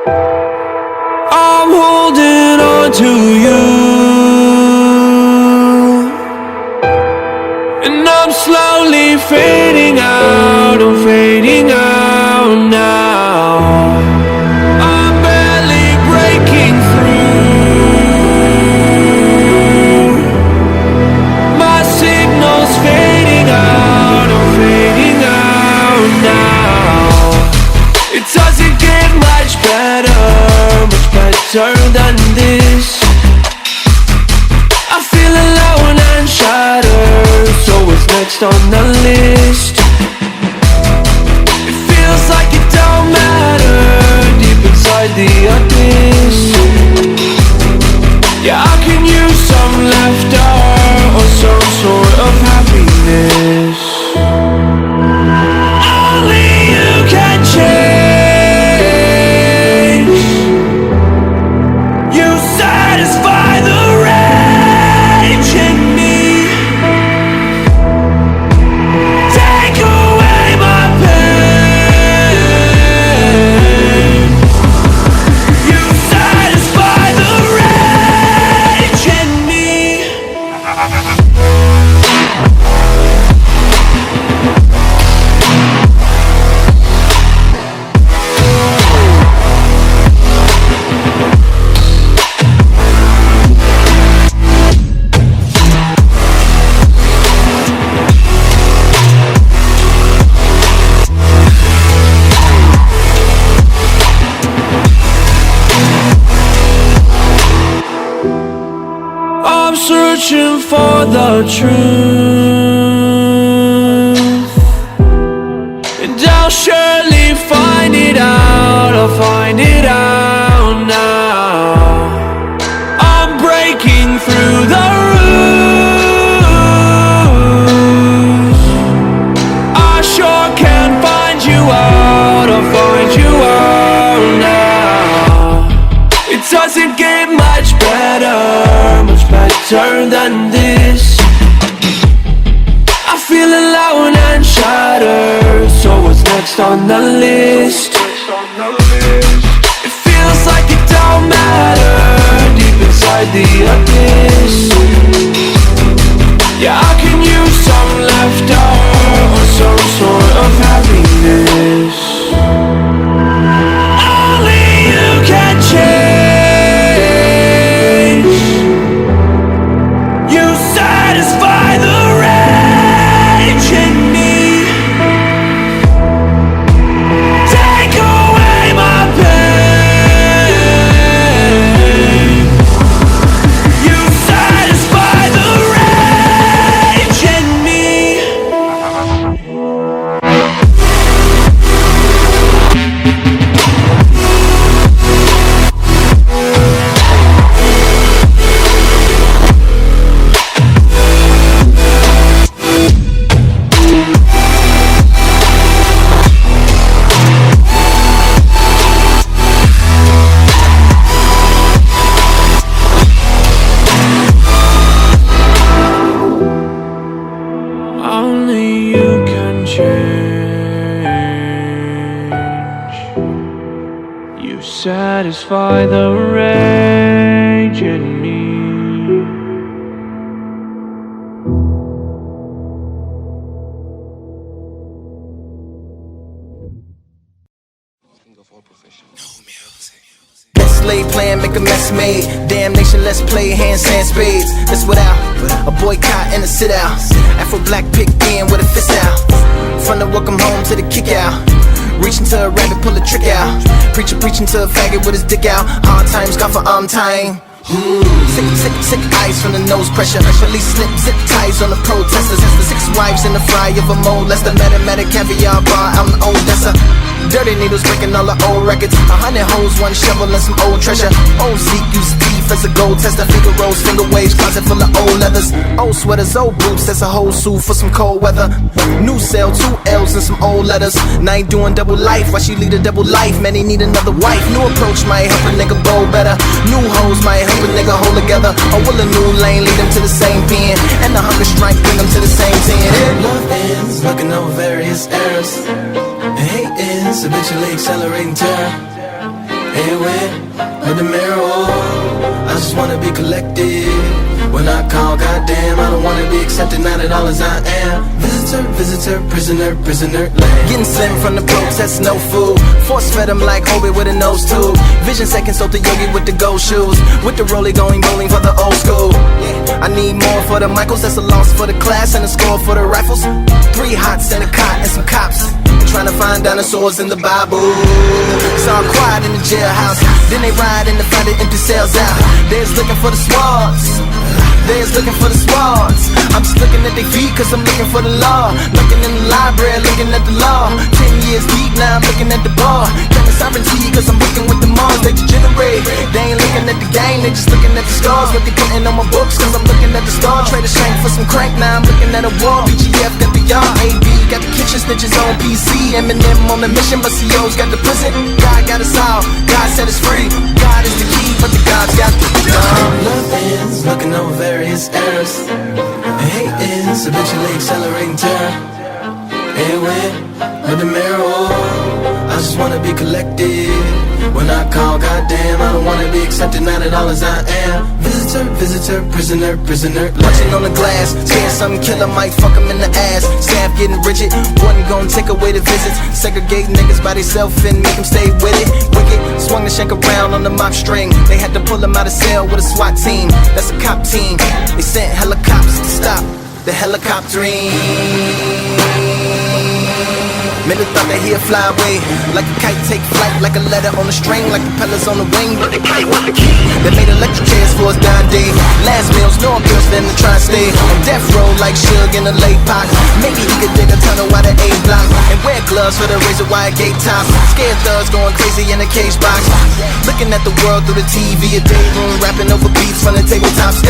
I'm holding on to you, and I'm slowly fading out, I'm fading out now. I'm barely breaking through, my signal's fading out, I'm fading out now. It doesn't get much better than this. I feel alone and shattered, so what's next on the list? It feels like it don't matter deep inside the abyss. Yeah, I can use some laughter or some sort of happiness. Only you can change. Satisfy the rage in me. Take away my pain. You satisfy the rage in me. I'm searching for the truth, and I'll surely find it out, I'll find it out now. I'm breaking through the roof, I sure can find you out, I'll find you out now. It doesn't get much better than this. I feel alone and shattered, so what's next on the list? It feels like it don't matter deep inside the abyss. Yeah, I can use some laughter or some sort of happiness. Only you can change. Satisfy the rage in me. Take away my pain. You satisfy the rage in me. Only you can change. You satisfy the rage in me. Slave plan, make a mess made. Damn nation, let's play hands, sand, spades. This without a boycott and a sit out. Afro black pick in with a fist out. From the welcome home to the kick out. Reaching to a rabbit, pull a trick out. Preacher preaching to a faggot with his dick out. Hard times gone for time. Sick eyes from the nose pressure. Release slip zip ties on the protesters. The 6 wives in the fry of a molester. Mathematic caviar bar out in Odessa. Dirty needles breaking all the old records. 100 hoes, 1 shovel and some old treasure. Old Zeke used teeth as a gold tester. Finger rolls, finger waves, closet full of old leathers. Old sweaters, old boots, that's a whole suit for some cold weather. New cell, 2 L's and some old letters. Now ain't doing double life, why she lead a double life? Man, he need another wife. New approach might help a nigga bowl better. New hoes might help a nigga hold together. Or will a new lane lead them to the same pen? And the hunger strike bring them to the same 10. Love ends, looking over various errors. And hate is habitually accelerating terror. Hey, with the mirror, I just wanna be collected. When I call, goddamn, I don't wanna be accepted, not at all as I am. Visitor, prisoner, land. Getting slim from the ropes, that's no food. Force fed him like Obi with a nose tube. Vision second, so the yogi with the gold shoes. With the rollie going bowling for the old school. Yeah, I need more for the Michaels, that's a loss for the class and a score for the rifles. 3 hots and a cot and some cops. Trying to find dinosaurs in the Bible. It's all quiet in the jailhouse. Then they ride in to find the empty cells out. They's looking for the swords. They's looking for the swords. I'm just looking at their feet cause I'm looking for the law. Looking in the library, looking at the law. 10 years deep, now I'm looking at the bar. Claiming sovereignty cause I'm looking with the Mars. They degenerate, they ain't looking at the game. They just looking at the scars. What they putting on my books cause I'm looking at the star. Trade a shank for some crank, now I'm looking at a wall. BGF got the yard, AB got the kitchen snitches on PC. Eminem on the mission, but CEO's got the prison. God got us all, God set us free. God is the key, but the God's got the love ends, looking over various errors. And hate ends, eventually accelerating terror. And with the mirror, I just wanna be collected. When I call, goddamn, I don't wanna be accepted, not at all as I am. Visitor, prisoner, watching on the glass, saying something killer might fuck him in the ass. Staff getting rigid, wasn't gonna take away the visits. Segregate niggas by themselves and make them stay with it. Wicked, swung the shank around on the mop string. They had to pull him out of cell with a SWAT team. That's a cop team. They sent helicopters to stop the helicoptering. Men who thought that he'd fly away, like a kite take flight, like a letter on a string, like propellers on the wing, but the kite was the key. They made electric chairs for his dying day. Last meals, no appeals for him to try and stay on death row like Suge in a late pot. Maybe he could dig a tunnel out of A-block and wear gloves for the razor wire gate top. Scared thugs going crazy in a cage box, looking at the world through the TV, a day room, rapping over beats from the tabletops.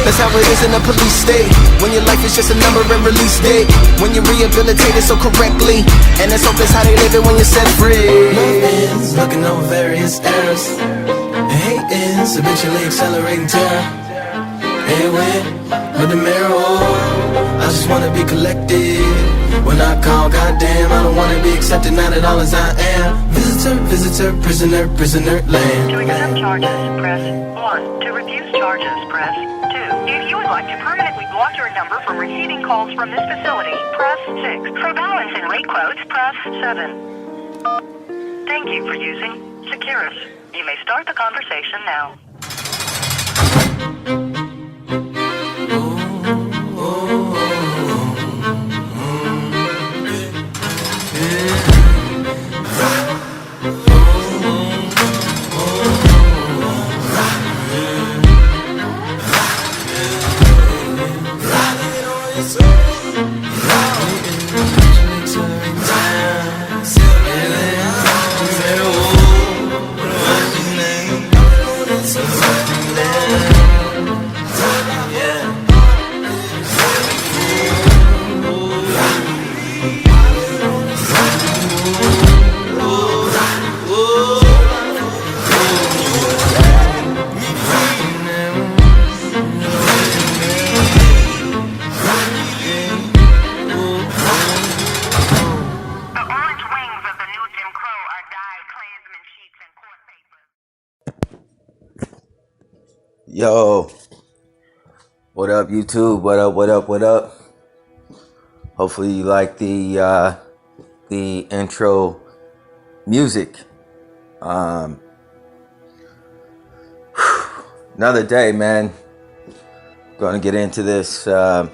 That's how it is in a police state, when your life is just a number and release date. When you're rehabilitated so correctly, and let's hope that's how they live it when you're set free. Love ends, looking over various errors. And hate ends, eventually accelerating terror. And with the mirror, I just wanna be collected. When I call, goddamn, I don't wanna be accepted, not at all as I am. Visitor, prisoner, land. To accept charges, press 1. To refuse charges, press 2. If you would like to permanently block your number from receiving calls from this facility, press 6. For balance and rate quotes, press 7. Thank you for using Securus. You may start the conversation now. Yo, what up YouTube? What up? Hopefully you like the intro music. Another day, man. Gonna get into this on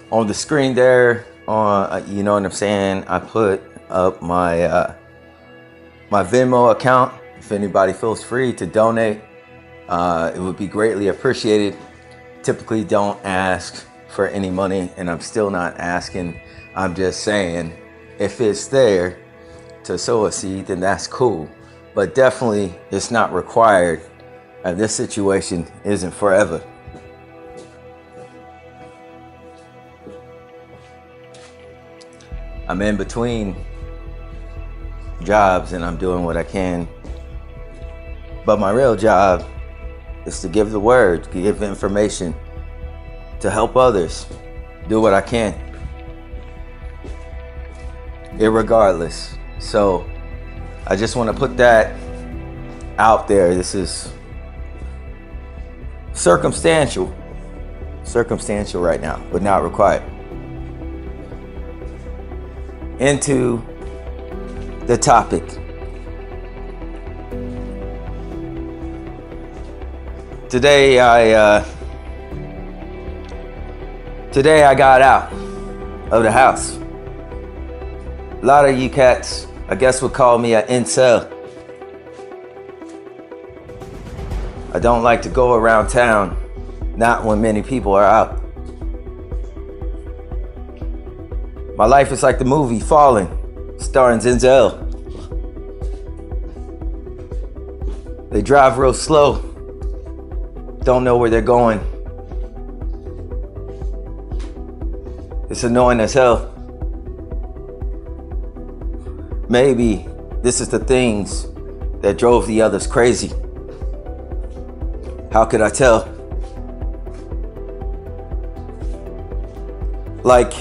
the screen there. You know what I'm saying? I put up my my Venmo account. If anybody feels free to donate, it would be greatly appreciated. Typically don't ask for any money, and I'm still not asking. I'm just saying, if it's there to sow a seed, then that's cool. But definitely it's not required, and this situation isn't forever. I'm in between jobs and I'm doing what I can. But my real job is to give the word, to give information, to help others, do what I can, irregardless. So I just want to put that out there. This is circumstantial right now, but not required. Into the topic. Today I got out of the house. A lot of you cats, I guess, would call me an incel. I don't like to go around town, not when many people are out. My life is like the movie Fallen, starring Denzel. They drive real slow, don't know where they're going. It's annoying as hell. Maybe this is the things that drove the others crazy. How could I tell? Like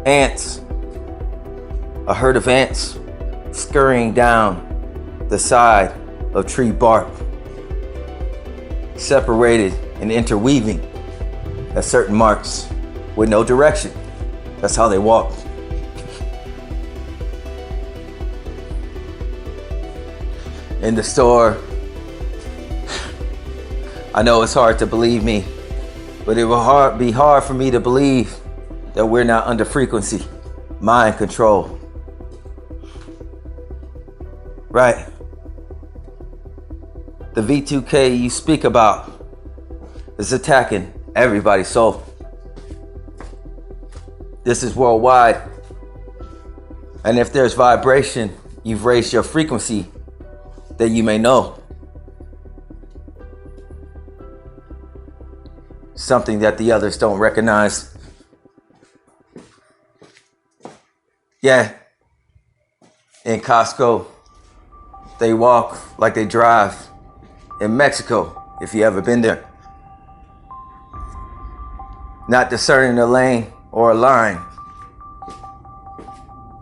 ants, a herd of ants scurrying down the side of tree bark, separated and interweaving at certain marks with no direction. That's how they walk. In the store, I know it's hard to believe me, but it will be hard for me to believe that we're not under frequency, mind control. Right? The V2K you speak about is attacking everybody's soul. This is worldwide. And if there's vibration, you've raised your frequency, that you may know. Something that the others don't recognize. Yeah. In Costco, they walk like they drive. In Mexico, if you ever been there. Not discerning a lane or a line.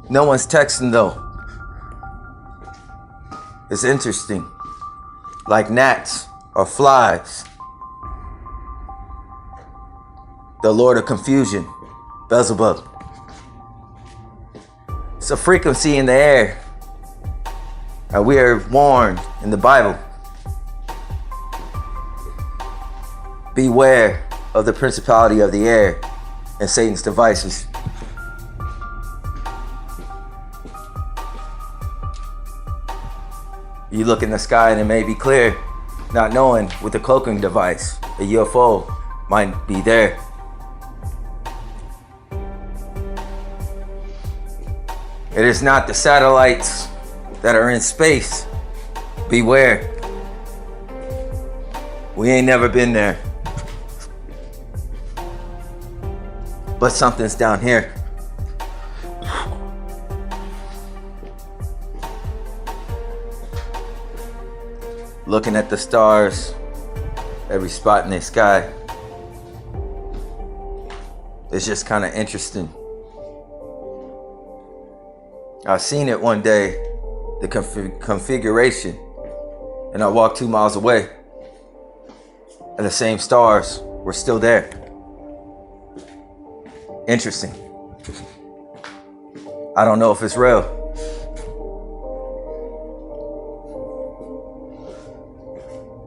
No one's texting though. It's interesting. Like gnats or flies. The Lord of Confusion, Beelzebub. It's a frequency in the air. And we are warned in the Bible. Beware of the principality of the air and Satan's devices. You look in the sky and it may be clear, not knowing with the cloaking device, a UFO might be there. It is not the satellites that are in space. Beware. We ain't never been there. But something's down here. Looking at the stars, every spot in the sky. It's just kind of interesting. I seen it one day, the configuration, and I walked 2 miles away, and the same stars were still there. Interesting. I don't know if it's real.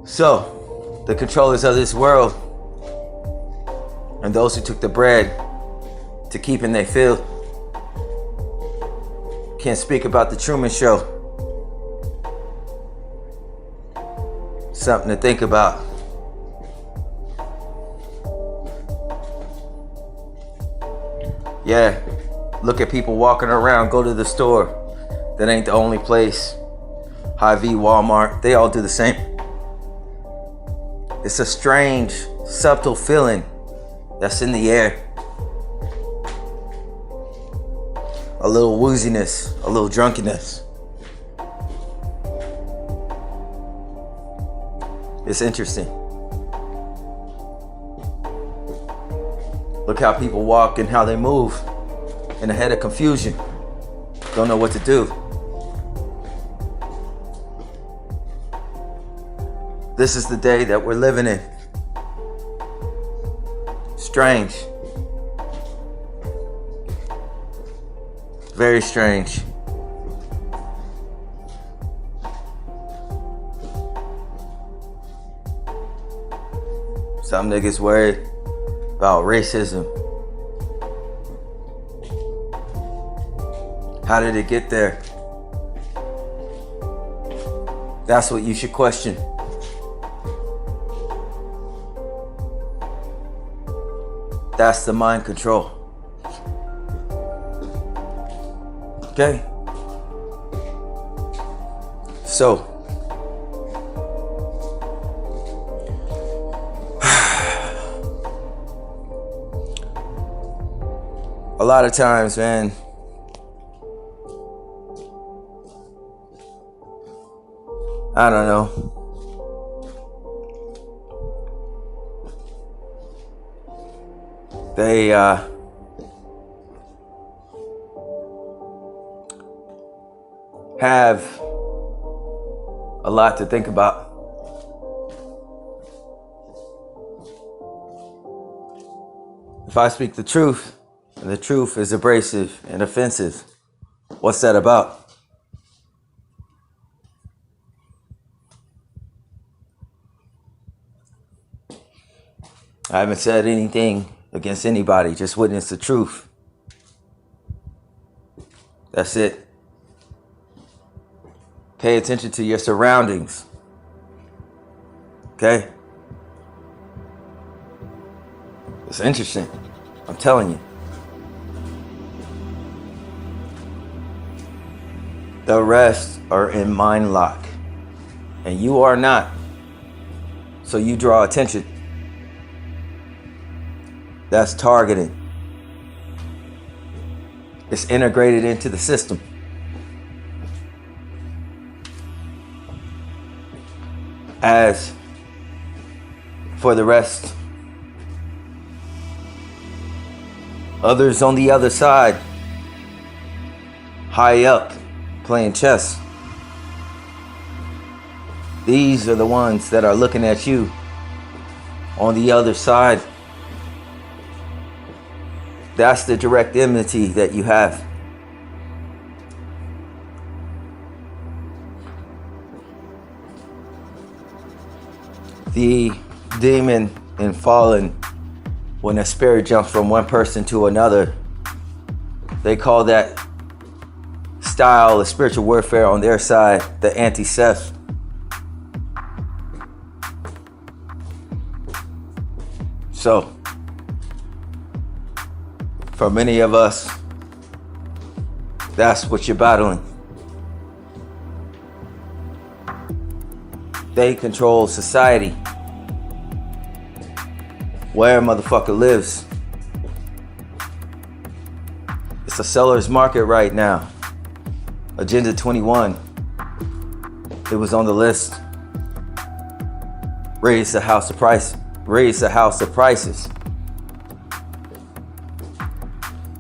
So, the controllers of this world and those who took the bread to keep in their field can't speak about the Truman Show. Something to think about. Yeah, look at people walking around, go to the store. That ain't the only place. Hy-Vee, Walmart, they all do the same. It's a strange, subtle feeling that's in the air. A little wooziness, a little drunkenness. It's interesting. Look how people walk and how they move in a head of confusion. Don't know what to do. This is the day that we're living in. Strange. Very strange. Some niggas worried about racism. How did it get there? That's what you should question. That's the mind control. Okay? So, a lot of times, man, I don't know. They have a lot to think about. If I speak the truth, and the truth is abrasive and offensive, what's that about? I haven't said anything against anybody, just witness the truth. That's it. Pay attention to your surroundings. Okay? It's interesting. I'm telling you. The rest are in mind lock. And you are not. So you draw attention. That's targeting. It's integrated into the system. As for the rest, others on the other side, high up, playing chess. These are the ones that are looking at you on the other side. That's the direct enmity that you have. The demon in Fallen, when a spirit jumps from one person to another, they call that style of spiritual warfare on their side the anti-self. So, for many of us, that's what you're battling. They control society. Where a motherfucker lives. It's a seller's market right now. Agenda 21. It was on the list. Raise the house of price. Raise the house of prices.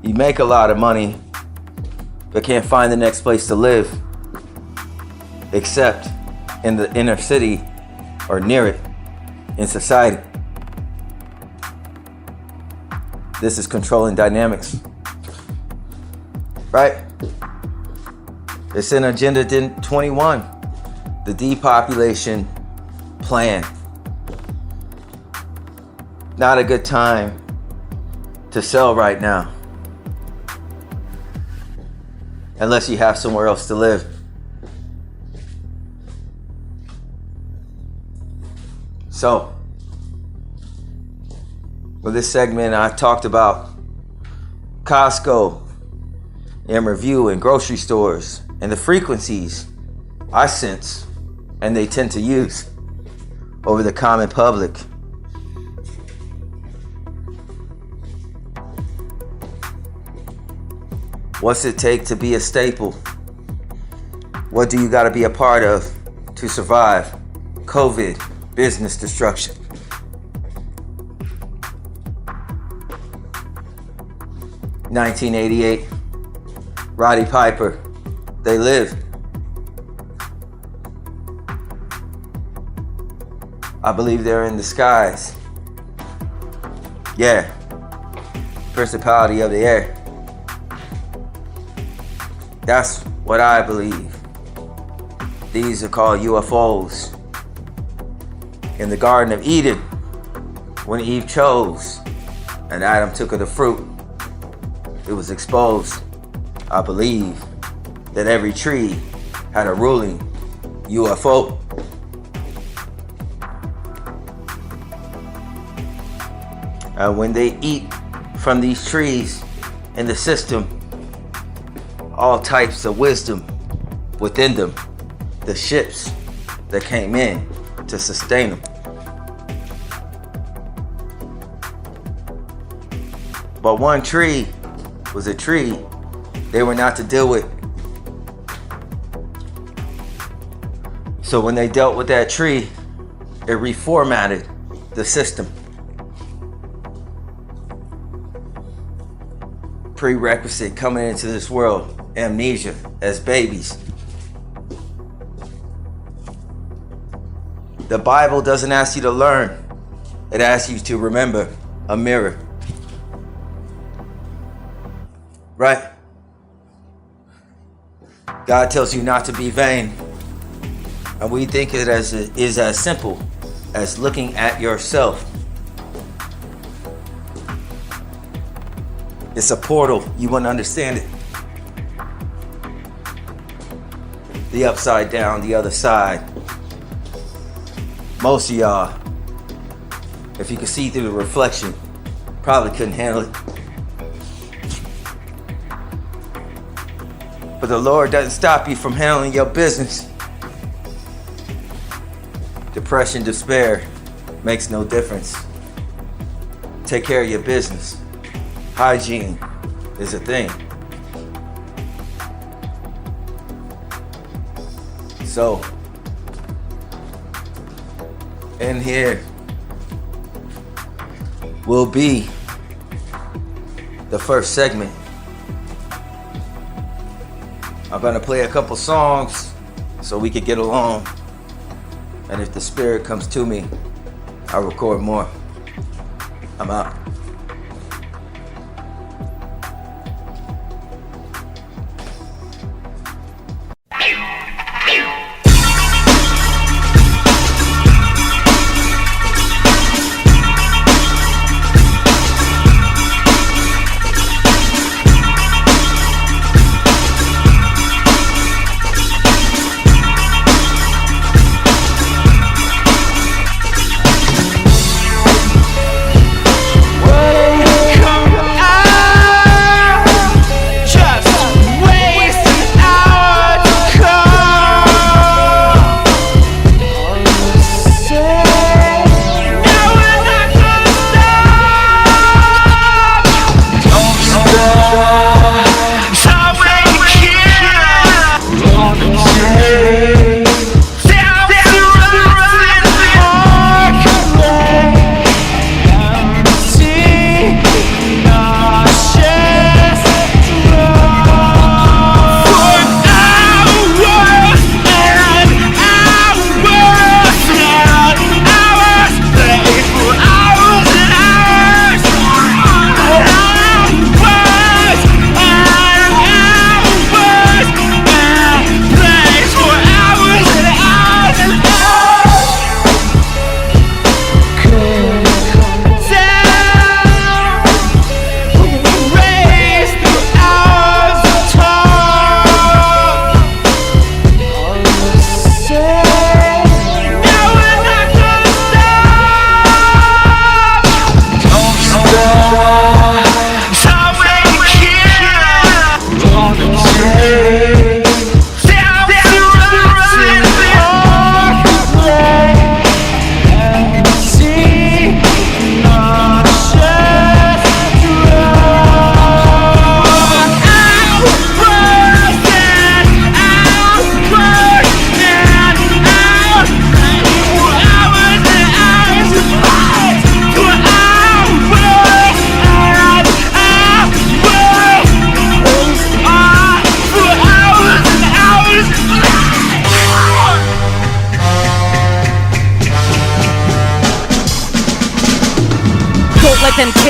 You make a lot of money, but can't find the next place to live, except in the inner city or near it in society. This is controlling dynamics, right? It's in Agenda 21, the depopulation plan. Not a good time to sell right now, unless you have somewhere else to live. So, for this segment, I talked about Costco and review and grocery stores and the frequencies I sense and they tend to use over the common public. What's it take to be a staple? What do you got to be a part of to survive COVID, business destruction? (1988) Roddy Piper, They Live. I believe they're in disguise. Yeah. Principality of the air. That's what I believe. These are called UFOs. In the Garden of Eden, when Eve chose and Adam took of the fruit, it was exposed, I believe, that every tree had a ruling UFO. And when they eat from these trees in the system, all types of wisdom within them, the ships that came in to sustain them. But one tree was a tree they were not to deal with. So when they dealt with that tree, it reformatted the system. Prerequisite coming into this world, amnesia as babies. The Bible doesn't ask you to learn, it asks you to remember a mirror. Right? God tells you not to be vain. And we think it is as simple as looking at yourself. It's a portal. You wouldn't understand it. The upside down, the other side. Most of y'all, if you could see through the reflection, probably couldn't handle it. But the Lord doesn't stop you from handling your business. Depression, despair makes no difference. Take care of your business. Hygiene is a thing. So, in here will be the first segment. I'm gonna play a couple songs so we could get along. And if the spirit comes to me, I'll record more. I'm out.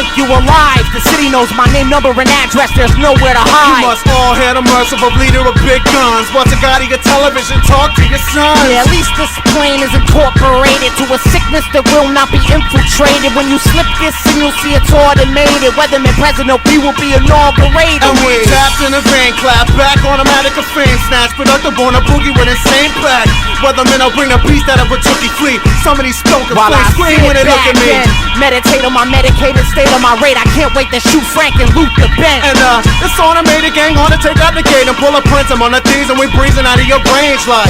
keep you alive. The city knows my name, number, and address. There's nowhere to hide. You must all hear the merciful leader of big guns. What's a god your television? Talk to your son. Yeah, at least this plane is incorporated to a sickness that will not be infiltrated. When you slip this in, you'll see it's automated. Weatherman President B will be inaugurated. And we tapped in the vein, clap back, automatic a fame snatch, productive on a boogie with insane plaque. Weathermen, I'll bring the beast out of a tookie fleet. Some of these stoke and flame scream when they look at me. Meditate on my medicated state on my rate. I can't wait to shoot Frank and loot the bank. And this automated gang on to take out the gate and pull a prince. I'm on the thieves and we breezing out of your range like.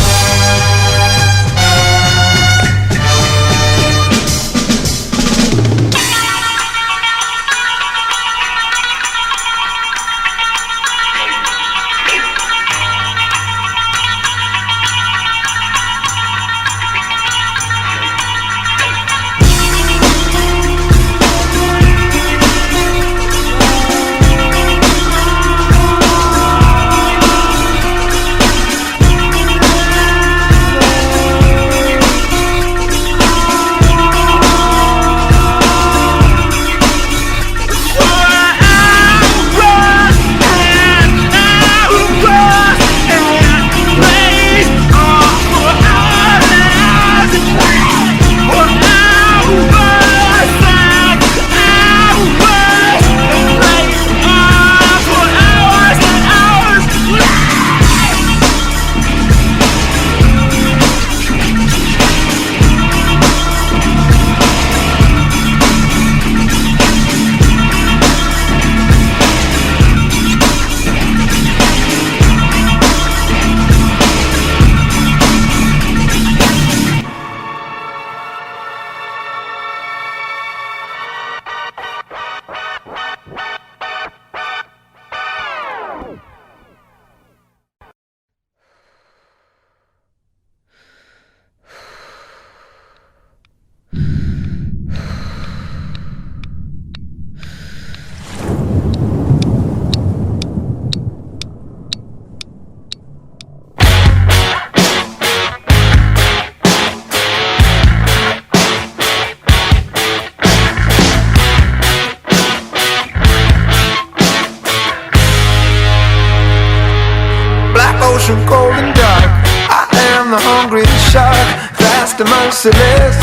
Cold and dark, I am the hungry shark, fast and merciless.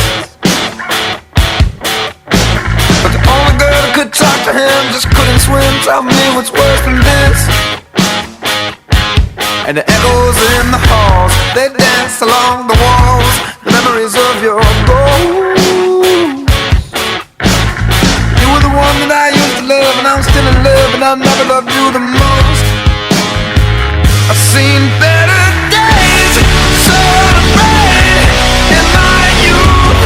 But the only girl that could talk to him just couldn't swim. Tell me what's worse than this. And the echoes in the halls, they dance along the walls, the memories of your ghost. You were the one that I used to love, and I'm still in love, and I never loved you the most. I've seen better days, so afraid in my youth.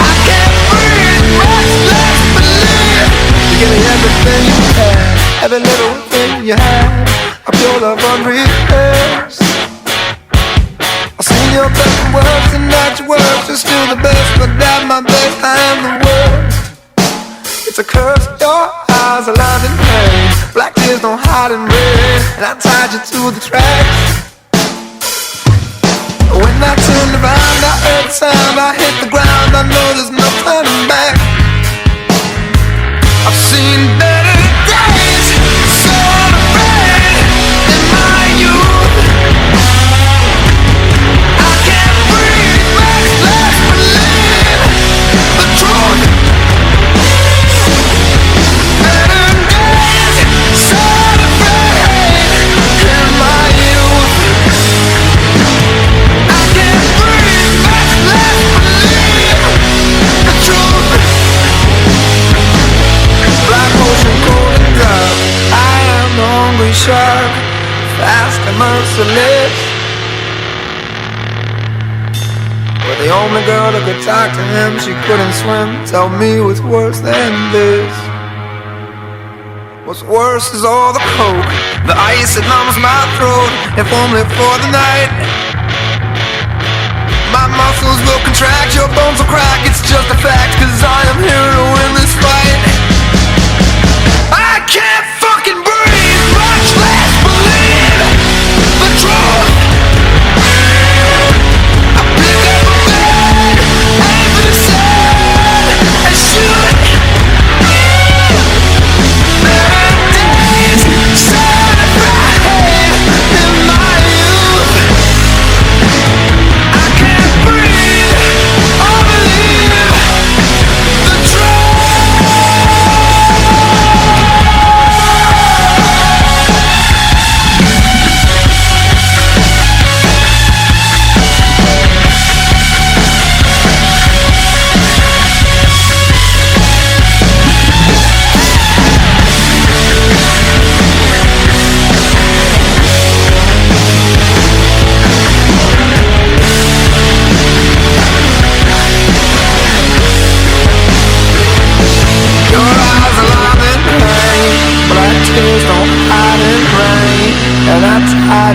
I can't breathe, much less believe. You give me everything you had, every little thing you had, a pure love unrehearsed. I've seen your best words and not your words, you're still the best, but at my best I am the worst. It's a curse, your eyes are lined in pain, black tears don't hide in rain, and I tied you to the tracks. When I turned around, I heard the sound, I hit the ground, I know there's no turning back. I've seen better days, so afraid in my youth. I can't breathe, much less believe the truth. Better days, so afraid in my youth. I can't breathe, much less believe the truth. Black ocean, cold and dark, I am the hungry shark, fast and merciless. But the only girl that could talk to him, she couldn't swim. Tell me what's worse than this. What's worse is all the coke, the ice that numbs my throat, if only for the night. My muscles will contract, your bones will crack, it's just a fact, cause I am here to win this fight. I can't fucking breathe, much less believe the truth. I pick up a bed, aim for the sun, and shoot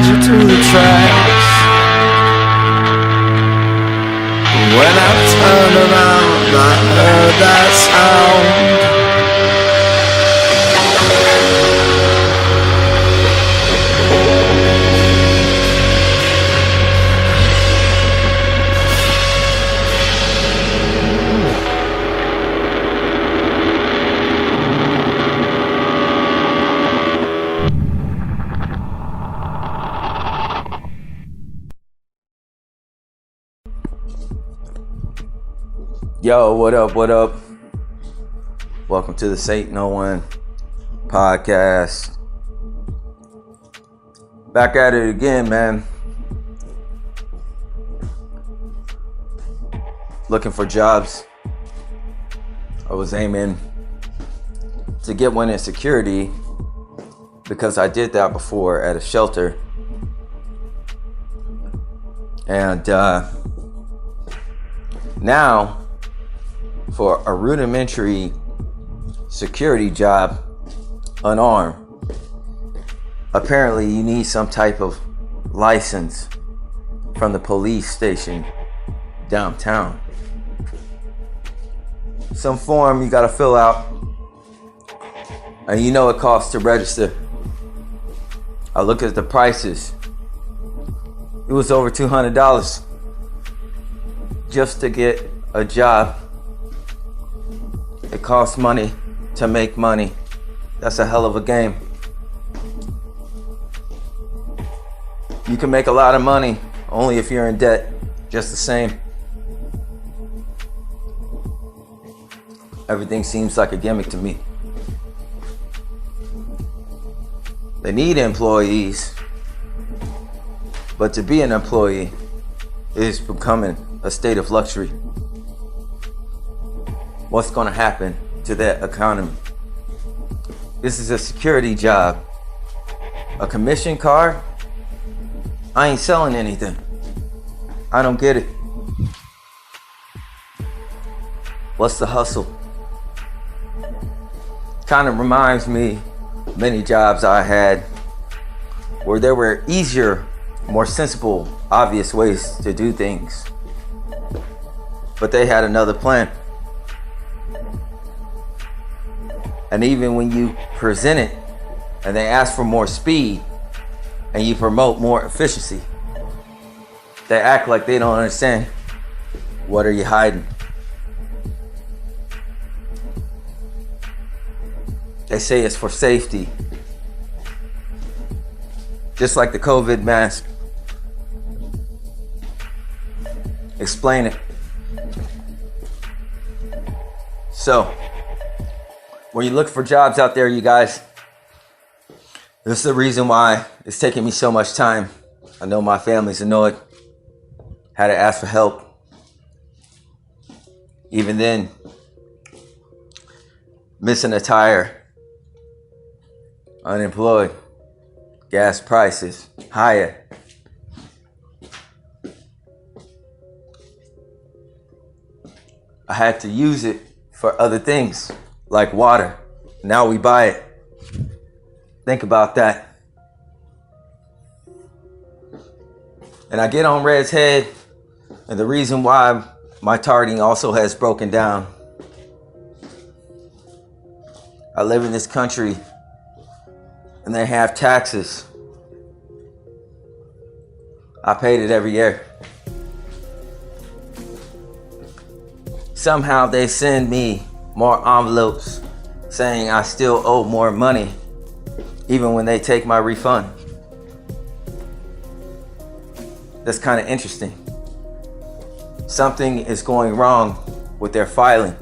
you to the tracks. When I turned around, I heard that sound. Yo, what up, what up? Welcome to the SAINTNOUAN podcast. Back at it again, man. Looking for jobs. I was aiming to get one in security because I did that before at a shelter. And now, for a rudimentary security job, unarmed, apparently you need some type of license from the police station downtown. Some form you gotta fill out, and you know it costs to register. I look at the prices. It was over $200 just to get a job. It costs money to make money. That's a hell of a game. You can make a lot of money only if you're in debt, just the same. Everything seems like a gimmick to me. They need employees, but to be an employee is becoming a state of luxury. What's going to happen to that economy? This is a security job. A commission card? I ain't selling anything. I don't get it. What's the hustle? Kind of reminds me of many jobs I had where there were easier, more sensible, obvious ways to do things. But they had another plan. And even when you present it and they ask for more speed and you promote more efficiency, they act like they don't understand. What are you hiding? They say it's for safety. Just like the COVID mask. Explain it. So, when you look for jobs out there, you guys, this is the reason why it's taking me so much time. I know my family's annoyed. Had to ask for help. Even then, missing a tire, unemployed, gas prices higher. I had to use it for other things. Like water. Now we buy it. Think about that. And I get on Red's head, and the reason why my targeting also has broken down. I live in this country, and they have taxes. I paid it every year. Somehow they send me more envelopes saying I still owe more money, even when they take my refund. That's kind of interesting. Something is going wrong with their filing.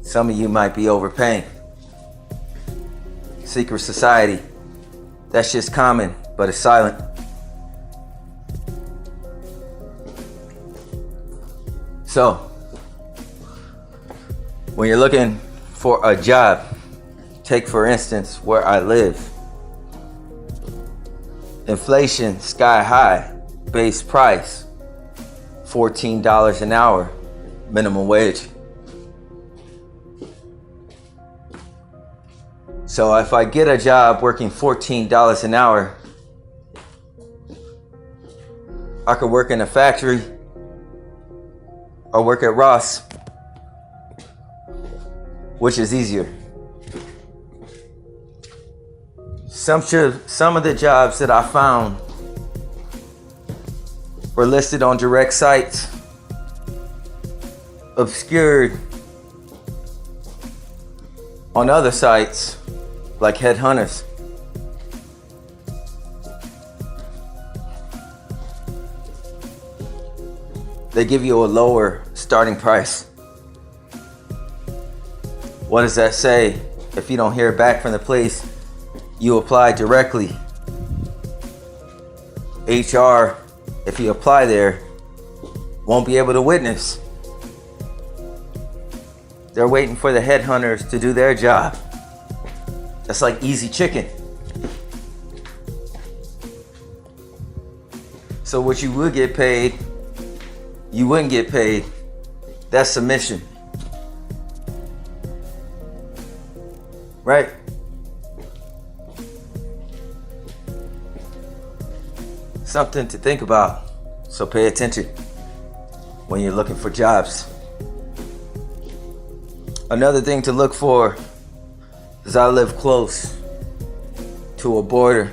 Some of you might be overpaying. Secret society. That's just common, but it's silent. So, when you're looking for a job, take for instance where I live. Inflation sky high, base price $14 an hour, minimum wage. So if I get a job working $14 an hour, I could work in a factory or work at Ross, which is easier. Some of the jobs that I found were listed on direct sites, obscured on other sites like Headhunters. They give you a lower starting price. What does that say? If you don't hear back from the place you apply directly, HR, if you apply there, won't be able to witness. They're waiting for the headhunters to do their job. That's like easy chicken. So what you would get paid, you wouldn't get paid. That's submission. Right? Something to think about. So pay attention when you're looking for jobs. Another thing to look for is I live close to a border.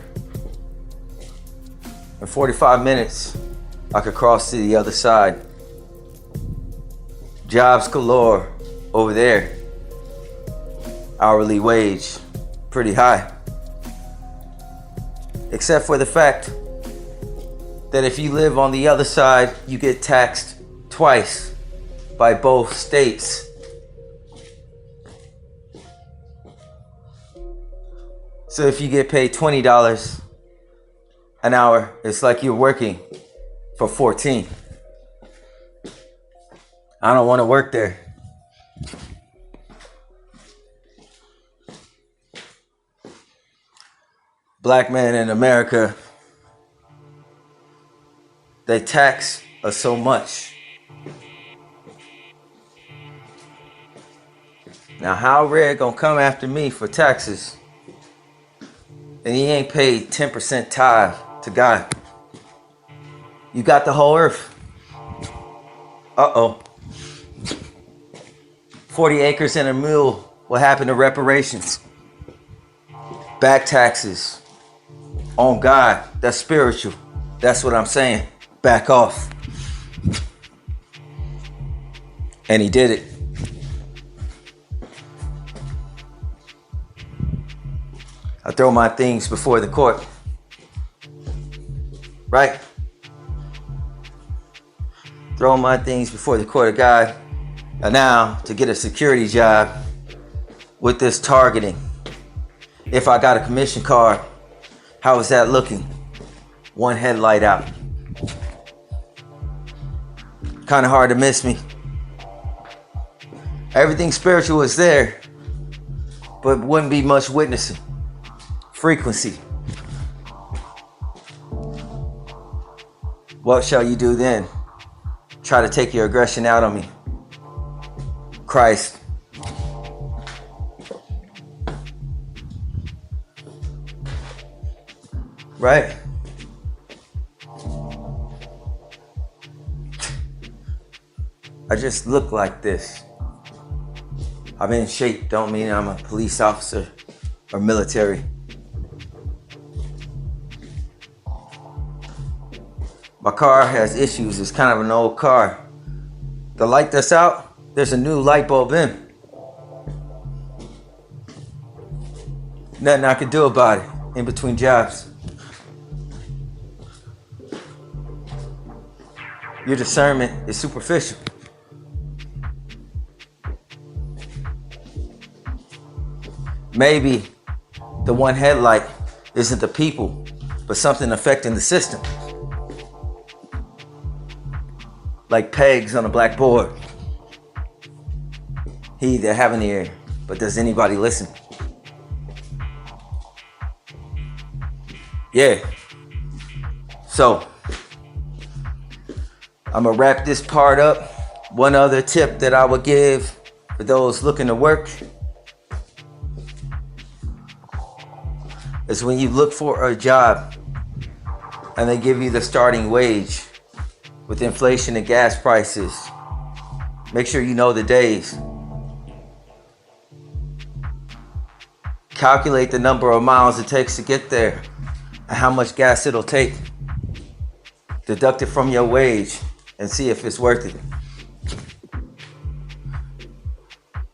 In 45 minutes, I could cross to the other side. Jobs galore over there. Hourly wage, pretty high. Except for the fact that if you live on the other side, you get taxed twice by both states. So if you get paid $20 an hour, it's like you're working for 14. I don't want to work there. Black men in America, they tax us so much. Now how Red gonna come after me for taxes and he ain't paid 10% tithe to God? You got the whole earth. 40 acres and a mule. What happened to reparations? Back taxes. On God. That's spiritual. That's what I'm saying. Back off. And he did it. I throw my things before the court. Right? Throw my things before the court of God. And now, to get a security job with this targeting, if I got a commission card, how is that looking? One headlight out. Kind of hard to miss me. Everything spiritual is there, but wouldn't be much witnessing. Frequency. What shall you do then? Try to take your aggression out on me. Christ. Right? I just look like this. I'm in shape, don't mean I'm a police officer or military. My car has issues. It's kind of an old car. The light that's out, there's a new light bulb in. Nothing I can do about it in between jobs. Your discernment is superficial. Maybe the one headlight isn't the people, but something affecting the system. Like pegs on a blackboard. He that have an ear, but does anybody listen? Yeah. So, I'm gonna wrap this part up. One other tip that I would give for those looking to work. is when you look for a job and they give you the starting wage. With inflation and gas prices, make sure you know the days. Calculate the number of miles it takes to get there and how much gas it'll take. Deduct it from your wage and see if it's worth it.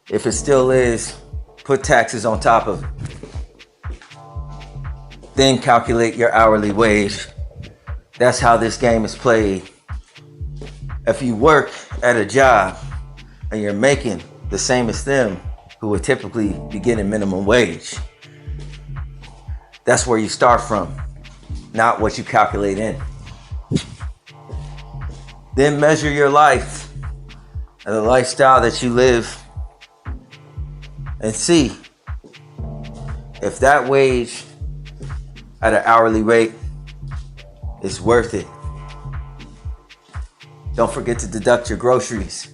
If it still is, put taxes on top of it. Then calculate your hourly wage. That's how this game is played. If you work at a job and you're making the same as them, who would typically be getting minimum wage, that's where you start from, not what you calculate in. Then measure your life and the lifestyle that you live and see if that wage at an hourly rate is worth it. Don't forget to deduct your groceries.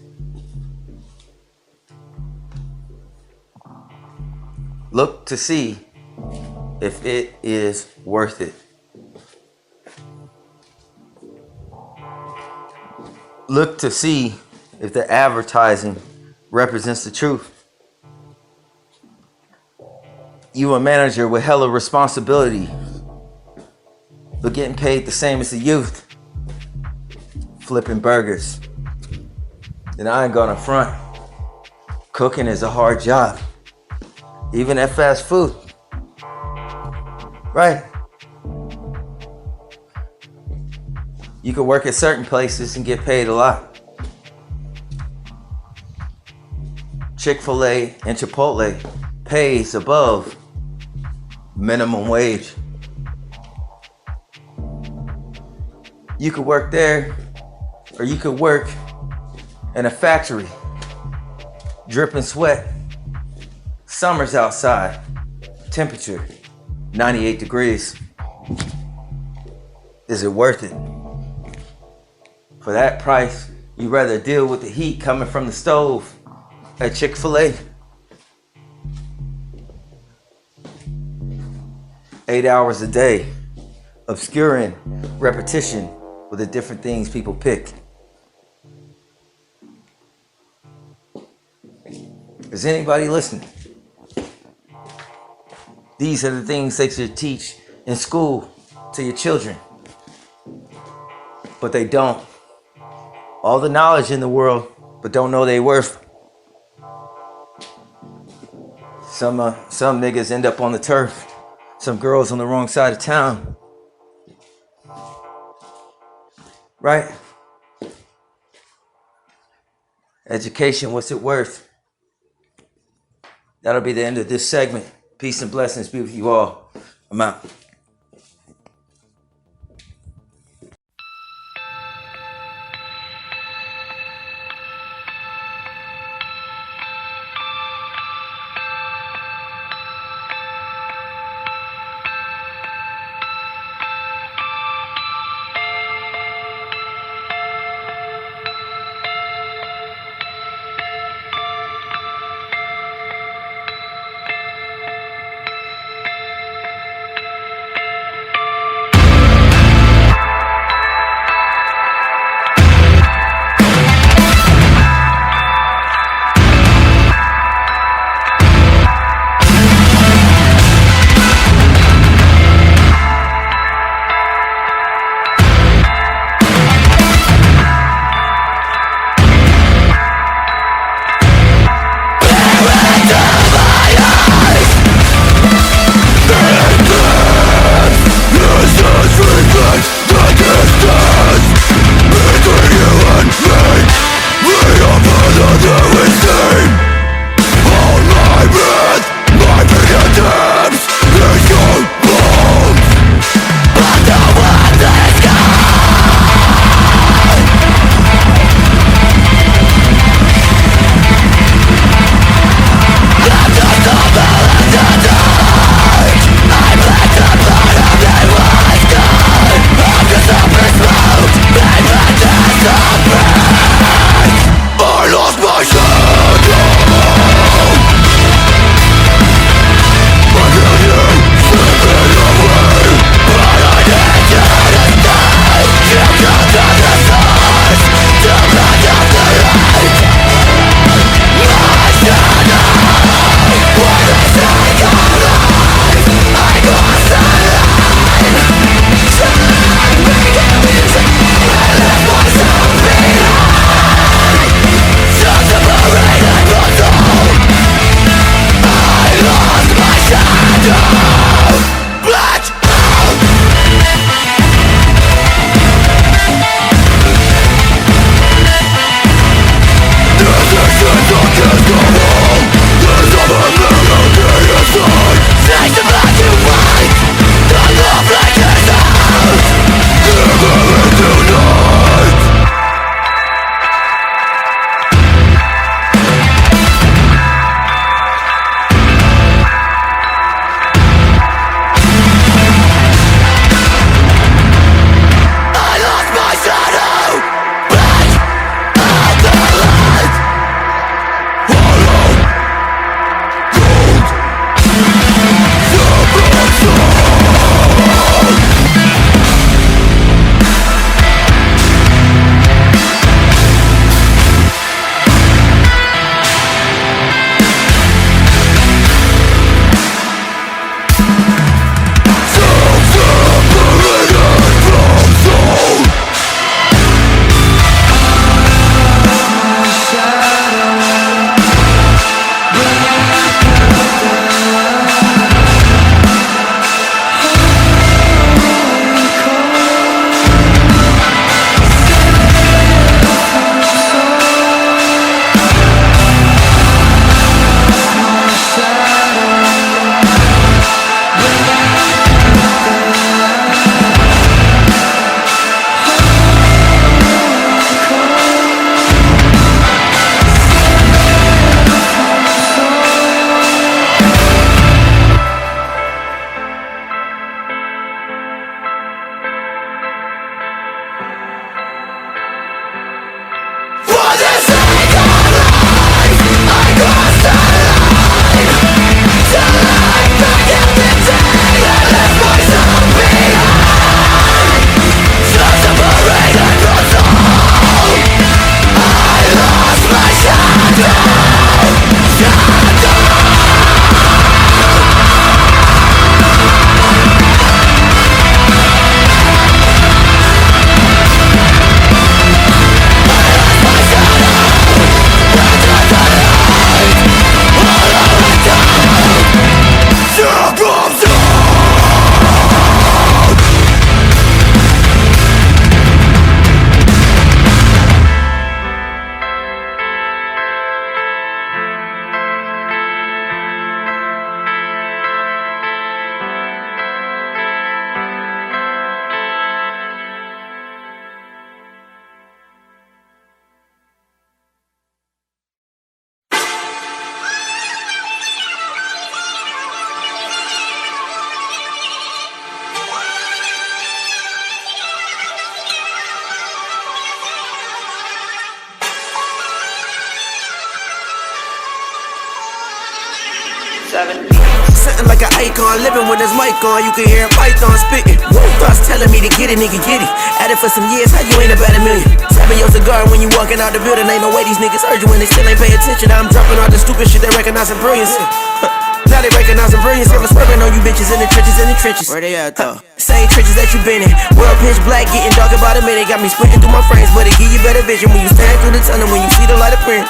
Look to see if it is worth it. Look to see if the advertising represents the truth. You a manager with hella responsibility, but getting paid the same as the youth, flipping burgers. And I ain't gonna front. Cooking is a hard job. Even at fast food. Right? You can work at certain places and get paid a lot. Chick-fil-A and Chipotle pays above minimum wage. You could work there, or you could work in a factory, dripping sweat. Summer's outside, temperature 98 degrees. Is it worth it? For that price, you'd rather deal with the heat coming from the stove at Chick-fil-A. 8 hours a day, obscuring repetition with the different things people pick. Is anybody listening? These are the things they should teach in school to your children. But they don't. All the knowledge in the world, but don't know their worth. Some niggas end up on the turf. Some girls on the wrong side of town. Right? Education, what's it worth? That'll be the end of this segment. Peace and blessings be with you all. I'm out. like an icon, living with his mic on. You can hear a python spitting. Thoughts telling me to get it, nigga, get it. At it for some years, how you ain't about $1 million? Tapping your cigar when you walking out the building. Ain't no way these niggas heard you when they still ain't pay attention. Now I'm dropping all the stupid shit they recognizing brilliance. Now they recognizing brilliance. Ever swerving on you bitches in the trenches. Where they at though? Same trenches that you been in. World pitch black, getting dark about a minute. Got me splitting through my frames, but it give you better vision when you stand through the tunnel, when you see the light appearing.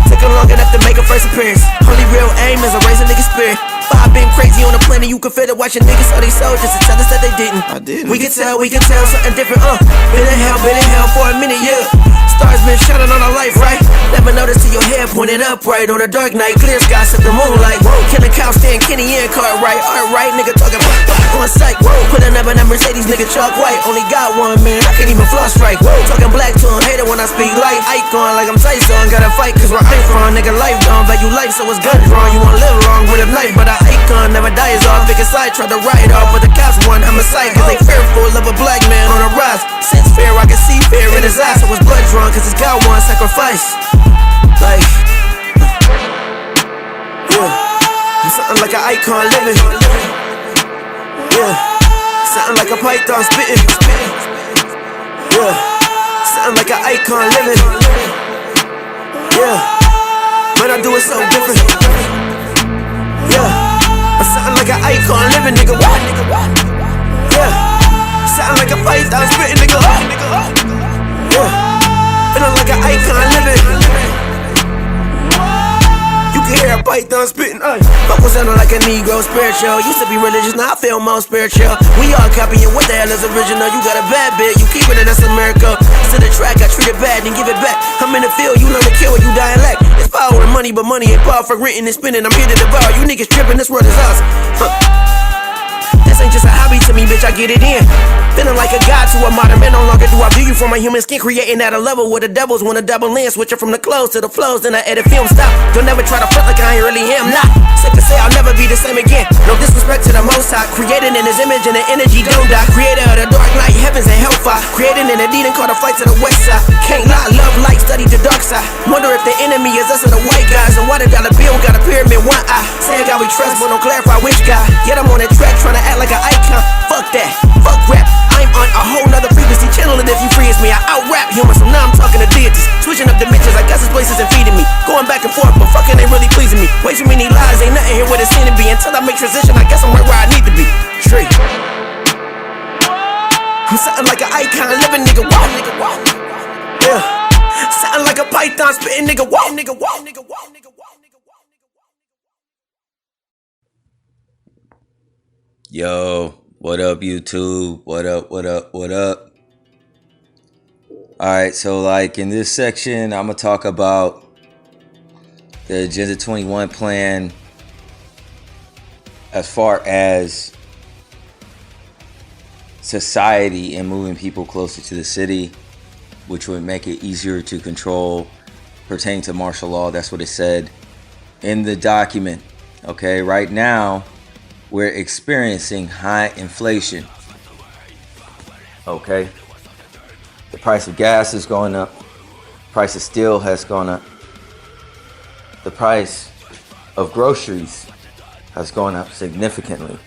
Took long enough to make a first appearance. Only real aim is a raise a nigga's spirit. I've been crazy on the planet, you can feel it. Watching niggas sell these soldiers to tell us that they didn't. I didn't. We can tell something different. Been in hell for a minute, yeah. Stars been shining on our life, right? Never noticed till your head pointed upright on a dark night. Clear sky, set the moonlight. Killing cow stand, Kenny and Cartwright. Alright, nigga talking on sight. Put another number, Mercedes, nigga chalk white. Only got one, man, I can't even floss right. Talking black to him, hater when I speak light. Icon like I'm Tyson, gotta fight cause where I'm from. Nigga life gone, value life, so it's gun drawn. You wanna live long with a knife, but I icon never dies off. Big side, try to ride off, but the cops won. I'm a sight cause they fearful of a black man on a rise. Since fear, I can see fear in his eyes. So it's blood drawn cause it's got one sacrifice. Like, yeah, something like an icon living. Yeah, something like a python spitting. Yeah, something like an icon living. Yeah, man, I do it so different. Yeah, something like an icon living, nigga. What? Yeah, something like a python spitting, nigga. Yeah, feeling like an icon living. You can hear a python spitting. Fuck was sounding like a Negro spiritual. Used to be religious, now I feel more spiritual. We all copying, what the hell is original? You got a bad bit, you keeping it, that's a miracle. To the track, I treat it bad, then give it back. I'm in the field, you learn to kill when you die and lack. It's power and money, but money ain't power for renting and spending. I'm here to devour, you niggas tripping, this world is awesome. This ain't just a hobby to me, bitch, I get it in. Feeling like a god to a modern man, no longer do I view you from my human skin. Creating at a level where the devils wanna double in. Switching from the clothes to the flows, then I edit film, stop. Don't ever try to front like I ain't really him, nah. Sick to say I'll never be the same again. No disrespect to the most high. Created in his image and the energy don't die. Creator of the dark night, heavens and hellfire. Created in the deed and called a flight to the west side. Can't lie, love light, study the dark side. Wonder if the enemy is us or the white guys. And why the dollar bill got a pyramid, one eye. Saying God we trust, but don't clarify which guy. Yet I'm on that track trying to act like an icon. Fuck that, fuck rap. I'm on a whole nother frequency. Channel it if you free as me. I out-rap humans, so now I'm talking to deities. Switching up dimensions, I guess this place isn't feeding me. Going back and forth, but fucking ain't really pleasing me. Way too many lies, ain't nothing here where it seem to be. Until I make transition, I guess I'm right where I need to be. Straight. I'm something like an icon, living nigga, walk, nigga, walk. Yeah. Something like a python, spitting nigga, walk, nigga, walk, nigga, walk, nigga, walk, nigga, walk. Yo, what up, YouTube? What up, what up, what up? Alright, so like in this section, I'm going to talk about the Agenda 21 plan as far as society and moving people closer to the city, which would make it easier to control pertaining to martial law. That's what it said in the document. Okay, right now, we're experiencing high inflation. Okay. The price of gas is going up. The price of steel has gone up. The price of groceries has gone up significantly.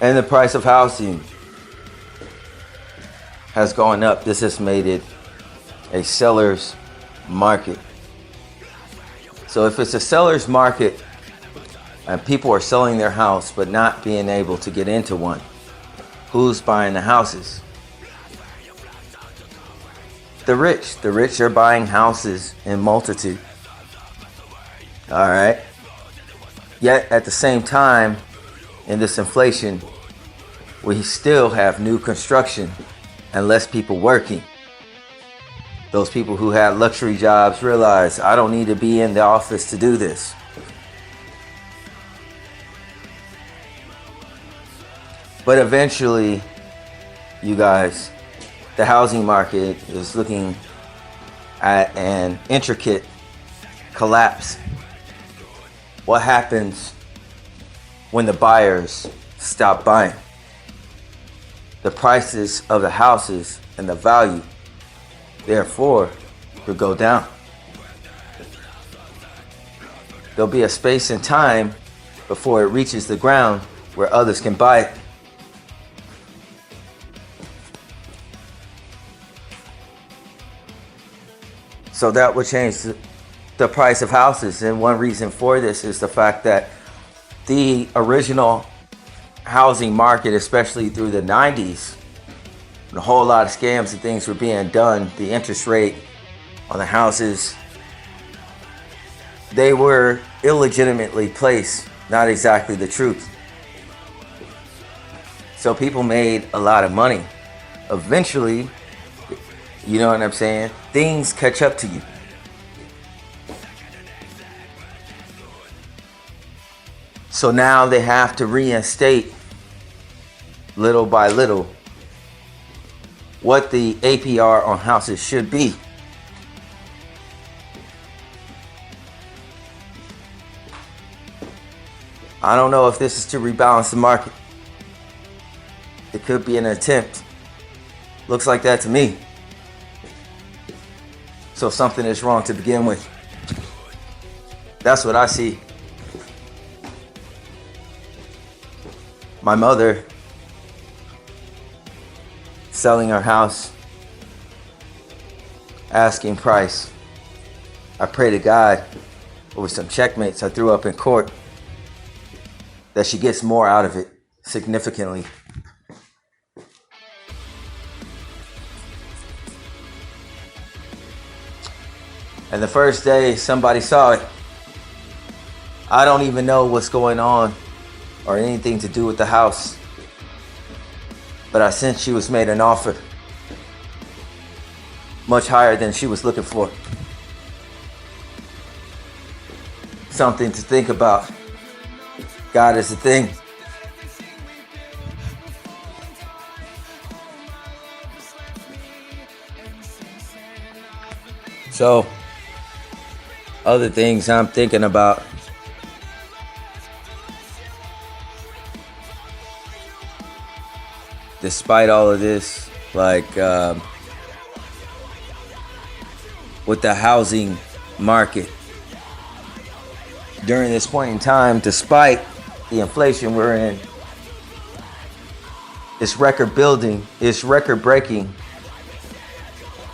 And the price of housing has gone up. This has made it a seller's market. So if it's a seller's market, and people are selling their house but not being able to get into one, who's buying the houses? The rich. The rich are buying houses in multitude. All right. Yet at the same time, in this inflation, we still have new construction and less people working. Those people who had luxury jobs realize, I don't need to be in the office to do this. But eventually, you guys, the housing market is looking at an intricate collapse. What happens when the buyers stop buying? The prices of the houses and the value, therefore, will go down. there'll be a space and time before it reaches the ground where others can buy it. So that would change the price of houses. And one reason for this is the fact that the original housing market, especially through the 90s, when a whole lot of scams and things were being done, the interest rate on the houses, they were illegitimately placed, not exactly the truth. So people made a lot of money. Eventually, you know what I'm saying, things catch up to you. So now they have to reinstate little by little what the APR on houses should be. I don't know if this is to rebalance the market. It could be an attempt. Looks like that to me. So something is wrong to begin with. That's what I see. My mother selling her house, asking price. I pray to God over some checkmates I threw up in court that she gets more out of it significantly. And the first day somebody saw it, I don't even know what's going on or anything to do with the house, but I sensed she was made an offer much higher than she was looking for. Something to think about. God is a thing. So, other things I'm thinking about. Despite all of this, like with the housing market during this point in time, despite the inflation we're in, it's record breaking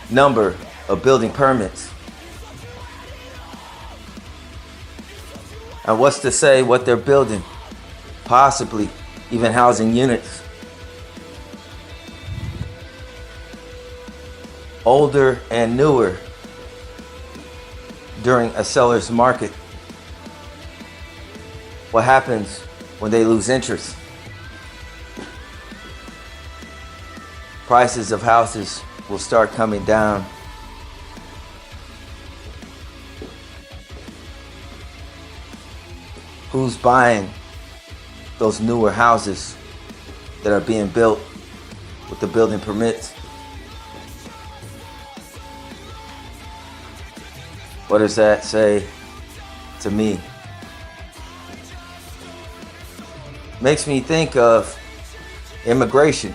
number of building permits. And what's to say what they're building? Possibly even housing units. Older and newer during a seller's market. What happens when they lose interest? Prices of houses will start coming down. Who's buying those newer houses that are being built with the building permits? What does that say to me? Makes me think of immigration.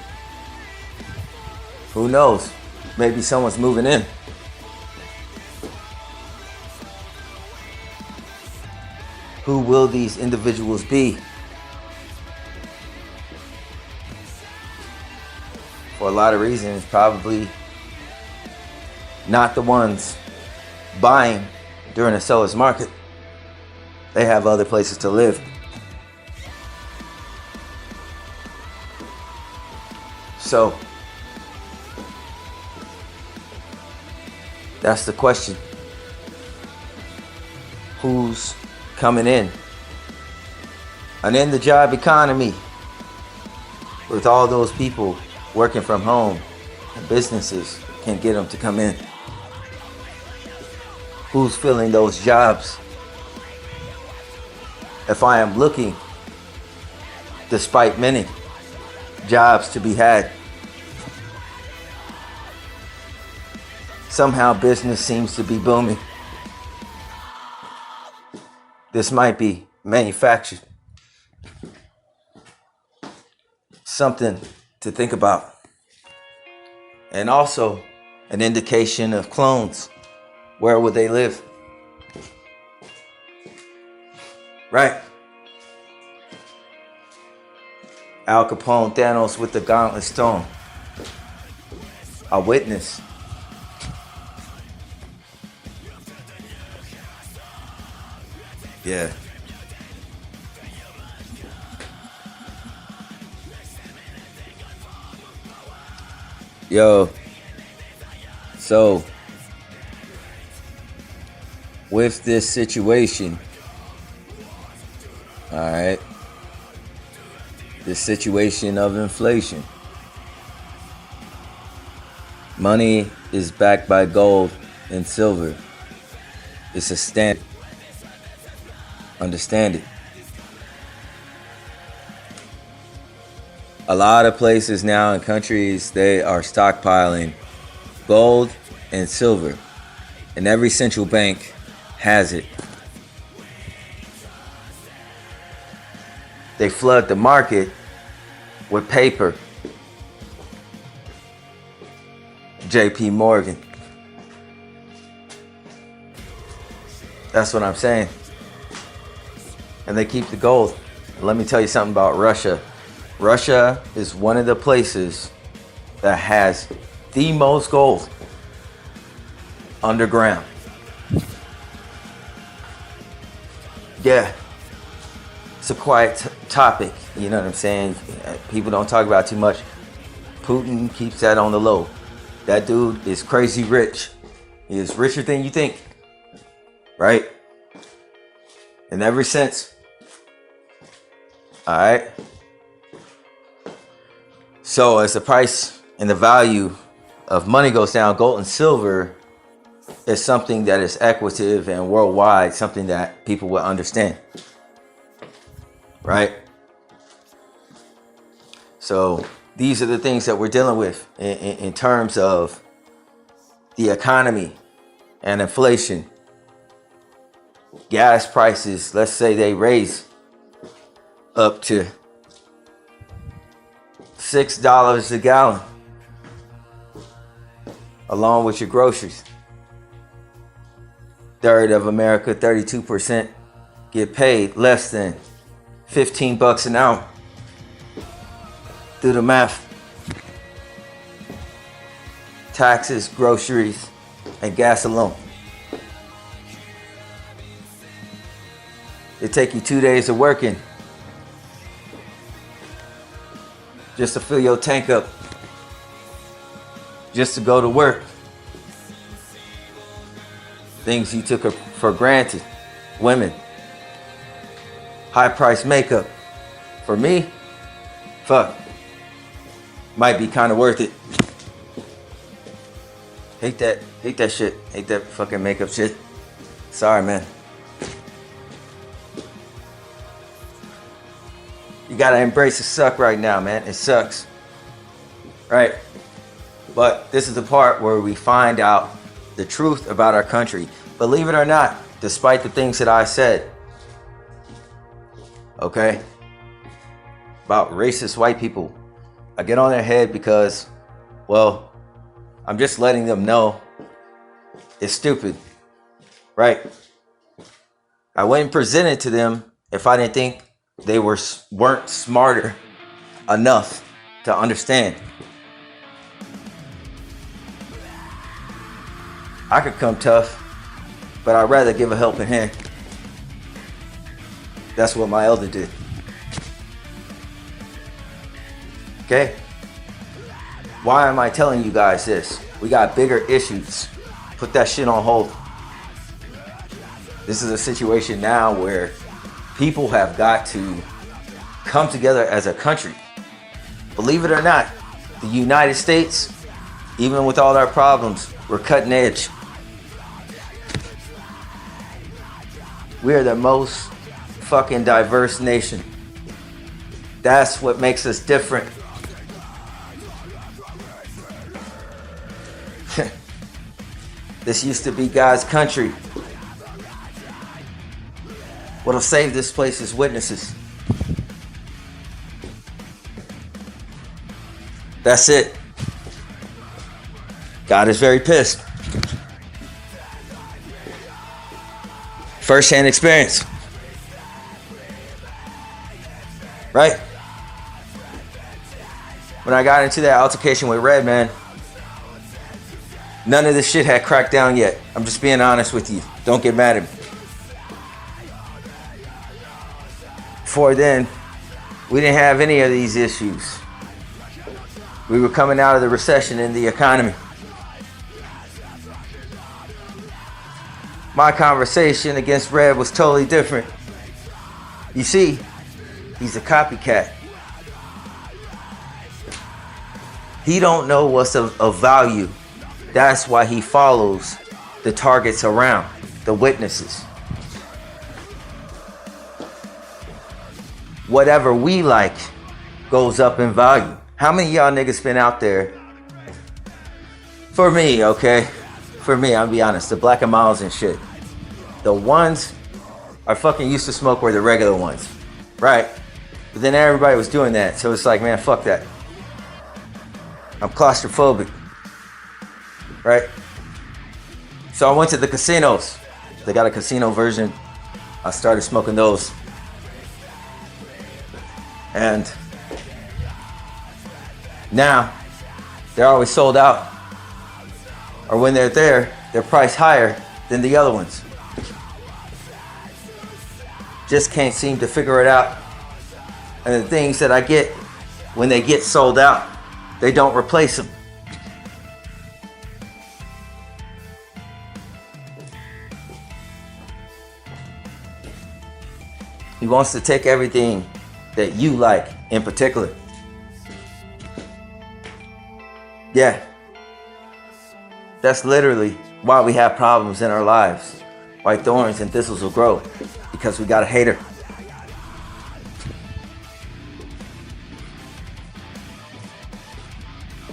Who knows? Maybe someone's moving in. Who will these individuals be? For a lot of reasons, probably not the ones buying during a seller's market. They have other places to live. So, that's the question. Who's coming in? And in the job economy, with all those people working from home, and businesses can't get them to come in. Who's filling those jobs? If I am looking, despite many jobs to be had, somehow business seems to be booming. This might be manufactured. Something to think about. And also an indication of clones. Where would they live? Right? Al Capone, Thanos with the gauntlet stone. A witness. Yeah. Yo. So, with this situation, all right, this situation of inflation, money is backed by gold and silver. It's a standard. Understand it. A lot of places now in countries, they are stockpiling gold and silver, and every central bank has it. They flood the market with paper. JP Morgan. That's what I'm saying. And they keep the gold. Let me tell you something about Russia. Russia is one of the places that has the most gold underground. Yeah. It's a quiet topic, you know what I'm saying? People don't talk about it too much. Putin keeps that on the low. That dude is crazy rich. He is richer than you think. Right? And ever since, all right. So as the price and the value of money goes down, gold and silver is something that is equitative and worldwide, something that people will understand. Right? So these are the things that we're dealing with in terms of the economy and inflation. Gas prices, let's say they raise up to $6 a gallon, along with your groceries. Third of America, 32% get paid less than $15 an hour. Do the math. Taxes, groceries, and gas alone. It take you 2 days of working just to fill your tank up, just to go to work. Things you took for granted. Women. High price makeup. For me, fuck. Might be kind of worth it. Hate that shit. Hate that fucking makeup shit. Sorry, man. You gotta embrace the suck right now, man. It sucks. Right? But this is the part where we find out the truth about our country. Believe it or not, despite the things that I said, okay, about racist white people, I get on their head because, well, I'm just letting them know it's stupid. Right? I wouldn't present it to them if I didn't think they weren't smarter enough to understand. I could come tough, but I'd rather give a helping hand. That's what my elder did. Okay? Why am I telling you guys this? We got bigger issues. Put that shit on hold. This is a situation now where people have got to come together as a country. Believe it or not, the United States, even with all our problems, we're cutting edge. We are the most fucking diverse nation. That's what makes us different. This used to be God's country. What'll save this place is witnesses. That's it. God is very pissed. First-hand experience. right? When I got into that altercation with Red, man, none of this shit had cracked down yet. I'm just being honest with you. Don't get mad at me. Before then, we didn't have any of these issues. We were coming out of the recession in the economy. My conversation against Red was totally different. You see, he's a copycat. He don't know what's of value. That's why he follows the targets around, the witnesses. Whatever we like goes up in value. How many of y'all niggas been out there? For me, okay? For me, I'll be honest, the Black and Miles and shit. The ones I fucking used to smoke were the regular ones, right? But then everybody was doing that, so it's like, man, fuck that. I'm claustrophobic, right? So I went to the casinos. They got a casino version. I started smoking those. And now they're always sold out. Or when they're there, they're priced higher than the other ones. Just can't seem to figure it out. And the things that I get when they get sold out, they don't replace them. He wants to take everything that you like in particular. Yeah. That's literally why we have problems in our lives. Why thorns and thistles will grow. Because we got a hater.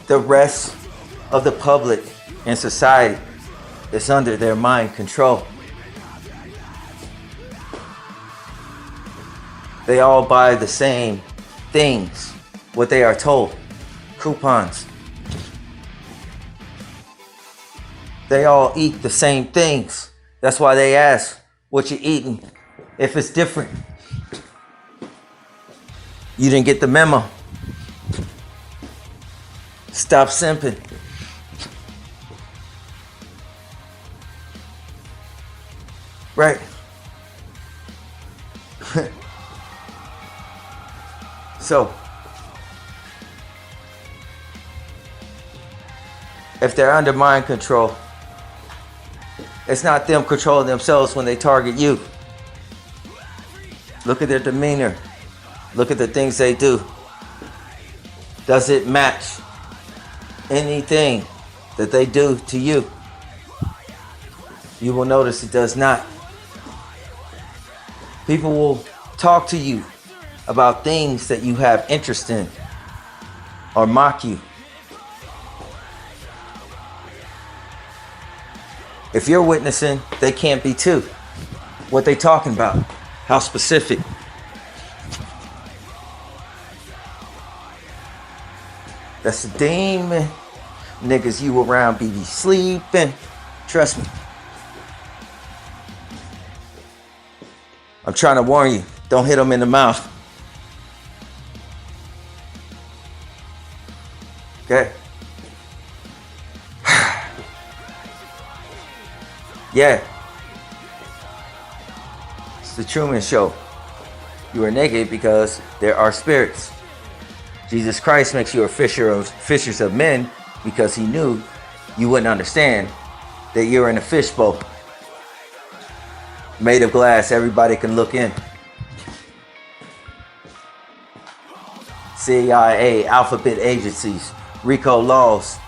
The rest of the public and society is under their mind control. They all buy the same things, what they are told. Coupons. They all eat the same things. That's why they ask what you eating if it's different. You didn't get the memo. Stop simping. Right. So, if they're under mind control, it's not them controlling themselves when they target you. Look at their demeanor. Look at the things they do. Does it match anything that they do to you? You will notice it does not. People will talk to you about things that you have interest in or mock you. If you're witnessing, they can't be too. What they talking about? How specific? That's a demon. Niggas you around be sleeping. Trust me. I'm trying to warn you. Don't hit them in the mouth. Okay? Yeah. It's the Truman Show. You are naked because there are spirits. Jesus Christ makes you a fishers of men because he knew you wouldn't understand that you're in a fishbowl made of glass. Everybody can look in. CIA, alphabet agencies, RICO laws.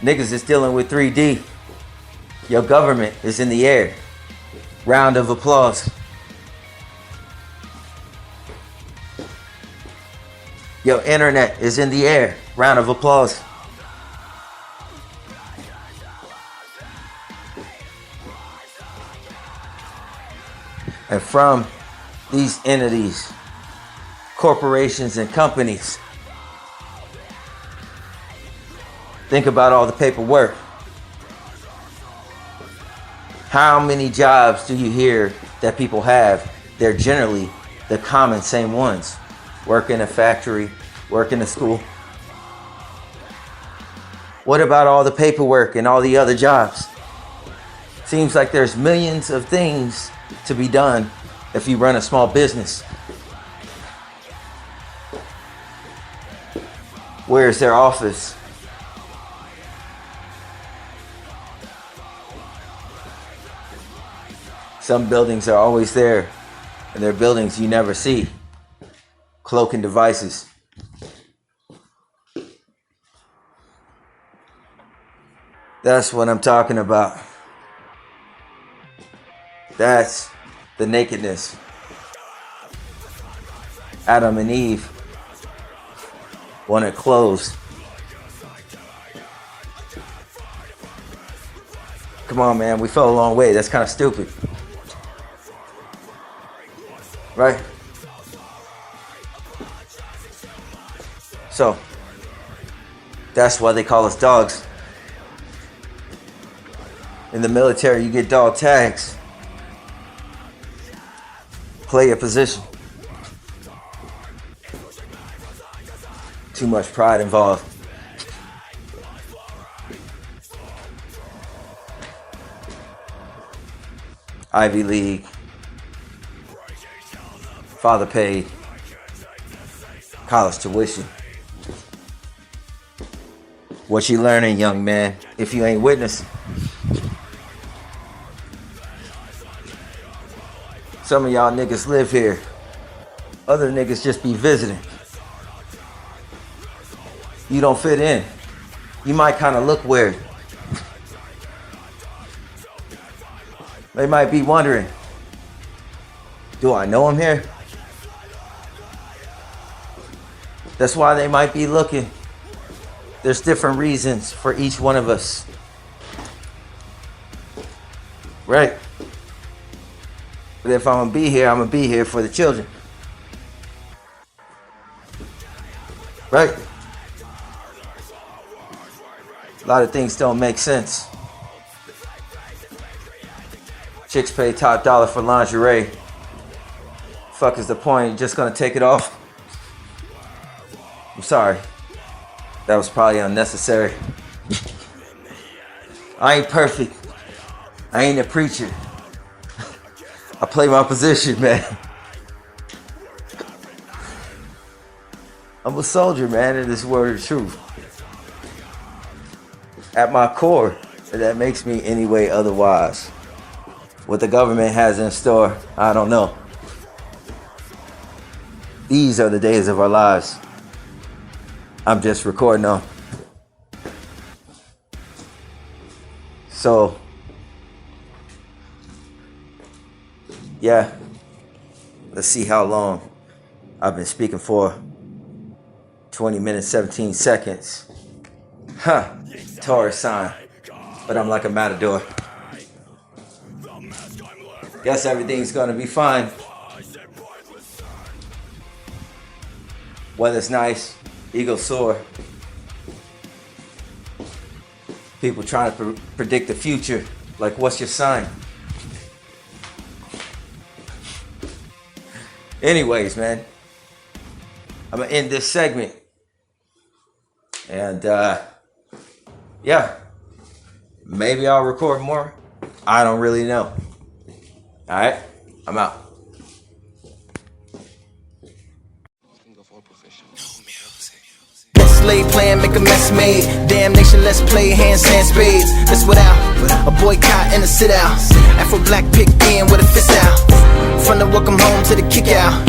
Niggas is dealing with 3D. Your government is in the air. Round of applause. Your internet is in the air. Round of applause. And from these entities, corporations and companies, think about all the paperwork. How many jobs do you hear that people have? They're generally the common same ones. work in a factory, work in a school? What about all the paperwork and all the other jobs? Seems like there's millions of things to be done if you run a small business. Where's their office? Some buildings are always there, and they're buildings you never see. Cloaking devices. That's what I'm talking about. That's the nakedness. Adam and Eve wanted clothes. Come on, man, we fell a long way. That's kind of stupid. Right? So, that's why they call us dogs. In the military, you get dog tags. Play your position. Too much pride involved. Ivy League. Father paid. College tuition. What you learning, young man, if you ain't witnessing? Some of y'all niggas live here. Other niggas just be visiting. You don't fit in. You might kind of look weird. They might be wondering, do I know him here? That's why they might be looking. There's different reasons for each one of us. Right? But if I'm gonna be here, I'm gonna be here for the children. Right? A lot of things don't make sense. Chicks pay top dollar for lingerie. Fuck is the point? You're just gonna take it off? I'm sorry. That was probably unnecessary. I ain't perfect. I ain't a preacher. I play my position, man. I'm a soldier, man, in this word of truth. At my core, that makes me any way otherwise. What the government has in store, I don't know. These are the days of our lives. I'm just recording them. So, yeah, let's see how long I've been speaking for. 20 minutes, 17 seconds. Huh, Taurus sign, but I'm like a matador. Guess everything's gonna be fine. Weather's nice, eagles soar. People trying to predict the future, like what's your sign? Anyways, man, I'm gonna end this segment. And yeah, maybe I'll record more. I don't really know. All right, I'm out. Slave plan, make a mess made. Damn nation, let's play handstand spades. That's without a boycott and a sit out. Afro black pick in with a fist out. From the welcome home to the kick out.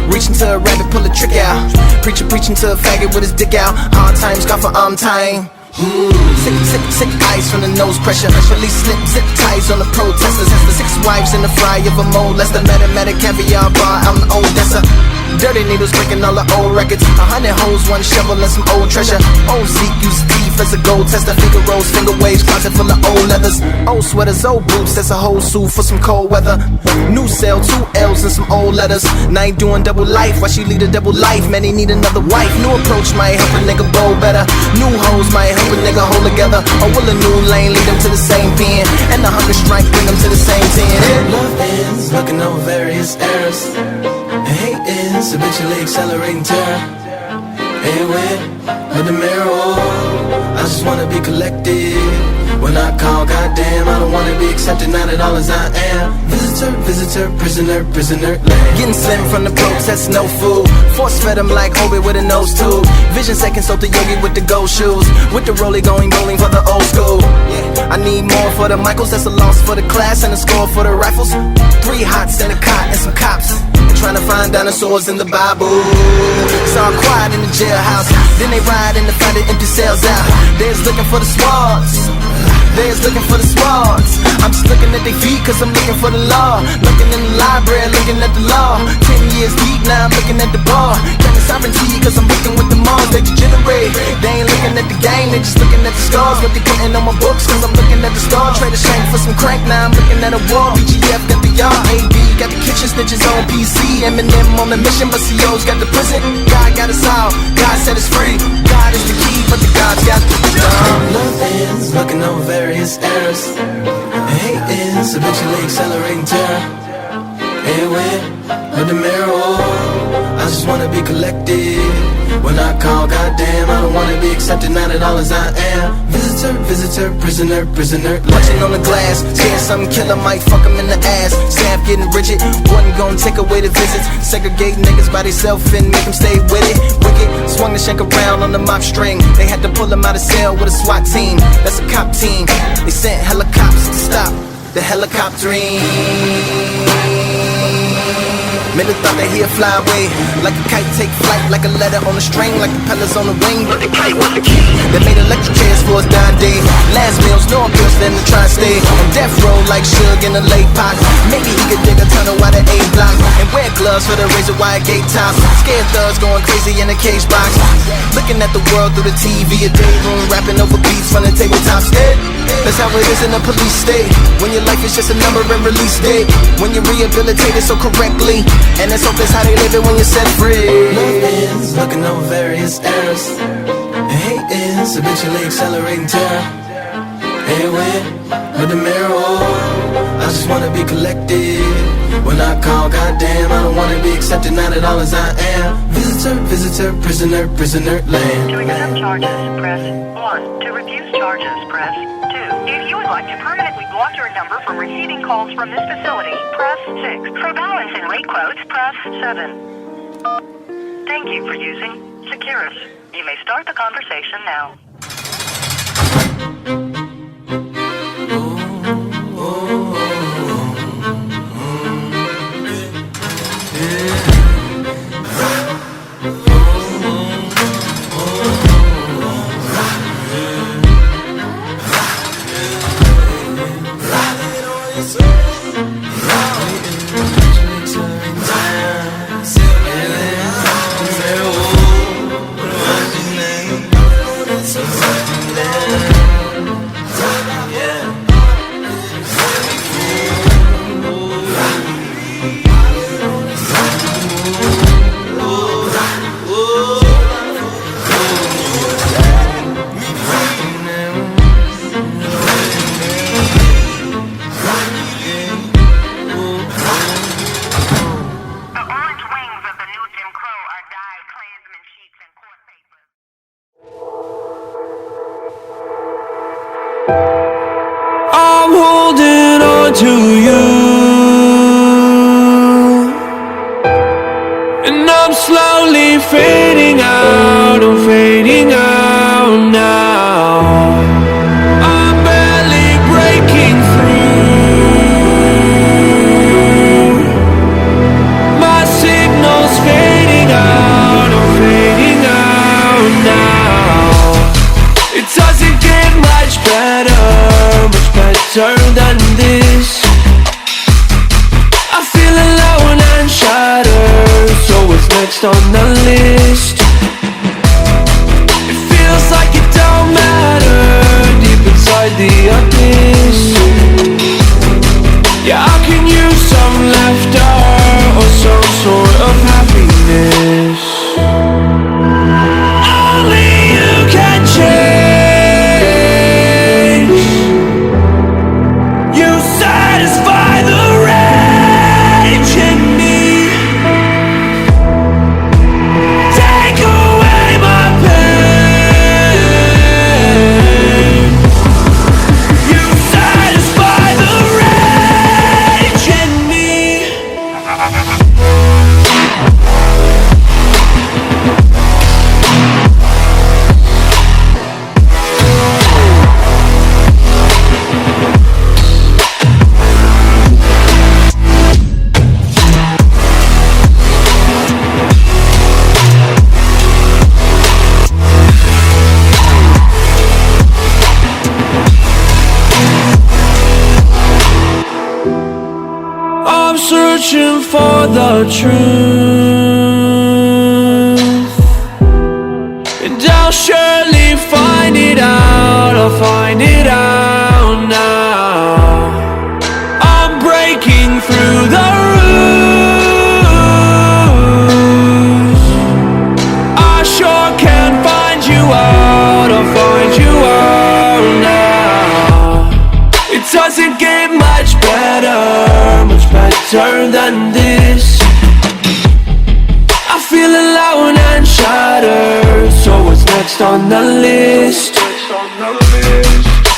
Reaching to a rabbit, pull a trick out. Preacher preaching to a faggot with his dick out. Hard times, got for arm time. Sick eyes from the nose pressure. Release slip zip ties on the protesters. 6 wives in the fry of a molester. Mathematic caviar bar out in Odessa. Dirty needles breaking all the old records. 100 hoes, 1 shovel and some old treasure. Old Zeke used teeth as a gold tester. Finger rolls, finger waves, closet full of old leathers. Old sweaters, old boots, that's a whole suit for some cold weather. New cell, 2 L's and some old letters. Now ain't doing double life, why she lead a double life? Man, he need another wife. New approach might help a nigga bowl better. New hoes might help a nigga hold together. Or will a new lane lead them to the same pen? And the hunger strike bring them to the same 10. Love ends, looking over various errors. Hating's habitually accelerating terror. Ain't with the mirror, I just wanna be collected. When I call, goddamn, I don't wanna be accepted, not at all as I am. Visitor, prisoner, land. Getting slim from the probes, that's no food. Force fed him like Obi with a nose tube. Vision second, so the yogi with the gold shoes. With the rollie going bowling for the old school. Yeah, I need more for the Michaels, that's a loss for the class and a score for the rifles. 3 hots and a cot and some cops. Trying to find dinosaurs in the Bible. It's all quiet in the jailhouse. Then they ride in the fight, they empty cells out. There's looking for the smarts. There's looking for the smarts. I'm just looking at their feet cause I'm looking for the law. Looking in the library, looking at the law. 10 years deep, now I'm looking at the bar. Claiming sovereignty cause I'm looking with the Mars. They degenerate, they ain't looking at the game. They just looking at the scars. What they putting on my books cause I'm looking at the stars. Trade a shank for some crank, now I'm looking at a wall. BGF got the yard, AB got the kitchen snitches on PC. Eminem on the mission, but CO's got the prison. God got us all, God set us free. God is the key, but the God's got the Nothing's looking over various errors. Hating's habitually accelerating terror. Ain't with the mirror, I just wanna be collected. When I call, goddamn, I don't wanna be accepted, not at all as I am. Visitor, prisoner, punching on the glass. Scared something killer might fuck him in the ass. Staff getting rigid, wasn't gonna take away the visits. Segregate niggas by themselves and make them stay with it. Wicked, swung the shank around on the mop string. They had to pull him out of cell with a SWAT team. That's a cop team. They sent helicopters to stop the helicoptering. Men thought that he'd fly away like a kite, take flight like a letter on a string, like propellers on the wing. But the kite was the key. They made electric chairs for his dying day. Last meals, no appeals for them to try and stay on death row like Suge in a late pot. Maybe he could dig a tunnel while the A block and wear gloves for the razor wire gate tops. Scared thugs going crazy in a cage box. Looking at the world through the TV, a day room, rapping over beats from the tabletops. That's how it is in a police state. When your life is just a number and release date. When you're rehabilitated so correctly. And let's hope that's how they live it when you're set free. Nothing's looking over various errors. And hating's habitually accelerating terror. Ain't with the mirror, I just wanna be collected. When I call, goddamn, I don't wanna be accepted, not at all as I am. Visitor, prisoner, land. To accept charges, press 1. To refuse charges, press 2. If you would like to permanently block your number from receiving calls from this facility, press 6. For balance and rate quotes, press 7. Thank you for using Securus. You may start the conversation now. I'm holding on to you, and I'm slowly fading out, I'm fading out now. I'm barely breaking through. My signal's fading out, I'm fading out now. It doesn't get much better than this. I feel alone and shattered, so what's next on the list? It feels like it don't matter deep inside the abyss. Yeah, I can use some laughter or some sort of happiness. Only you can change. searching for the truth, and I'll surely find it out. I'll find it out now. I'm breaking through the roof. I sure can find you out. I'll find you out now. It doesn't get much better than this. I feel alone and shattered. So what's next on the list?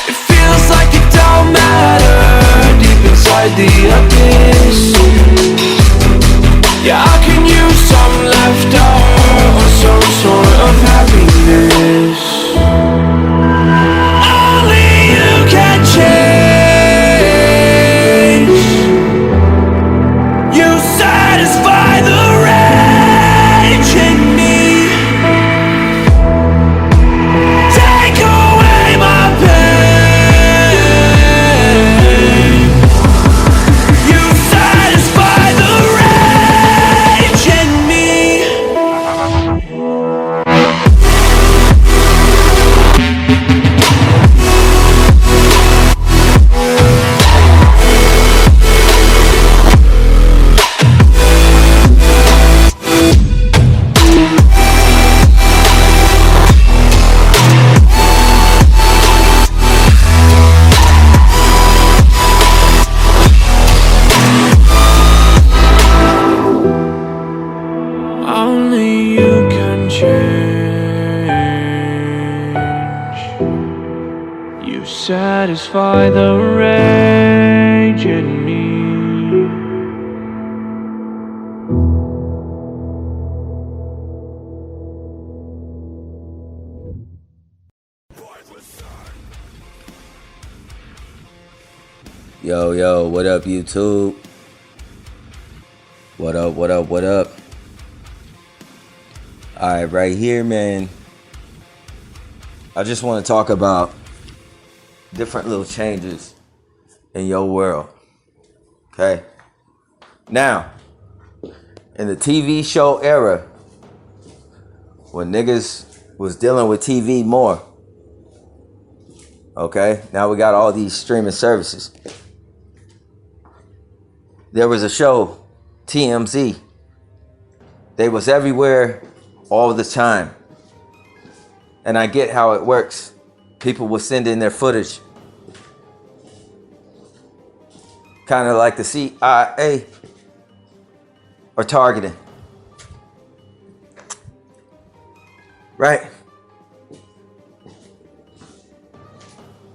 It feels like it don't matter deep inside the abyss. Yeah, I can use some laughter or some sort of happiness. Only you can change. Satisfy the rage in me. Take away my pain. You satisfy the rage in me. Only you can change. You satisfy the rage in me. Yo, what up, YouTube? What up? Alright, right here, man. I just want to talk about different little changes in your world. Okay? Now, in the TV show era, when niggas was dealing with TV more, okay? Now we got all these streaming services. There was a show, TMZ. They was everywhere all the time. And I get how it works. People will send in their footage. Kind of like the CIA or targeting. Right?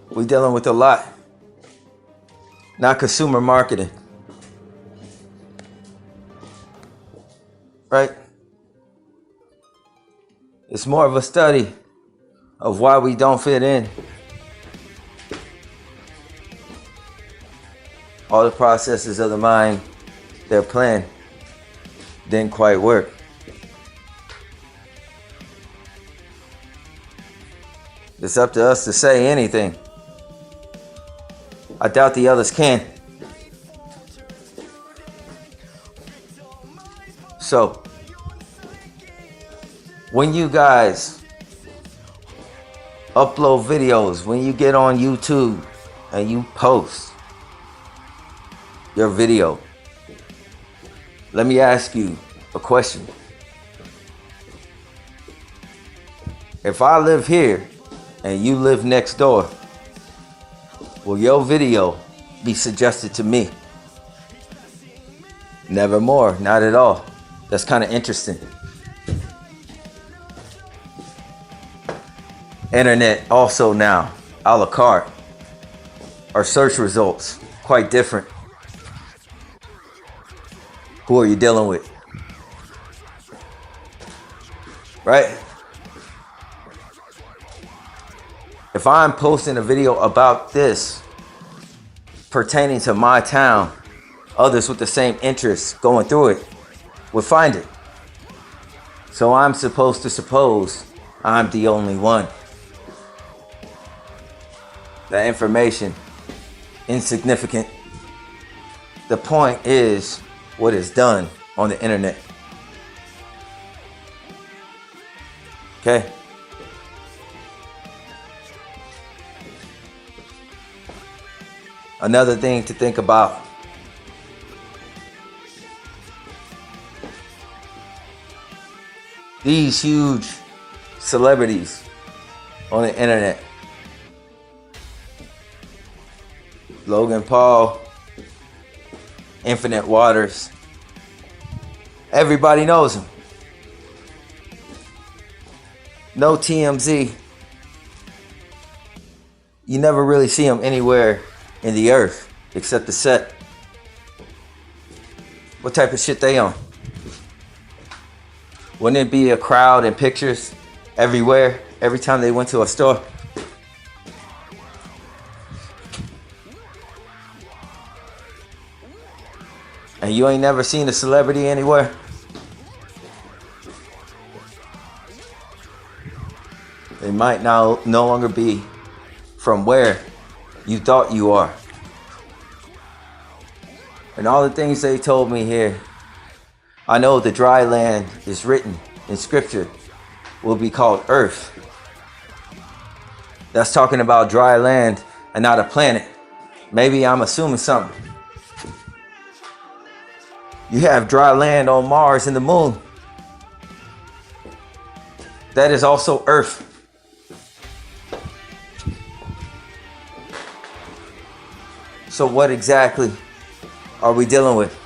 We dealing with a lot. Not consumer marketing. Right? It's more of a study of why we don't fit in. All the processes of the mind, their plan, didn't quite work. It's up to us to say anything. I doubt the others can. So, when you guys upload videos, when you get on YouTube and you post your video, let me ask you a question. If I live here and you live next door, will your video be suggested to me? Nevermore, not at all. That's kind of interesting. Internet also now, a la carte. Our search results, quite different. Who are you dealing with? Right? If I'm posting a video about this pertaining to my town, others with the same interests going through it will find it. So I'm supposed to suppose I'm the only one. The information, insignificant. The point is, what is done on the internet. Okay? Another thing to think about. These huge celebrities on the internet. Logan Paul, Infinite Waters. Everybody knows him. No TMZ. You never really see him anywhere in the earth except the set. What type of shit they on? Wouldn't it be a crowd and pictures everywhere every time they went to a store? And you ain't never seen a celebrity anywhere? They might now no longer be from where you thought you are. And all the things they told me here, I know the dry land is written in scripture will be called earth. That's talking about dry land and not a planet. Maybe I'm assuming something. You have dry land on Mars and the moon. That is also earth. So what exactly are we dealing with?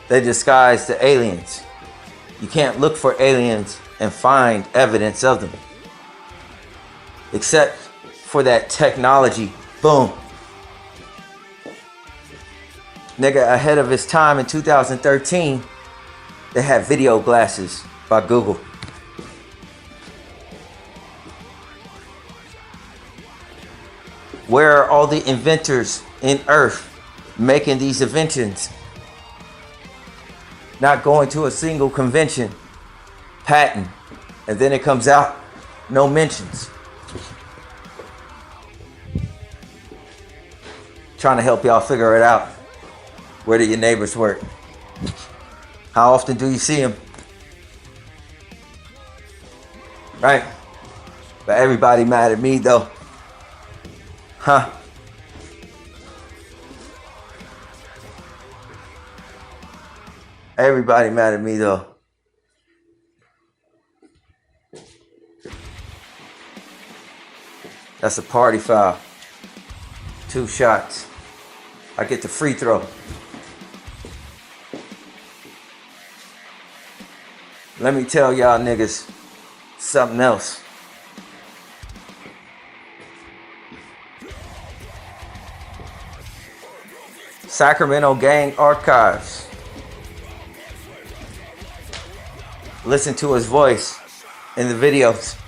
They disguise the aliens. You can't look for aliens and find evidence of them. Except for that technology. Boom. Nigga, ahead of his time in 2013, they had video glasses by Google. Where are all the inventors in Earth making these inventions? Not going to a single convention, patent, and then it comes out, no mentions. Trying to help y'all figure it out. Where do your neighbors work? How often do you see them? Right? But everybody mad at me though. Huh? Everybody mad at me though. That's a party foul. 2 shots. I get the free throw. Let me tell y'all niggas something else. Sacramento Gang Archives. Listen to his voice in the videos.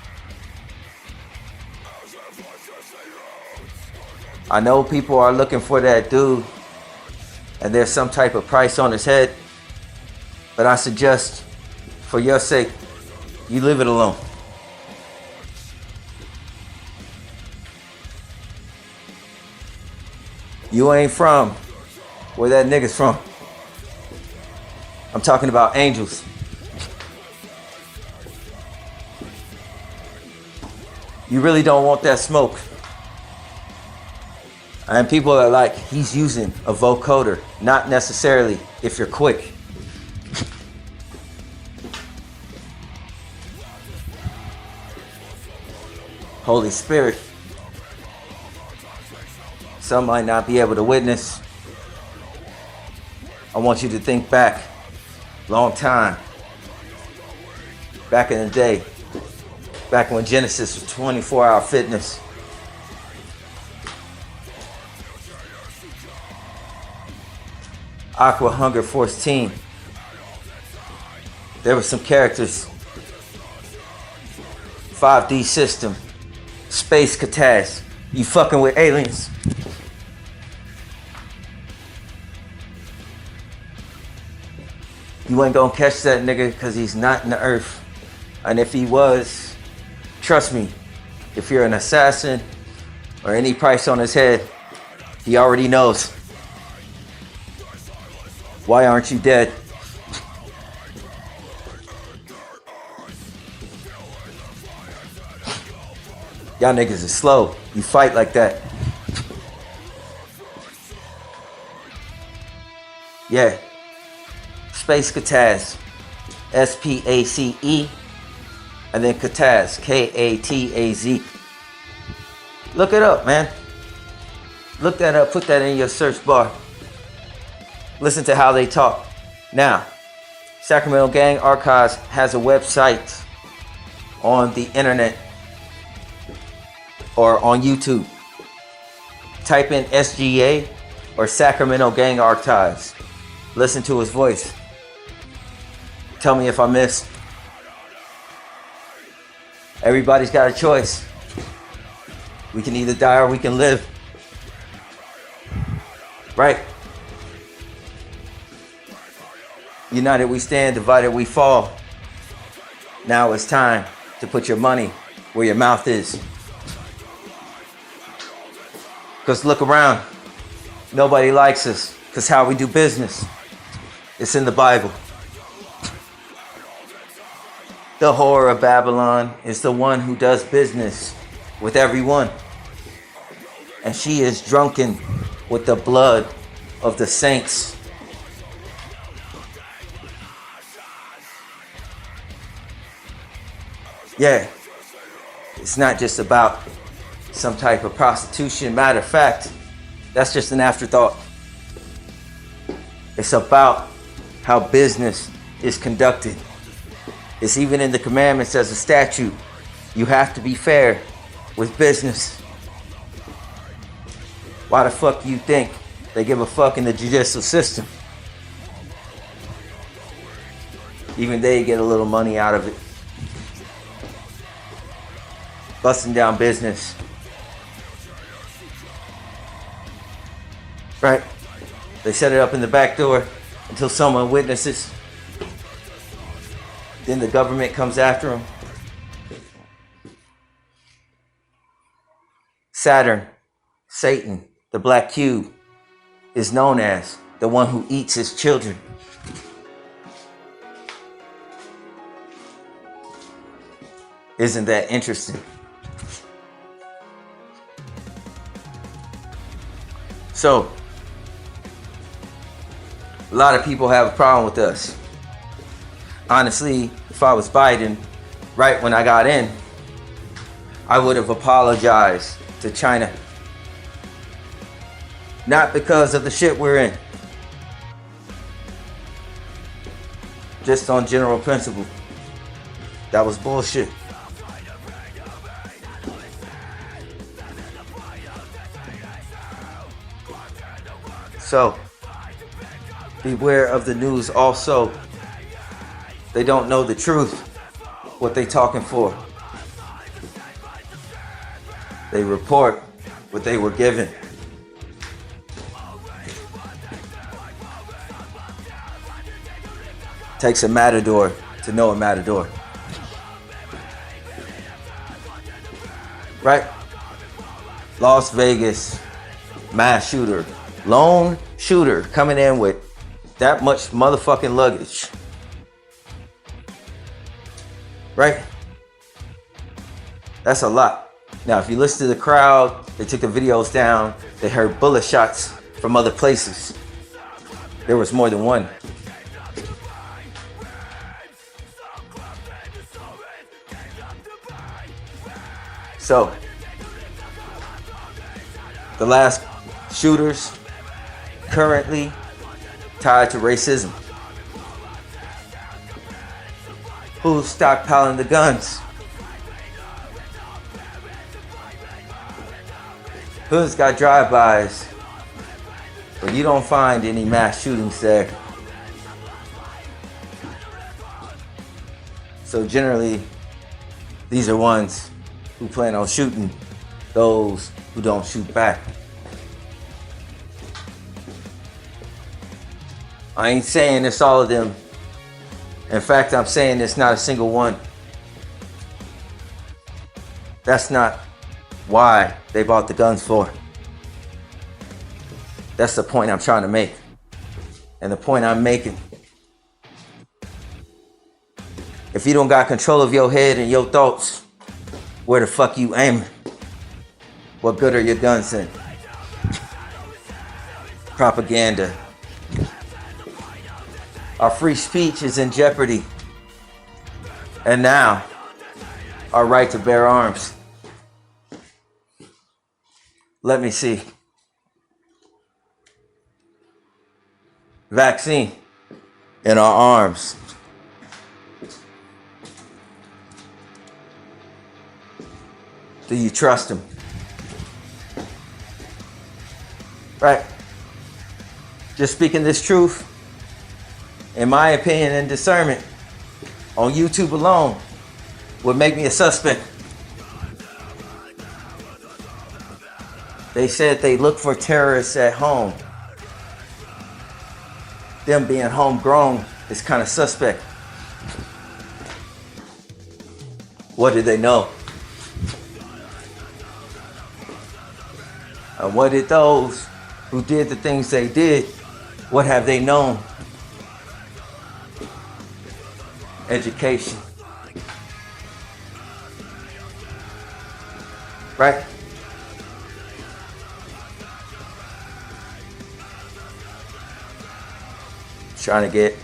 I know people are looking for that dude and there's some type of price on his head, but I suggest, for your sake, you leave it alone. You ain't from where that nigga's from. I'm talking about angels. You really don't want that smoke. And people are like, he's using a vocoder. Not necessarily if you're quick. Holy Spirit. Some might not be able to witness. I want you to think back. Long time. Back in the day. Back when Genesis was 24-hour fitness. Aqua Hunger Force Team. There were some characters. 5D system. Space Kataz. You fucking with aliens. You ain't gonna catch that nigga because he's not in the earth. And if he was, trust me, if you're an assassin or any price on his head, he already knows. Why aren't you dead? Y'all niggas are slow. You fight like that. Yeah. Space Kataz. S-P-A-C-E. And then Kataz. K-A-T-A-Z. Look it up, man. Look that up. Put that in your search bar. Listen to how they talk. Now, Sacramento Gang Archives has a website on the internet or on YouTube. Type in SGA or Sacramento Gang Archives. Listen to his voice. Tell me if I missed. Everybody's got a choice. We can either die or we can live. Right? United we stand, divided we fall. Now it's time to put your money where your mouth is. Because look around. Nobody likes us. Because how we do business. It's in the Bible. The whore of Babylon is the one who does business with everyone. And she is drunken with the blood of the saints. Yeah, it's not just about some type of prostitution. Matter of fact, that's just an afterthought. It's about how business is conducted. It's even in the commandments as a statute. You have to be fair with business. Why the fuck you think they give a fuck in the judicial system? Even they get a little money out of it. Busting down business. Right? They set it up in the back door until someone witnesses. Then the government comes after them. Saturn, Satan, the black cube, is known as the one who eats his children. Isn't that interesting? So, a lot of people have a problem with us. Honestly, if I was Biden, right when I got in, I would have apologized to China. Not because of the shit we're in. Just on general principle. That was bullshit. So, beware of the news also. They don't know the truth, what they talking for. They report what they were given. Takes a matador to know a matador. Right? Las Vegas, mass shooter. Lone shooter coming in with that much motherfucking luggage. Right? That's a lot. Now, if you listen to the crowd, they took the videos down. They heard bullet shots from other places. There was more than one. So, the last shooters currently tied to racism. Who's stockpiling the guns? Hoods got drive-bys, but you don't find any mass shootings there. So generally, these are ones who plan on shooting those who don't shoot back. I ain't saying it's all of them. In fact, I'm saying it's not a single one. That's not why they bought the guns for. That's the point I'm trying to make. And the point I'm making, if you don't got control of your head and your thoughts, where the fuck you aiming? What good are your guns in? Propaganda. Our free speech is in jeopardy. And now, our right to bear arms. Let me see. Vaccine in our arms. Do you trust him? Right. Just speaking this truth, in my opinion and discernment, on YouTube alone, would make me a suspect. They said they look for terrorists at home. Them being homegrown is kind of suspect. What did they know? And what did those who did the things they did, what have they known? Education. Right? Trying to get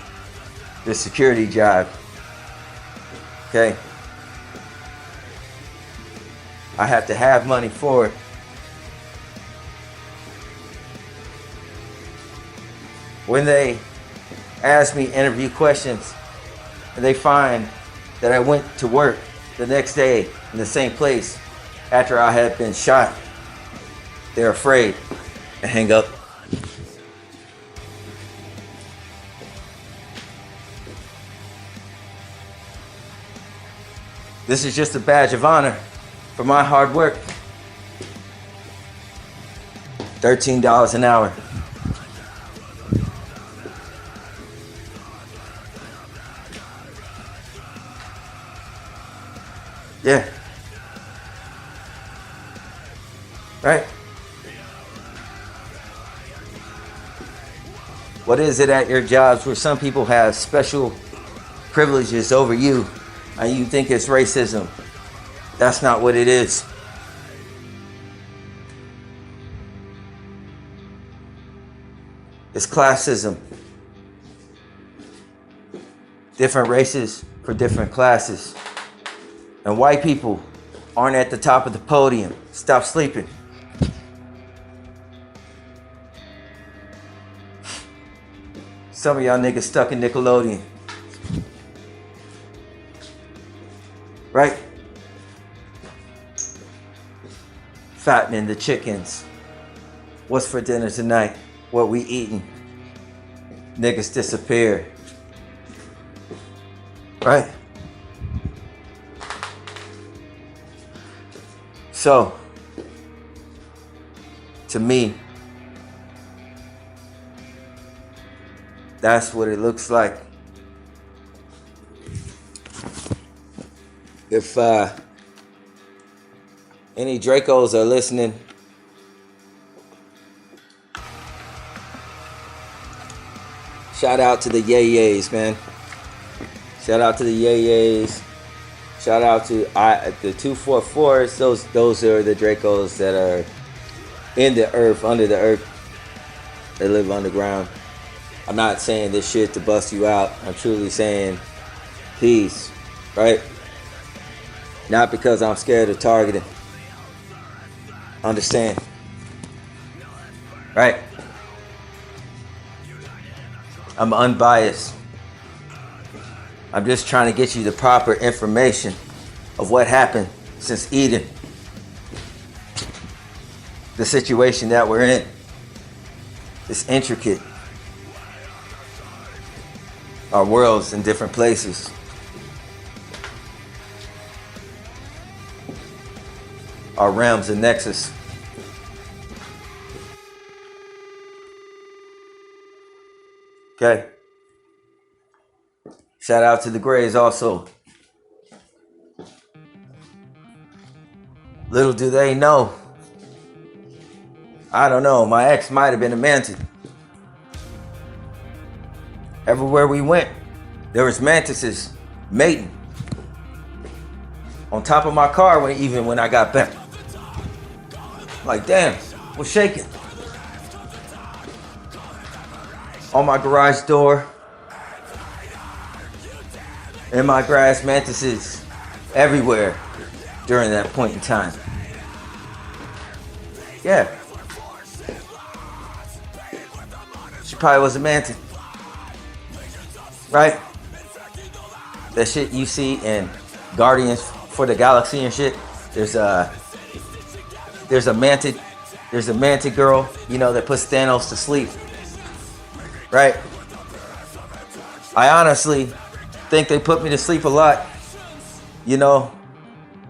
the security job. Okay? I have to have money for it. When they ask me interview questions and they find that I went to work the next day in the same place after I had been shot, they're afraid and hang up. This is just a badge of honor for my hard work. $13 an hour. Yeah. Right? What is it at your jobs where some people have special privileges over you and you think it's racism? That's not what it is. It's classism. Different races for different classes. And white people aren't at the top of the podium. Stop sleeping. Some of y'all niggas stuck in Nickelodeon. Right? Fattening the chickens. What's for dinner tonight? What we eating? Niggas disappear. Right? So, to me, that's what it looks like. If any Dracos are listening, shout out to the Yay-Yays, man. Shout out to the Yay-Yays. Shout out to the 244s. Those are the Dracos that are in the earth, under the earth. They live underground. I'm not saying this shit to bust you out. I'm truly saying peace, right? Not because I'm scared of targeting. Understand, right? I'm unbiased. I'm just trying to get you the proper information of what happened since Eden. The situation that we're in is intricate. Our world's in different places. Our realms and nexus. Okay. Shout out to the Grays also. Little do they know. I don't know. My ex might have been demented. Everywhere we went, there was mantises mating on top of my car even when I got back. Like, damn, what's shaking? On my garage door, in my grass, mantises everywhere during that point in time. Yeah. She probably was a mantis. Right? That shit you see in Guardians for the Galaxy and shit. There's a mantid girl, you know, that puts Thanos to sleep. Right? I honestly think they put me to sleep a lot. You know,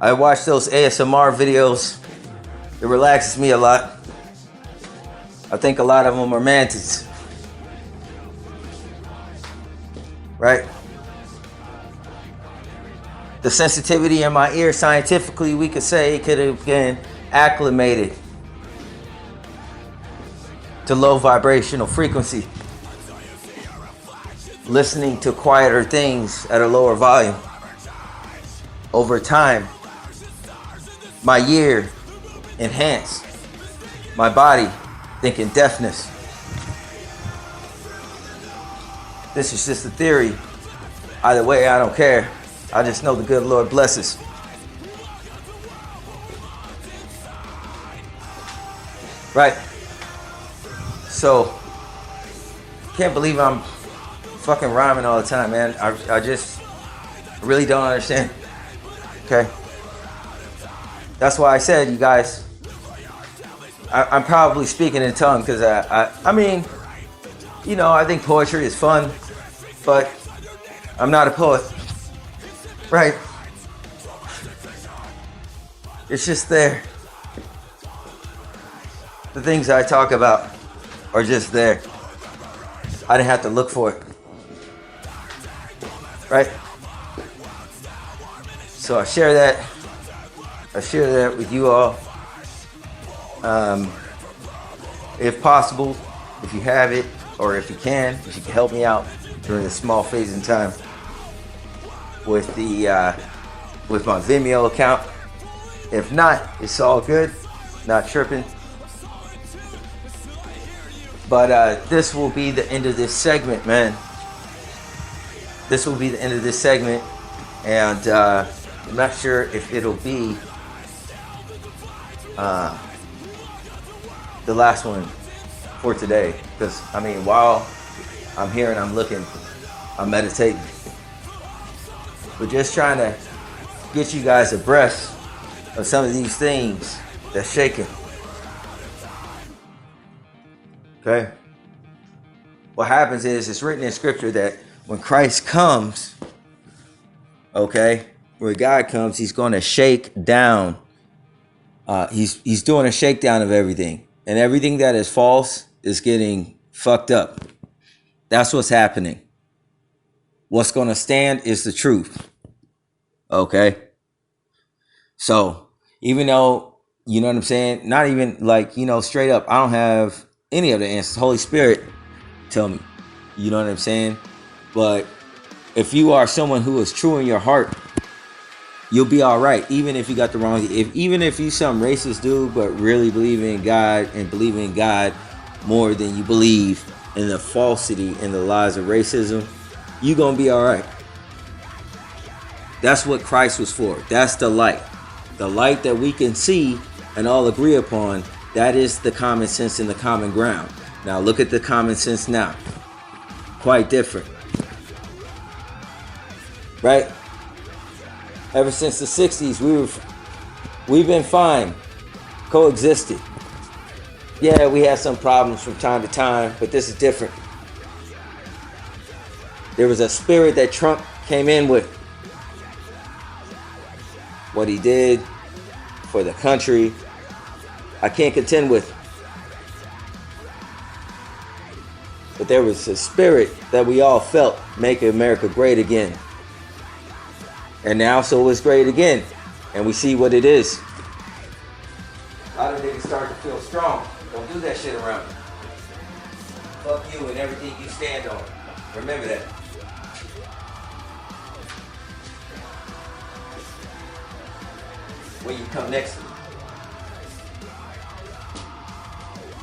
I watch those ASMR videos. It relaxes me a lot. I think a lot of them are mantids. Right? The sensitivity in my ear, scientifically, we could say it could have been acclimated to low vibrational frequency. Listening to quieter things at a lower volume. Over time, my ear enhanced. My body thinking deafness. This is just a theory. Either way, I don't care. I just know the good Lord blesses. Right? So, can't believe I'm fucking rhyming all the time, man. I just really don't understand. Okay? That's why I said, you guys, I'm probably speaking in tongue because I mean, you know, I think poetry is fun, but I'm not a poet. Right? It's just there. The things I talk about are just there. I didn't have to look for it. Right? So I share that with you all. If possible, if you have it, or if you can help me out during this small phase in time with with my Vimeo account. If not, it's all good. Not tripping. But this will be the end of this segment, man. This will be the end of this segment, and I'm not sure if it'll be the last one for today, because I mean, while I'm here and I'm looking, I'm meditating, but just trying to get you guys abreast of some of these things that's shaking. Okay? What happens is, it's written in scripture that when Christ comes, okay, where God comes, he's going to shake down. He's doing a shakedown of everything, and everything that is false is getting fucked up. That's what's happening. What's going to stand is the truth. Okay? So, even though, you know what I'm saying, not even like, you know, straight up, I don't have any of the answers. Holy Spirit, tell me. You know what I'm saying? But if you are someone who is true in your heart, you'll be all right. Even if you got the wrong, even if you some racist dude, but really believe in God and believe in God more than you believe in the falsity and the lies of racism, you gonna be all right. That's what Christ was for. That's the light. The light that we can see and all agree upon. That is the common sense and the common ground. Now look at the common sense now. Quite different. Right? Ever since the 60s, we've been fine. Coexisted. Yeah, we had some problems from time to time, but this is different. There was a spirit that Trump came in with. What he did for the country, I can't contend with. But there was a spirit that we all felt, making America great again. And now so it's great again. And we see what it is. A lot of niggas start to feel strong. Don't do that shit around me. Fuck you and everything you stand on. Remember that. When you come next to me.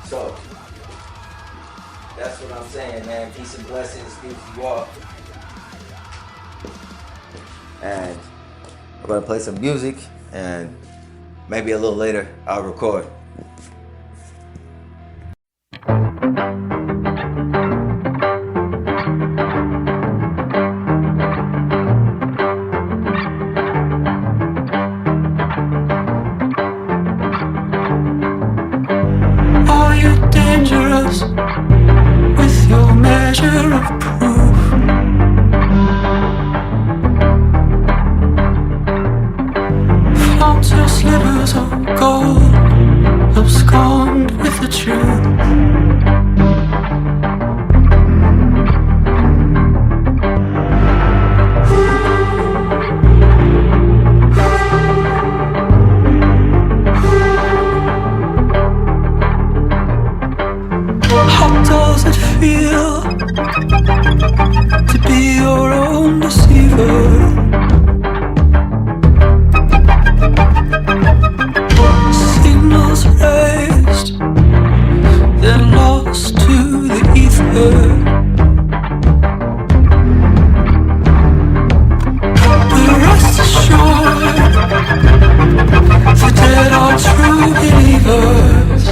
So, that's what I'm saying, man. Peace and blessings be with you all. And we're gonna play some music, and maybe a little later I'll record. Are you dangerous with your measure of proof? Flaunt your slivers of gold, abscond with the truth. How does it feel to be your own deceiver? Signals raised, then lost to the ether. But rest assured, the dead are true believers.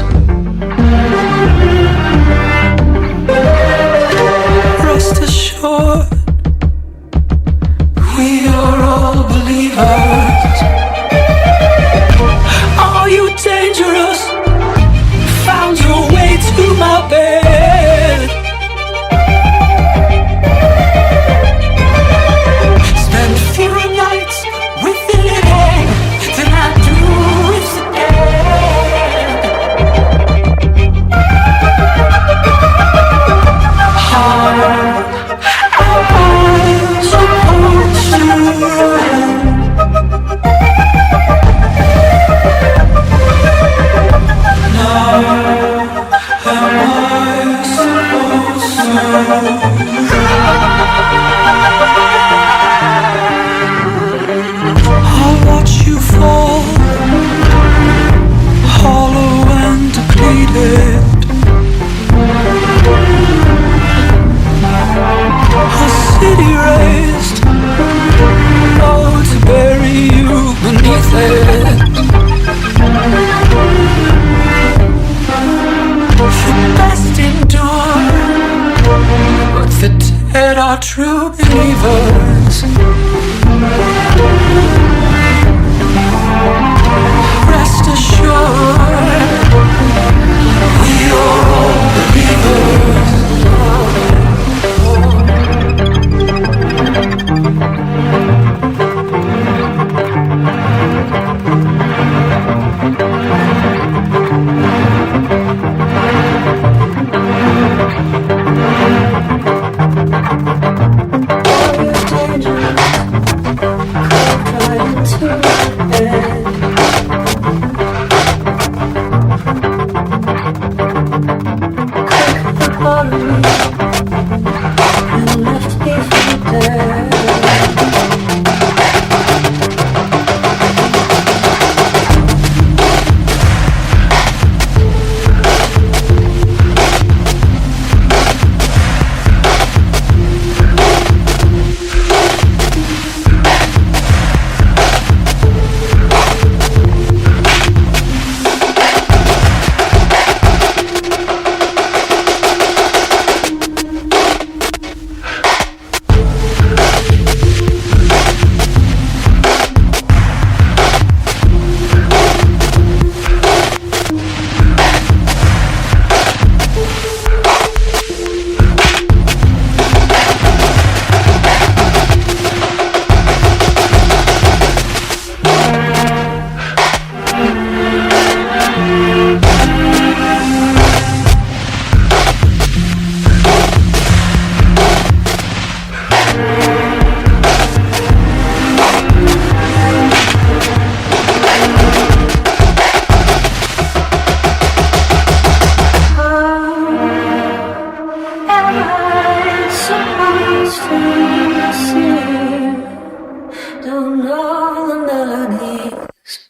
Rest assured, we are all believers. Are you dangerous? Found your way to my bed. Spend fewer nights with the living than I do with the dead. How am I supposed to run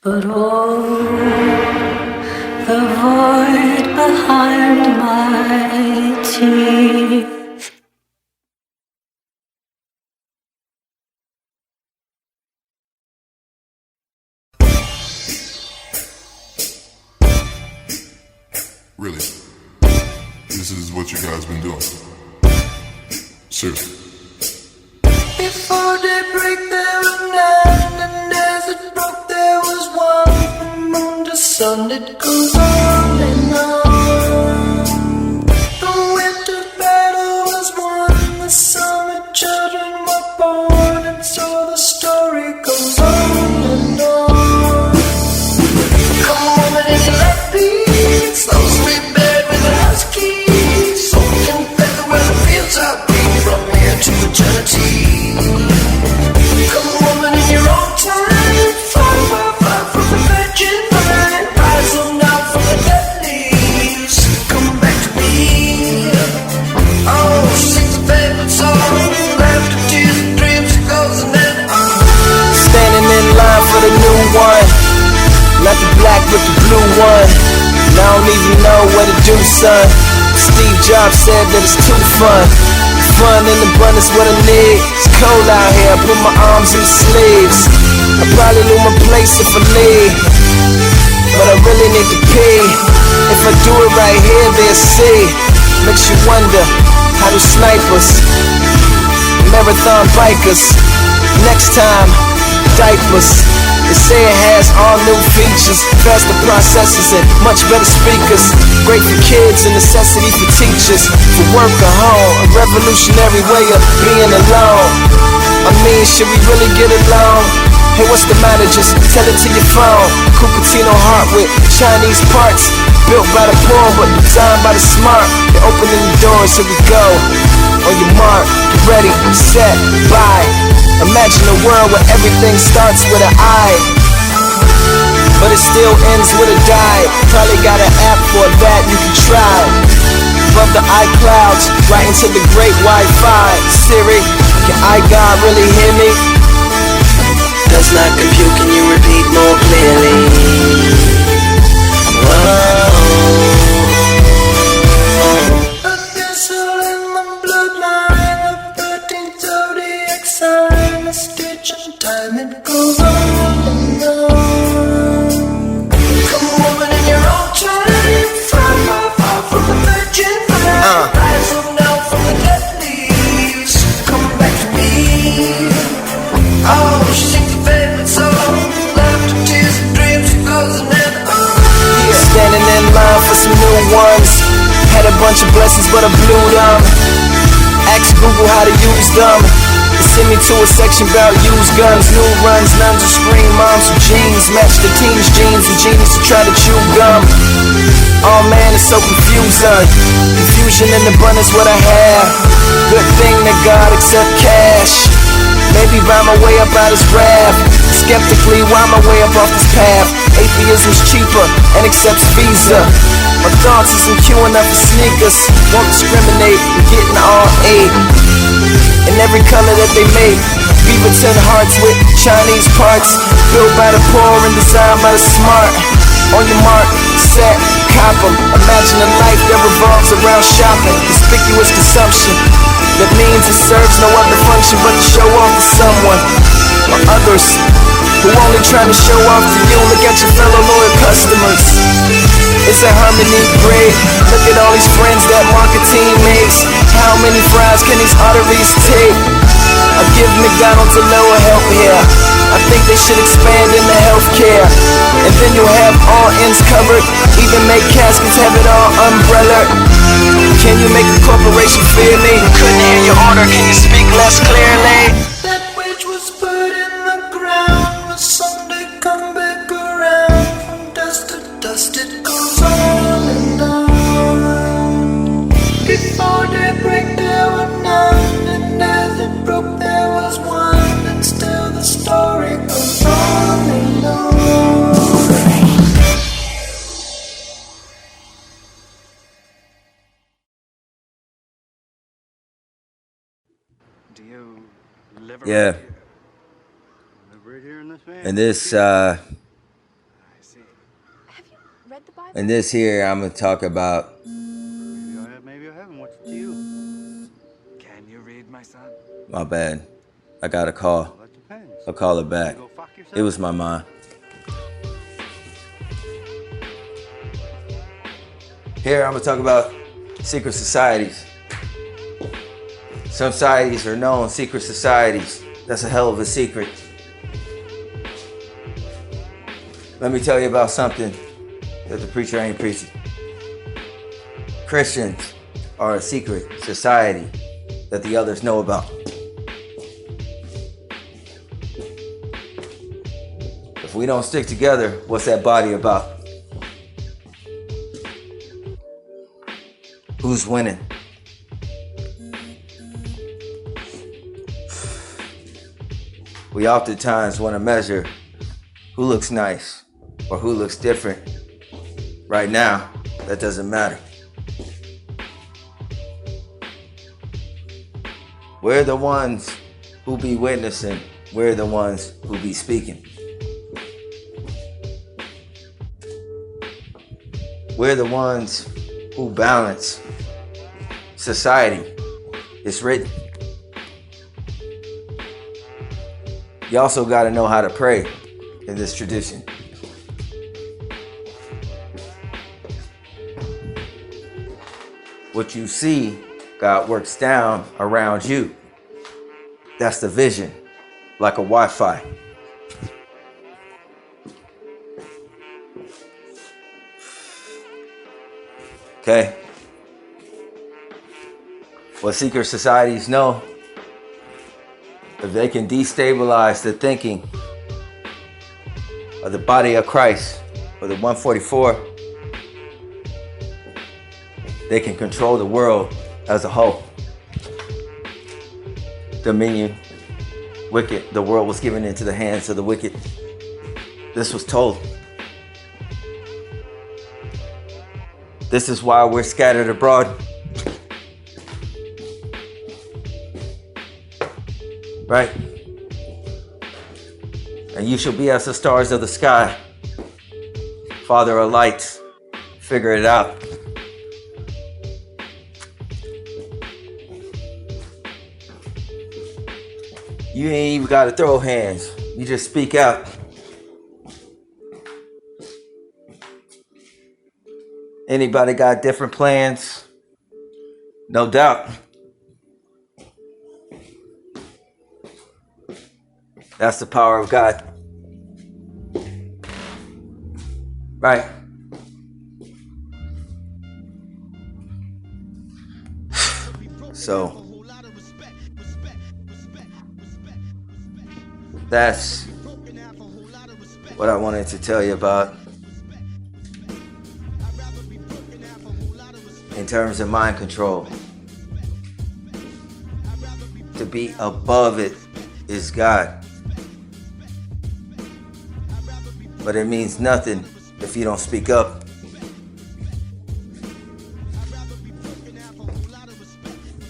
But oh, the void behind my teeth. Really, this is what you guys been doing. Seriously. Before daybreak there was nine, and as it broke there was one. From moon to sun it goes on and on. The winter battle was won, the summer children were born, and so the story goes on and on. Come on, woman, and you let me slow sleep bed with a house key, soaking feather where the fields are green from here to eternity. Come woman in your own time, far, far, far from the virgin vine. Rise on now from the dead leaves, come back to me. Oh, sing the favorite song, laughter, tears, and dreams, it goes and then on. Standing in line for the new one, not the black but the blue one. And I don't even know what to do, son. Steve Jobs said that it's too fun. Fun in abundance, what I need. It's cold out here, I put my arms in the sleeves. I probably lose my place if I leave, but I really need to pee. If I do it right here, they'll see. Makes you wonder, how do snipers, marathon bikers, next time, diapers. They say it has all new features, faster processors and much better speakers. Great for kids, a necessity for teachers. For work or home, a revolutionary way of being alone. I mean, should we really get along? Hey, what's the matter? Just tell it to your phone. Cupertino heart with Chinese parts, built by the poor but designed by the smart. They're opening the doors, here we go. On your mark, get ready, set, bye. Imagine a world where everything starts with an I, but it still ends with a die. Probably got an app for that you can try. Above the iClouds, right into the great Wi-Fi. Siri, can iGod really hear me? Does not compute, can you repeat more clearly? Whoa. A thistle in the bloodline, the 13th zodiac sign, a stitch in time, it goes on and on. Come woman in your own time, far, far, far from the virgin vine. Rise up now from the dead leaves, come back to me. Oh, she sings the favorite song, laughter, tears, and dreams, it goes and then on. Standing in line for some new ones. Had a bunch of blessings but I blew them. Ask Google how to use them. They send me to a section about used guns, new runs, nuns who scream, moms with jeans, match the teens' jeans, and genies who try to chew gum. Oh man, it's so confusing. Confusion and abundance what I have. Good thing that God accept cash. Maybe buy my way up out his wrath. Skeptically, why my way up off this path? Atheism's cheaper and accepts Visa. My thoughts isn't queuing up for sneakers. Won't discriminate, we're getting all eight. In every color that they make. Beaverton hearts with Chinese parts. Built by the poor and designed by the smart. On your mark, set, cop 'em. Imagine a life that revolves around shopping. Conspicuous consumption. That means it serves no other function but to show off to someone or others who only trying to show off to you. Look at your fellow loyal customers. Is a harmony great? Look at all these friends that marketing makes. How many fries can these arteries take? I give McDonald's a lower help here. I think they should expand into healthcare. And then you'll have all ends covered. Even make caskets, have it all umbrella. Can you make a corporation fear me? Couldn't hear your order, can you speak less clearly? That which was put in the ground will someday come back around. From dust to dust it goes on and on. Before daybreak there were none, and as it broke there was one, and still the story goes on and on. Yeah. And this And this here, I'm going to talk about. Maybe I haven't. What's it to you? Can you read, my son? My bad. I got a call. Well, that depends. I'll call it back. Go fuck yourself? It was my mom. Here, I'm going to talk about secret societies. Some societies are known secret societies. That's a hell of a secret. Let me tell you about something that the preacher ain't preaching. Christians are a secret society that the others know about. If we don't stick together, what's that body about? Who's winning? We oftentimes want to measure who looks nice or who looks different. Right now, that doesn't matter. We're the ones who be witnessing. We're the ones who be speaking. We're the ones who balance society. It's written. You also got to know how to pray in this tradition. What you see, God works down around you. That's the vision, like a Wi-Fi. Okay? What secret societies know, if they can destabilize the thinking of the body of Christ, or the 144, they can control the world as a whole. Dominion, wicked, the world was given into the hands of the wicked. This was told. This is why we're scattered abroad. Right? And you shall be as the stars of the sky. Father of lights, figure it out. You ain't even got to throw hands. You just speak out. Anybody got different plans? No doubt. That's the power of God. Right. So that's what I wanted to tell you about in terms of mind control. To be above it is God. But it means nothing if you don't speak up.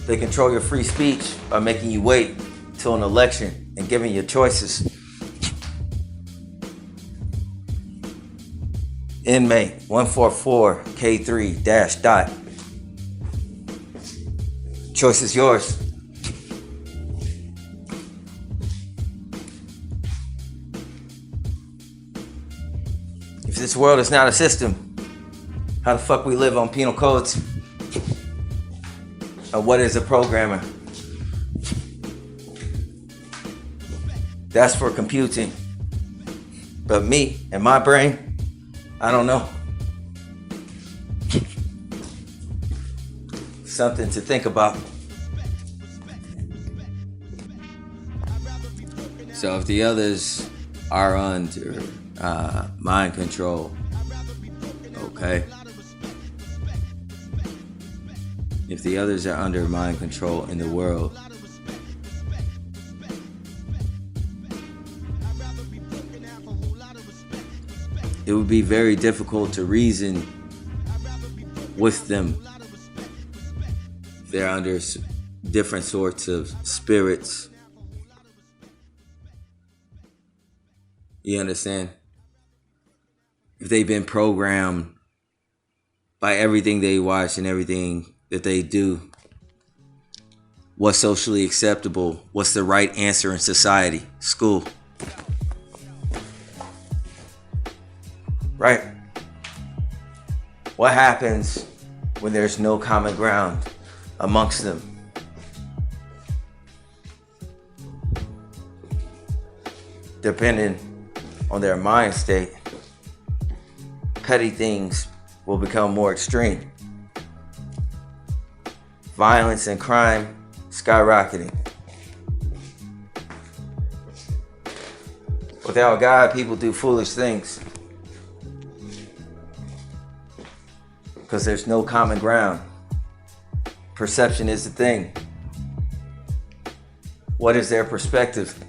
They control your free speech by making you wait till an election and giving you choices. Inmate 144K3-. Choice is yours. If this world is not a system, how the fuck we live on penal codes? Or what is a programmer? That's for computing. But me and my brain, I don't know. Something to think about. So if the others are under mind control, okay? If the others are under mind control in the world, it would be very difficult to reason with them. They're under different sorts of spirits. You understand? If they've been programmed by everything they watch and everything that they do. What's socially acceptable? What's the right answer in society? School. Right? What happens when there's no common ground amongst them? Depending on their mind state, petty things will become more extreme. Violence and crime skyrocketing. Without God, people do foolish things because there's no common ground. Perception is the thing. What is their perspective?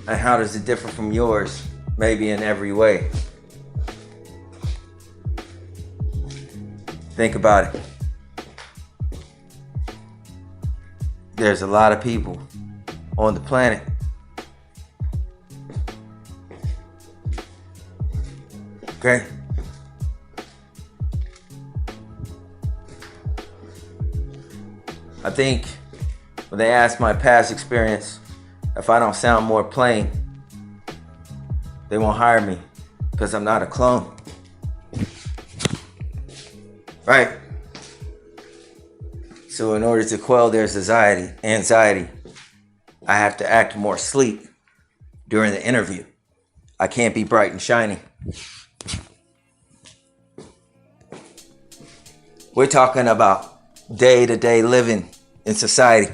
And how does it differ from yours? Maybe in every way. Think about it. There's a lot of people on the planet okay? I think when they ask my past experience, if I don't sound more plain, they won't hire me because I'm not a clone. Right? So in order to quell their anxiety, I have to act more sleek during the interview. I can't be bright and shiny. We're talking about day-to-day living in society.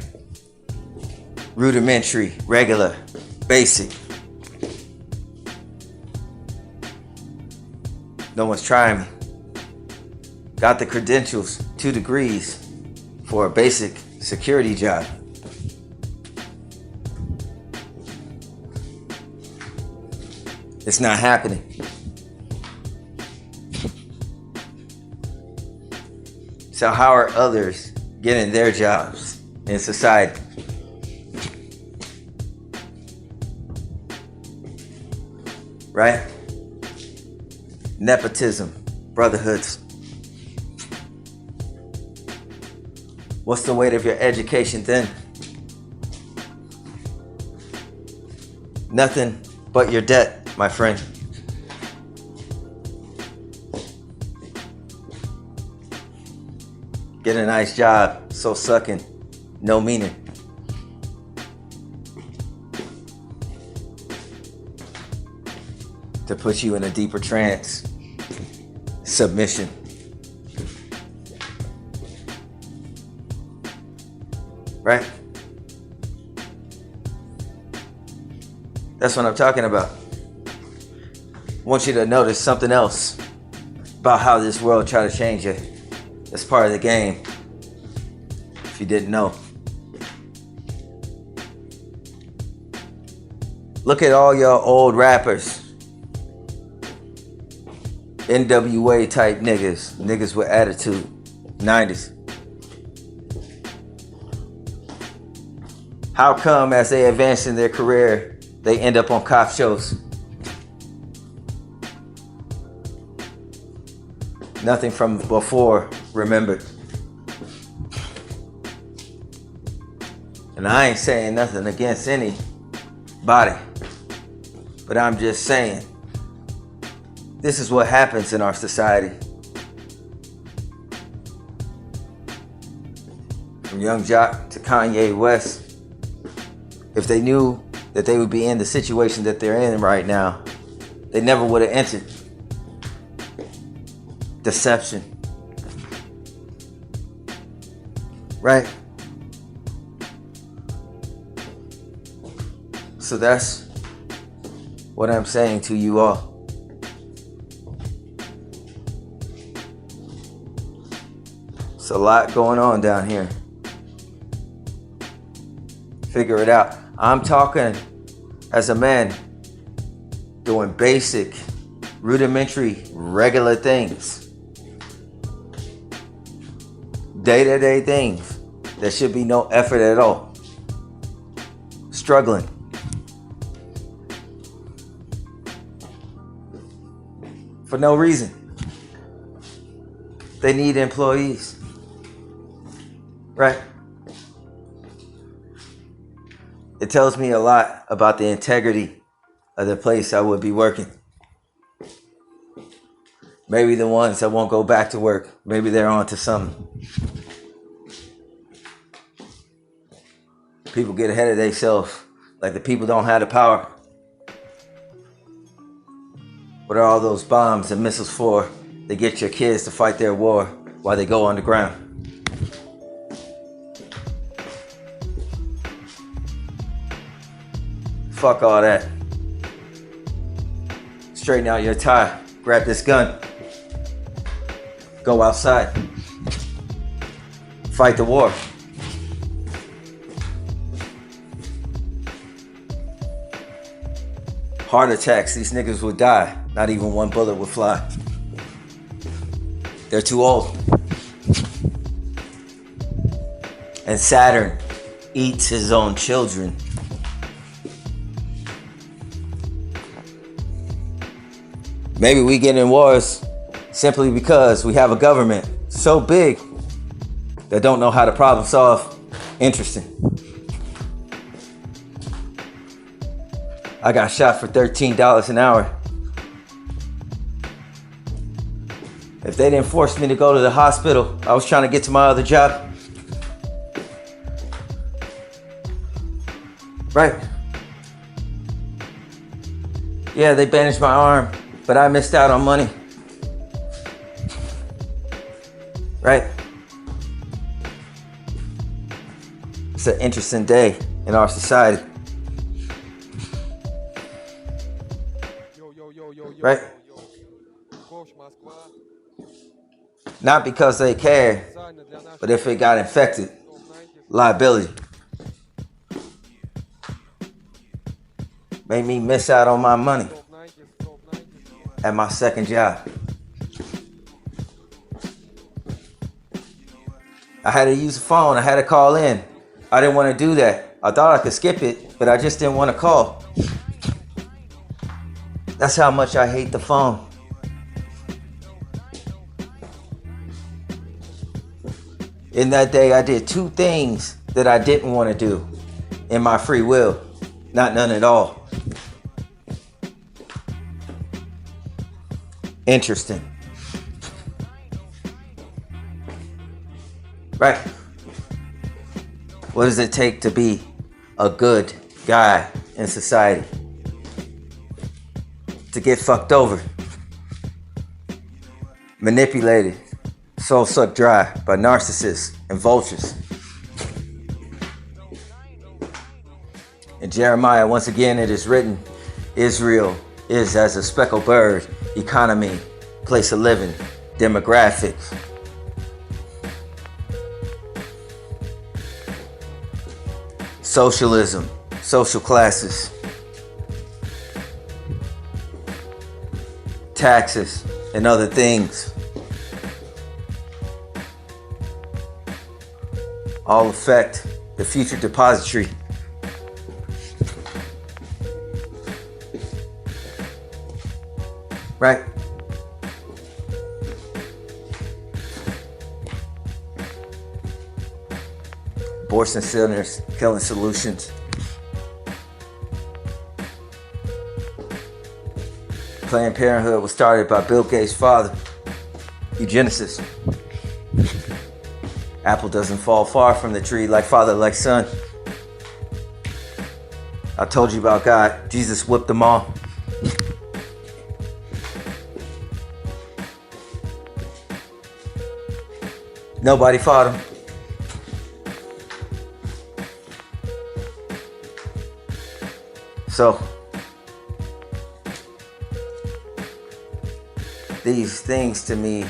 Rudimentary, regular, basic. No one's trying me. Got the credentials, 2 degrees for a basic security job. It's not happening. So how are others getting their jobs in society? Right? Nepotism, brotherhoods. What's the weight of your education then? Nothing but your debt, my friend. Get a nice job, so sucking, no meaning. To put you in a deeper trance, submission. Right? That's what I'm talking about. I want you to notice something else about how this world try to change you. It's part of the game. If you didn't know. Look at all your old rappers. NWA type niggas. Niggas with attitude. 90s. How come as they advance in their career, they end up on cop shows? Nothing from before remembered. And I ain't saying nothing against anybody, but I'm just saying this is what happens in our society. From Young Jock to Kanye West, if they knew that they would be in the situation that they're in right now, they never would have entered. Deception. Right? So that's what I'm saying to you all. It's a lot going on down here. Figure it out. I'm talking as a man doing basic, rudimentary, regular things. Day-to-day things. There should be no effort at all. Struggling. For no reason. They need employees. Right? It tells me a lot about the integrity of the place I would be working. Maybe the ones that won't go back to work, maybe they're on to something. People get ahead of themselves, like the people don't have the power. What are all those bombs and missiles for? They get your kids to fight their war while they go underground. Fuck all that. Straighten out your tie. Grab this gun. Go outside. Fight the war. Heart attacks, these niggas would die. Not even one bullet would fly. They're too old. And Saturn eats his own children. Maybe we get in wars simply because we have a government so big that don't know how to problem solve. Interesting. I got shot for $13 an hour. If they didn't force me to go to the hospital, I was trying to get to my other job. Right. Yeah, they bandaged my arm, but I missed out on money. Right? It's an interesting day in our society. Right? Not because they care, but if it got infected, liability. Made me miss out on my money at my second job. I had to use the phone. I had to call in. I didn't want to do that. I thought I could skip it, but I just didn't want to call. That's how much I hate the phone. In that day, I did 2 things that I didn't want to do in my free will. Not none at all. Interesting. Right. What does it take to be a good guy in society? To get fucked over, manipulated, soul sucked dry by narcissists and vultures. In Jeremiah, once again, it is written, Israel is as a speckled bird, economy, place of living, demographics. Socialism, social classes, taxes, and other things. All affect the future depository. Right? Abortion centers, killing solutions. Planned Parenthood was started by Bill Gates' father, eugenicist. Apple doesn't fall far from the tree, like father, like son. I told you about God. Jesus whipped them all. Nobody fought him. So, these things to me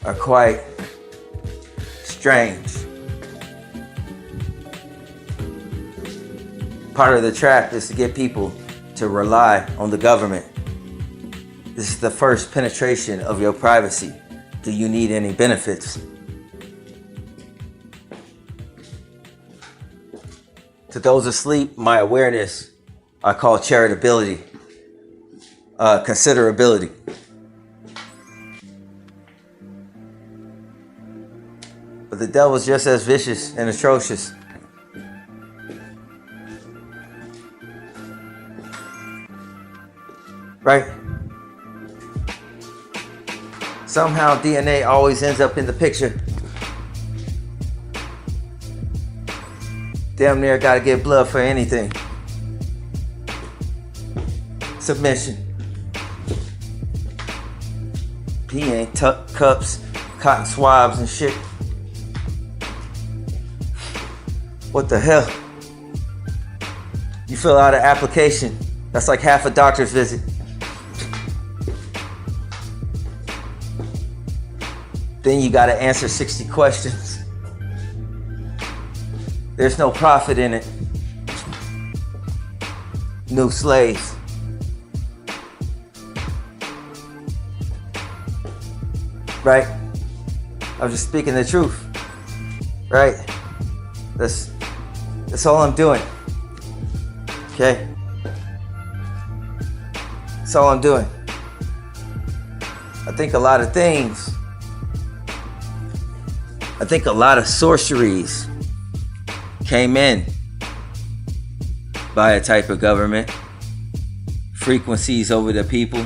are quite strange. Part of the trap is to get people to rely on the government. This is the first penetration of your privacy. Do you need any benefits? To those asleep, my awareness I call charitability, considerability. the devil's just as vicious and atrocious. Right? Somehow DNA always ends up in the picture. Damn near gotta get blood for anything. Submission. He ain't cups, cotton swabs and shit. What the hell? You fill out an application. That's like half a doctor's visit. Then you gotta answer 60 questions. There's no profit in it. New slaves. Right? I'm just speaking the truth. Right? That's all I'm doing. Okay? That's all I'm doing. I think a lot of things. I think a lot of sorceries came in by a type of government. Frequencies over the people.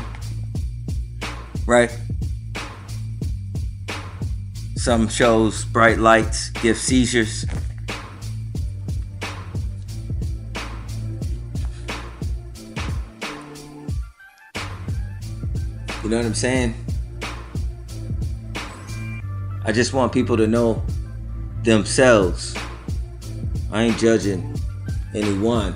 Right? Some shows bright lights, give seizures. You know what I'm saying? I just want people to know themselves. I ain't judging anyone.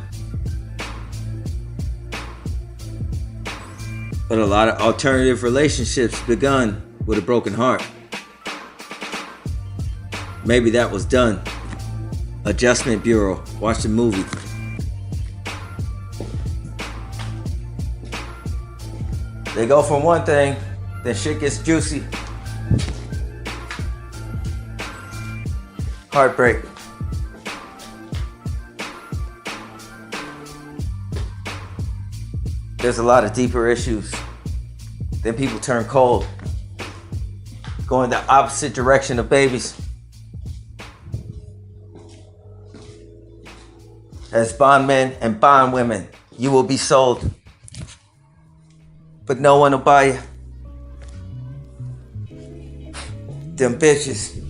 But a lot of alternative relationships begun with a broken heart. Maybe that was done. Adjustment Bureau. Watch the movie. They go from one thing, then shit gets juicy. Heartbreak. There's a lot of deeper issues. Then people turn cold. Go in the opposite direction of babies. As bondmen and bondwomen, you will be sold. But no one will buy you. Them bitches.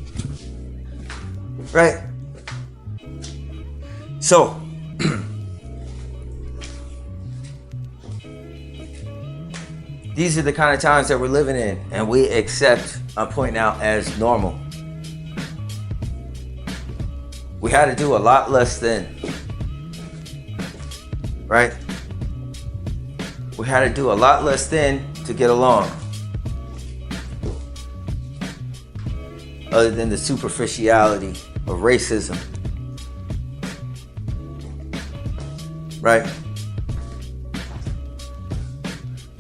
Right? So, these are the kind of times that we're living in, and we accept, I'm pointing out, as normal. We had to do a lot less then. Right? We had to do a lot less then to get along. Other than the superficiality of racism. Right?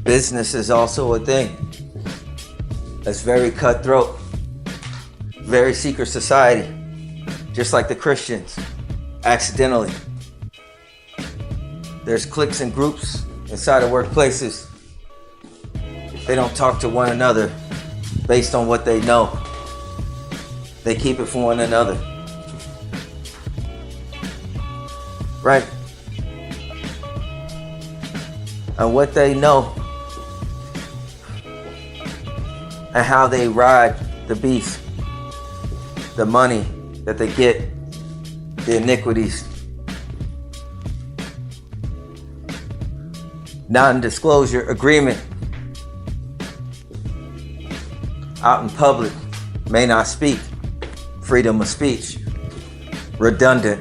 Business is also a thing. That's very cutthroat. Very secret society. Just like the Christians. Accidentally. There's cliques and groups inside of workplaces. They don't talk to one another based on what they know. They keep it for one another. Right? And what they know and how they ride the beast, the money that they get, the iniquities. Non-disclosure agreement. Out in public, may not speak. Freedom of speech. Redundant.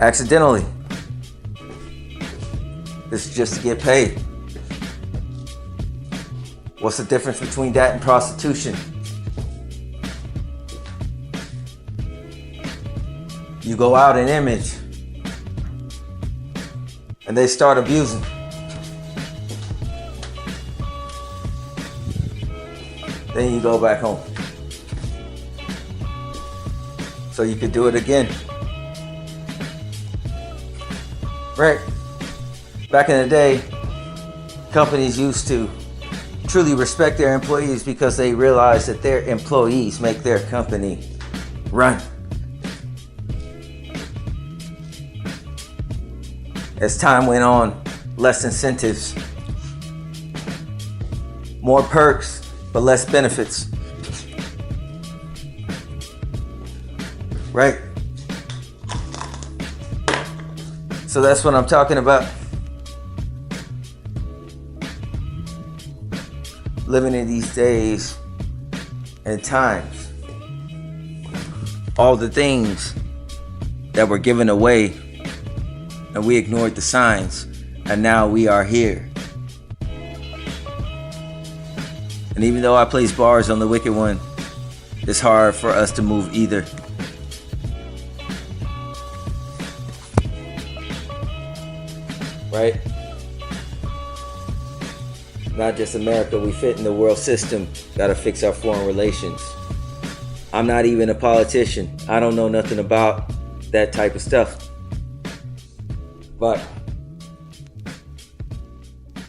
Accidentally. This is just to get paid. What's the difference between that and prostitution? You go out in image and they start abusing. Then you go back home. So you could do it again. Right? Back in the day, companies used to truly respect their employees because they realize that their employees make their company run. As time went on, less incentives, more perks, but less benefits. Right? So that's what I'm talking about. Living in these days and times. All the things that were given away and we ignored the signs, and now we are here. And even though I place bars on the wicked one, it's hard for us to move either. Right? Not just America, we fit in the world system. Gotta fix our foreign relations. I'm not even a politician. I don't know nothing about that type of stuff. But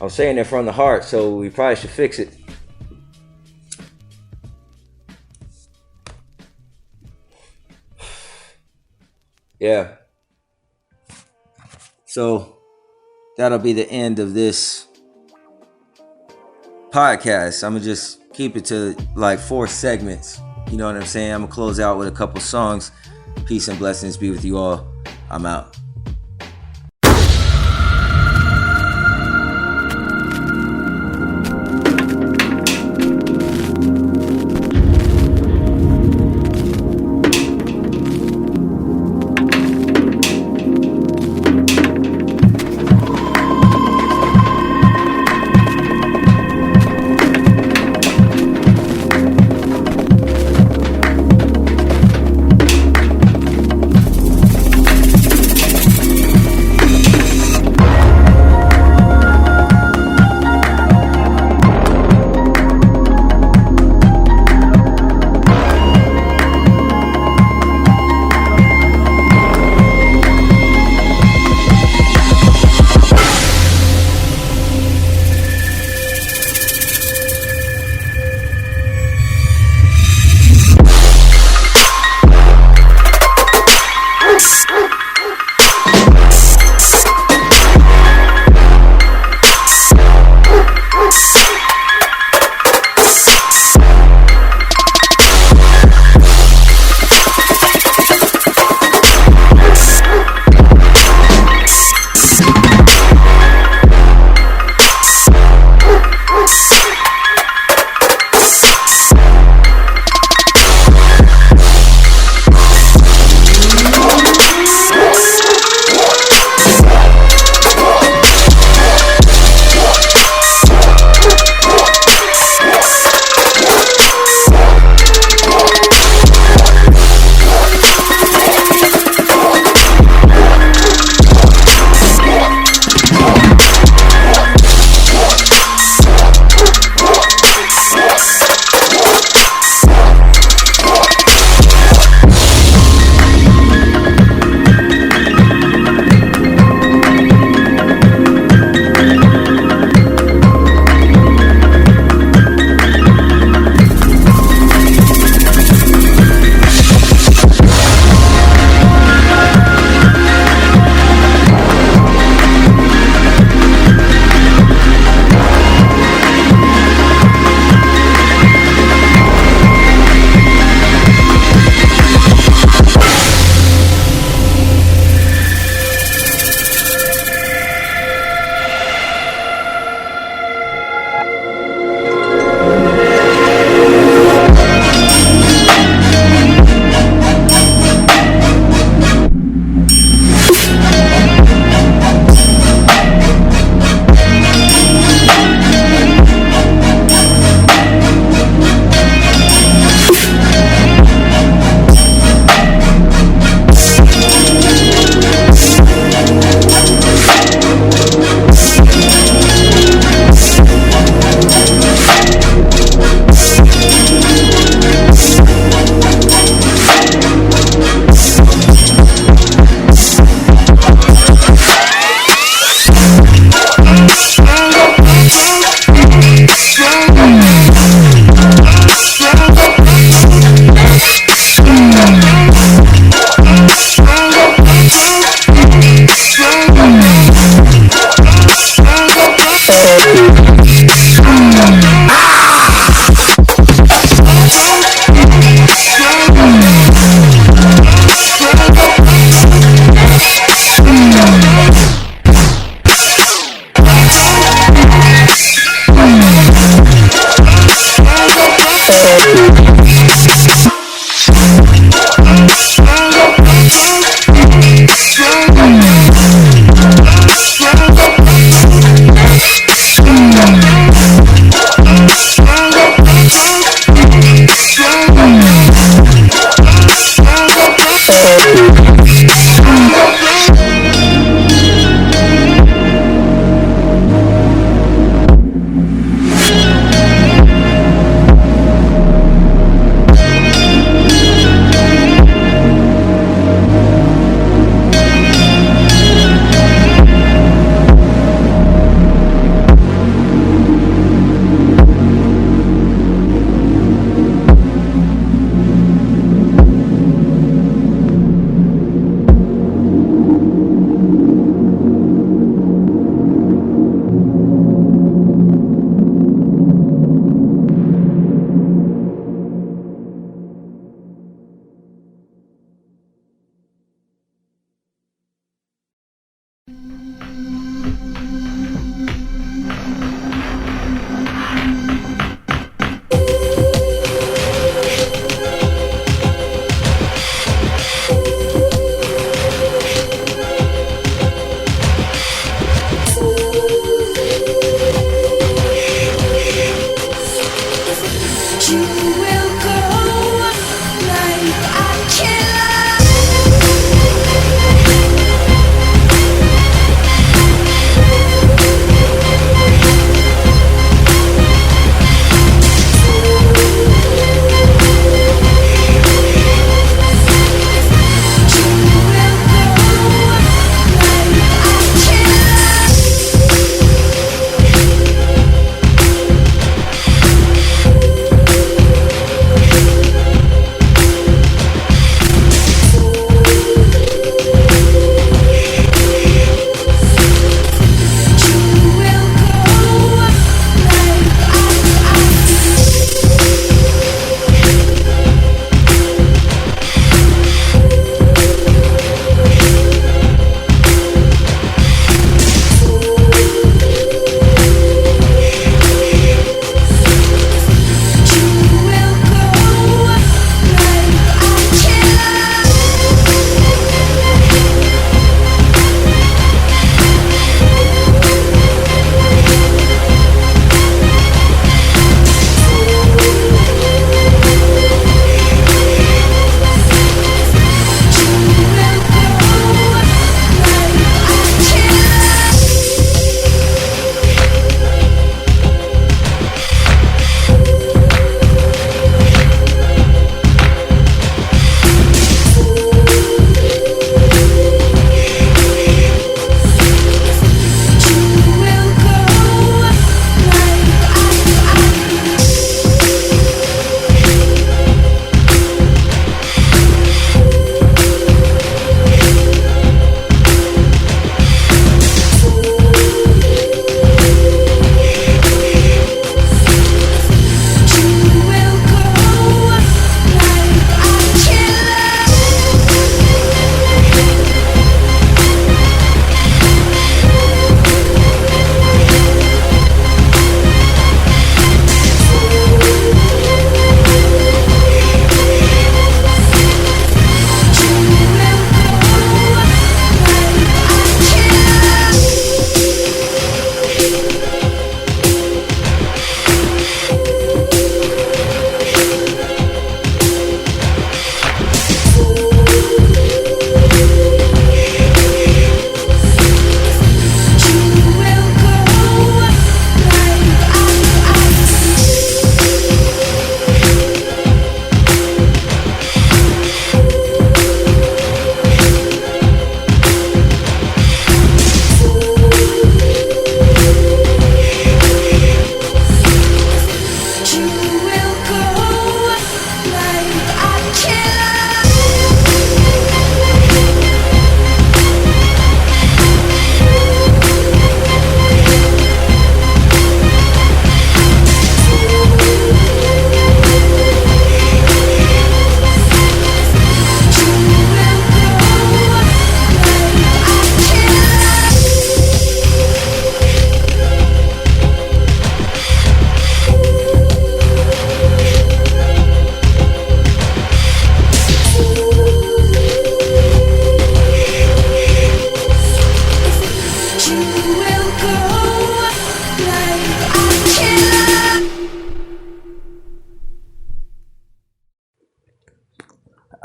I'm saying it from the heart, so we probably should fix it. Yeah. So that'll be the end of this podcast. I'm gonna just keep it to like 4 segments. You know what I'm saying? I'm gonna close out with a couple songs. Peace and blessings be with you all. I'm out.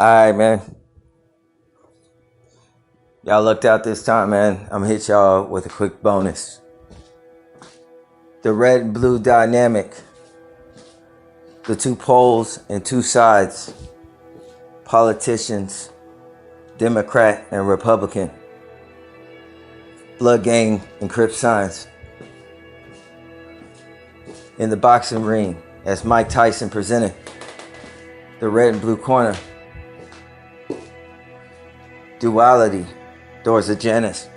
Alright, man. Y'all looked out this time, man. I'm gonna hit y'all with a quick bonus. The red and blue dynamic. The two poles and two sides. Politicians, Democrat and Republican. Blood gang and Crip signs. In the boxing ring, as Mike Tyson presented, the red and blue corner. Duality, doors of Janus.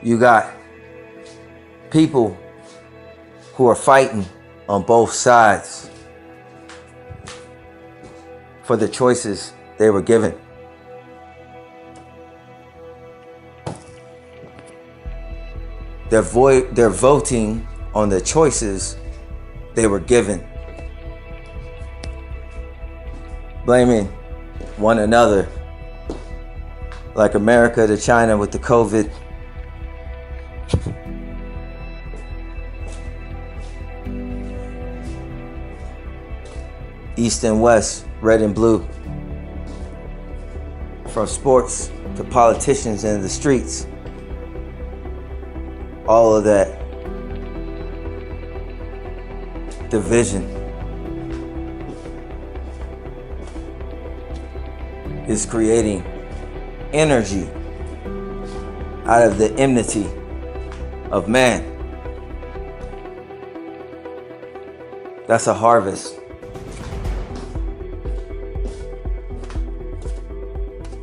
You got people who are fighting on both sides for the choices they were given. They're voting on the choices they were given, blaming one another, like America to China with the COVID. East and West, red and blue. From sports to politicians in the streets. All of that division is creating energy out of the enmity of man. That's a harvest.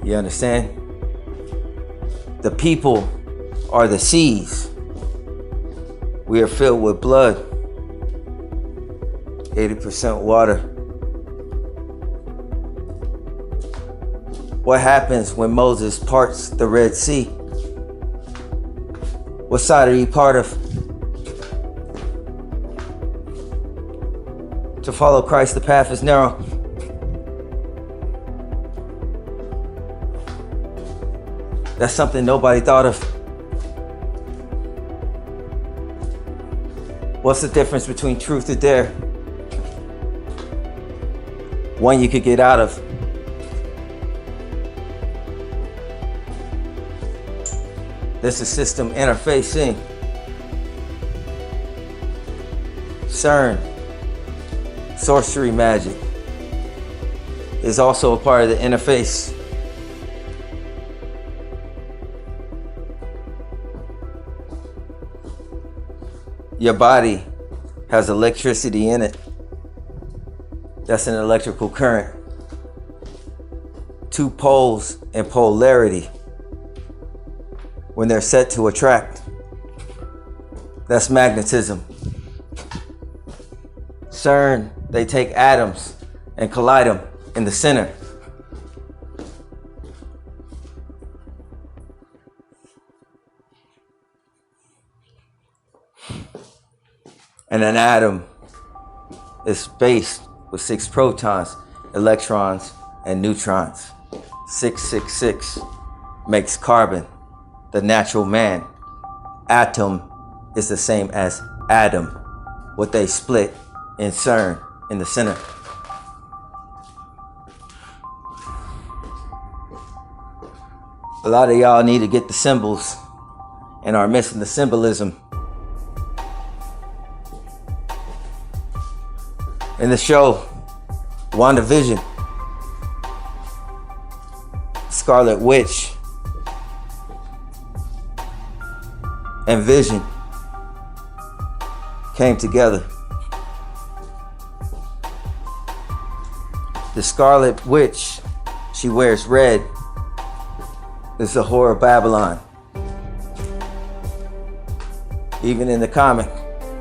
You understand? The people are the seeds. We are filled with blood, 80% water. What happens when Moses parts the Red Sea? What side are you part of? To follow Christ, the path is narrow. That's something nobody thought of. What's the difference between truth and dare? One you could get out of. This is system interfacing. CERN, sorcery magic, is also a part of the interface. Your body has electricity in it. That's an electrical current. Two poles and polarity, when they're set to attract, that's magnetism. CERN, they take atoms and collide them in the center. And an atom is spaced with 6 protons, electrons, and neutrons. 666 makes carbon, the natural man. Atom is the same as Adam, what they split in CERN in the center. A lot of y'all need to get the symbols and are missing the symbolism. In the show, WandaVision, Scarlet Witch, and Vision came together. The Scarlet Witch, she wears red, is the whore of Babylon. Even in the comic,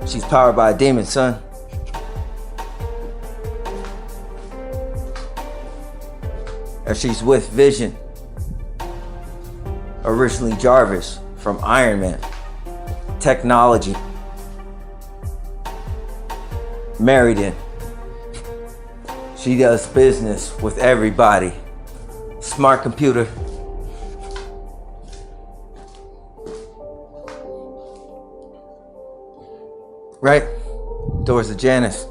she's powered by a demon, son. And she's with Vision, originally Jarvis from Iron Man. Technology. Married in. She does business with everybody. Smart computer. Right? Doors of Janus.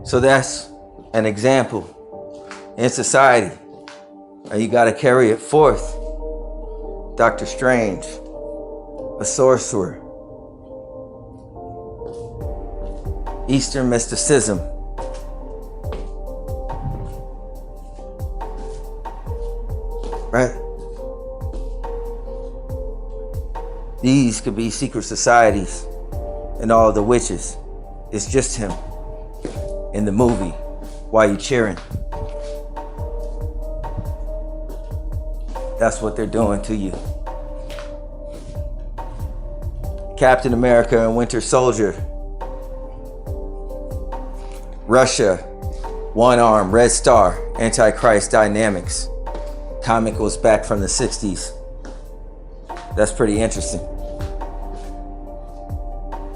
So that's an example in society. And you got to carry it forth. Doctor Strange, a sorcerer, Eastern mysticism, right? These could be secret societies and all the witches. It's just him in the movie. Why you cheering? That's what they're doing to you. Captain America and Winter Soldier. Russia, one arm, Red Star, Antichrist dynamics. Comic goes back from the 60s. That's pretty interesting.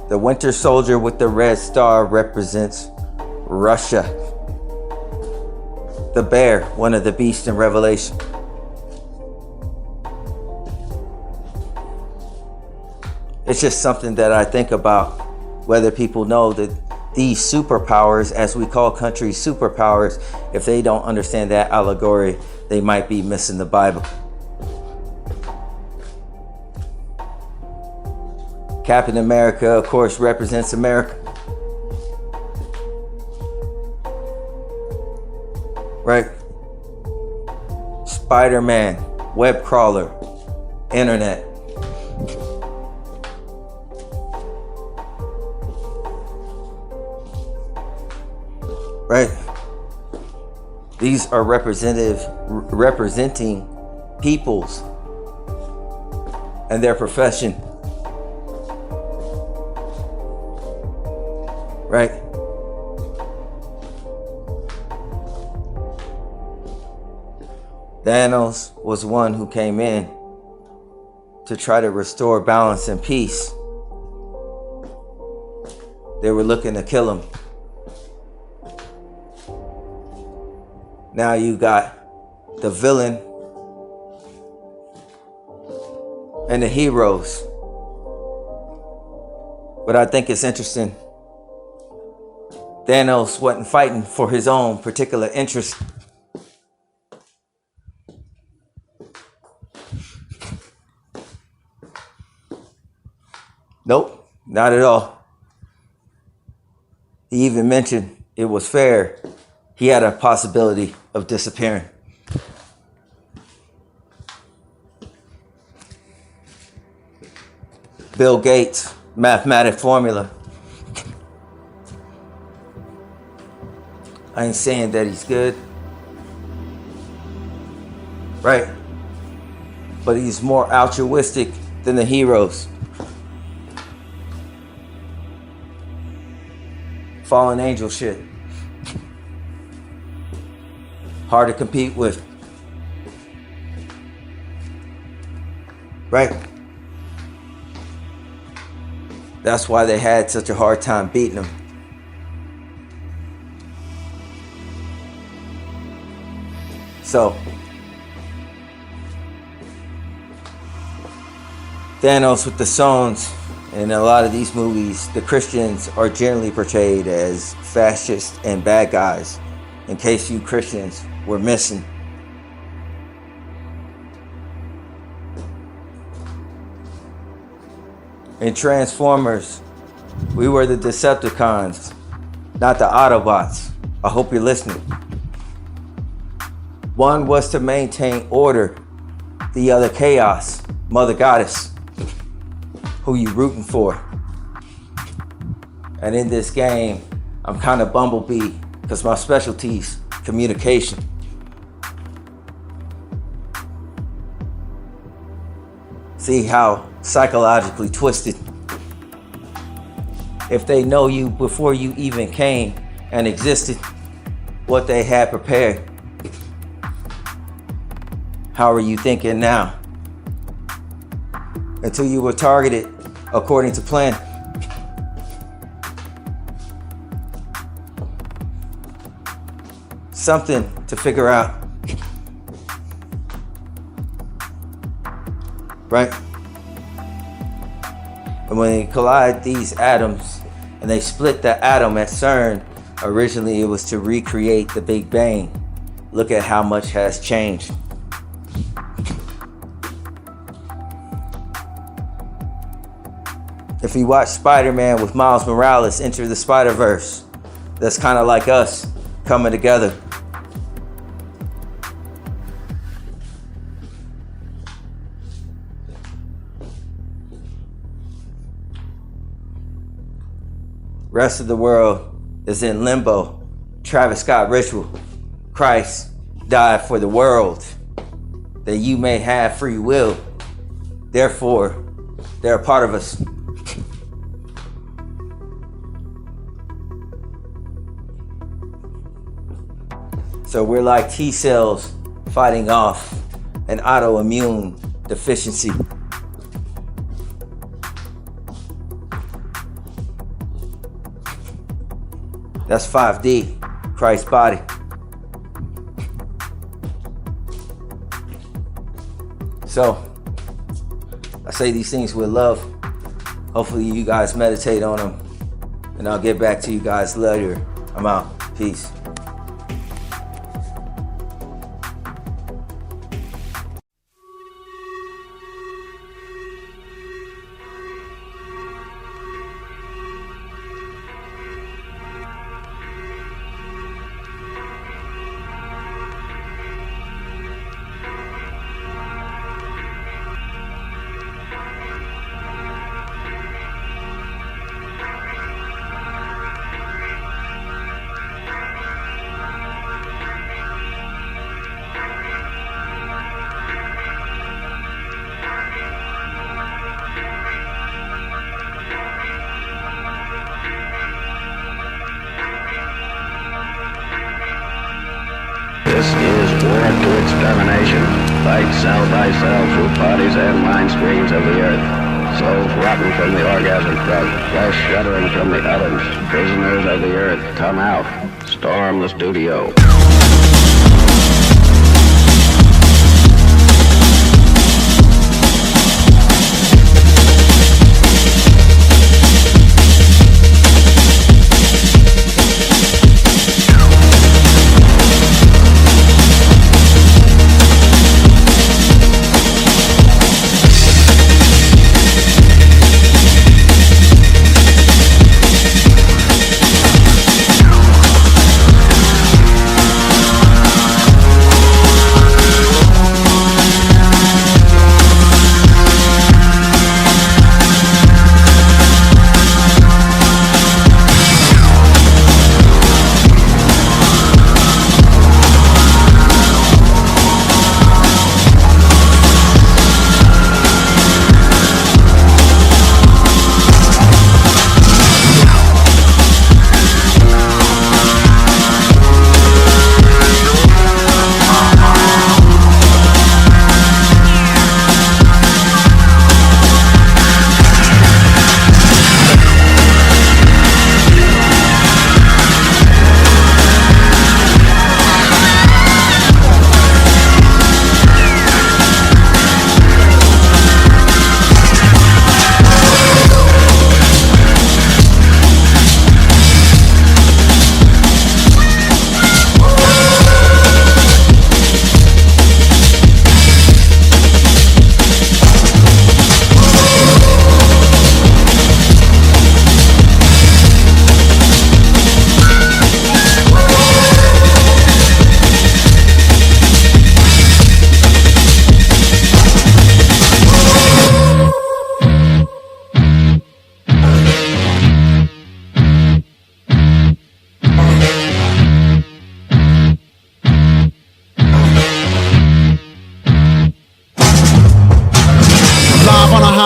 The Winter Soldier with the Red Star represents Russia. The bear, one of the beasts in Revelation. It's just something that I think about, whether people know that these superpowers, as we call countries superpowers, if they don't understand that allegory, they might be missing the Bible. Captain America, of course, represents America. Right? Spider-Man, web crawler, internet. Right? These are representing peoples and their profession. Right? Thanos was one who came in to try to restore balance and peace. They were looking to kill him. Now you got the villain and the heroes. But I think it's interesting. Thanos wasn't fighting for his own particular interest. Nope, not at all. He even mentioned it was fair. He had a possibility of disappearing. Bill Gates, mathematic formula. I ain't saying that he's good. Right? But he's more altruistic than the heroes. Fallen angel shit. Hard to compete with. Right? That's why they had such a hard time beating him. So, Thanos with the stones. In a lot of these movies, the Christians are generally portrayed as fascists and bad guys. In case you Christians were missing. In Transformers, we were the Decepticons, not the Autobots. I hope you're listening. One was to maintain order, the other chaos, Mother Goddess. Who you rooting for? And in this game, I'm kind of Bumblebee because my specialty's communication. See how psychologically twisted. If they know you before you even came and existed, what they had prepared, how are you thinking now? Until you were targeted according to plan. Something to figure out. Right? And when they collide these atoms and they split the atom at CERN, Originally, it was to recreate the Big Bang. Look at how much has changed. If you watch Spider-Man with Miles Morales enter the Spider-Verse, that's kind of like us coming together. Rest of the world is in limbo. Travis Scott ritual. Christ died for the world, that you may have free will. Therefore, they're a part of us. So we're like T cells fighting off an autoimmune deficiency. That's 5D, Christ's body. So, I say these things with love. Hopefully you guys meditate on them. And I'll get back to you guys later. I'm out. Peace. This is war to extermination. Fight cell by cell through bodies and mind streams of the earth. Souls rotten from the orgasm drug, flesh shuddering from the ovens. Prisoners of the earth, come out. Storm the studio.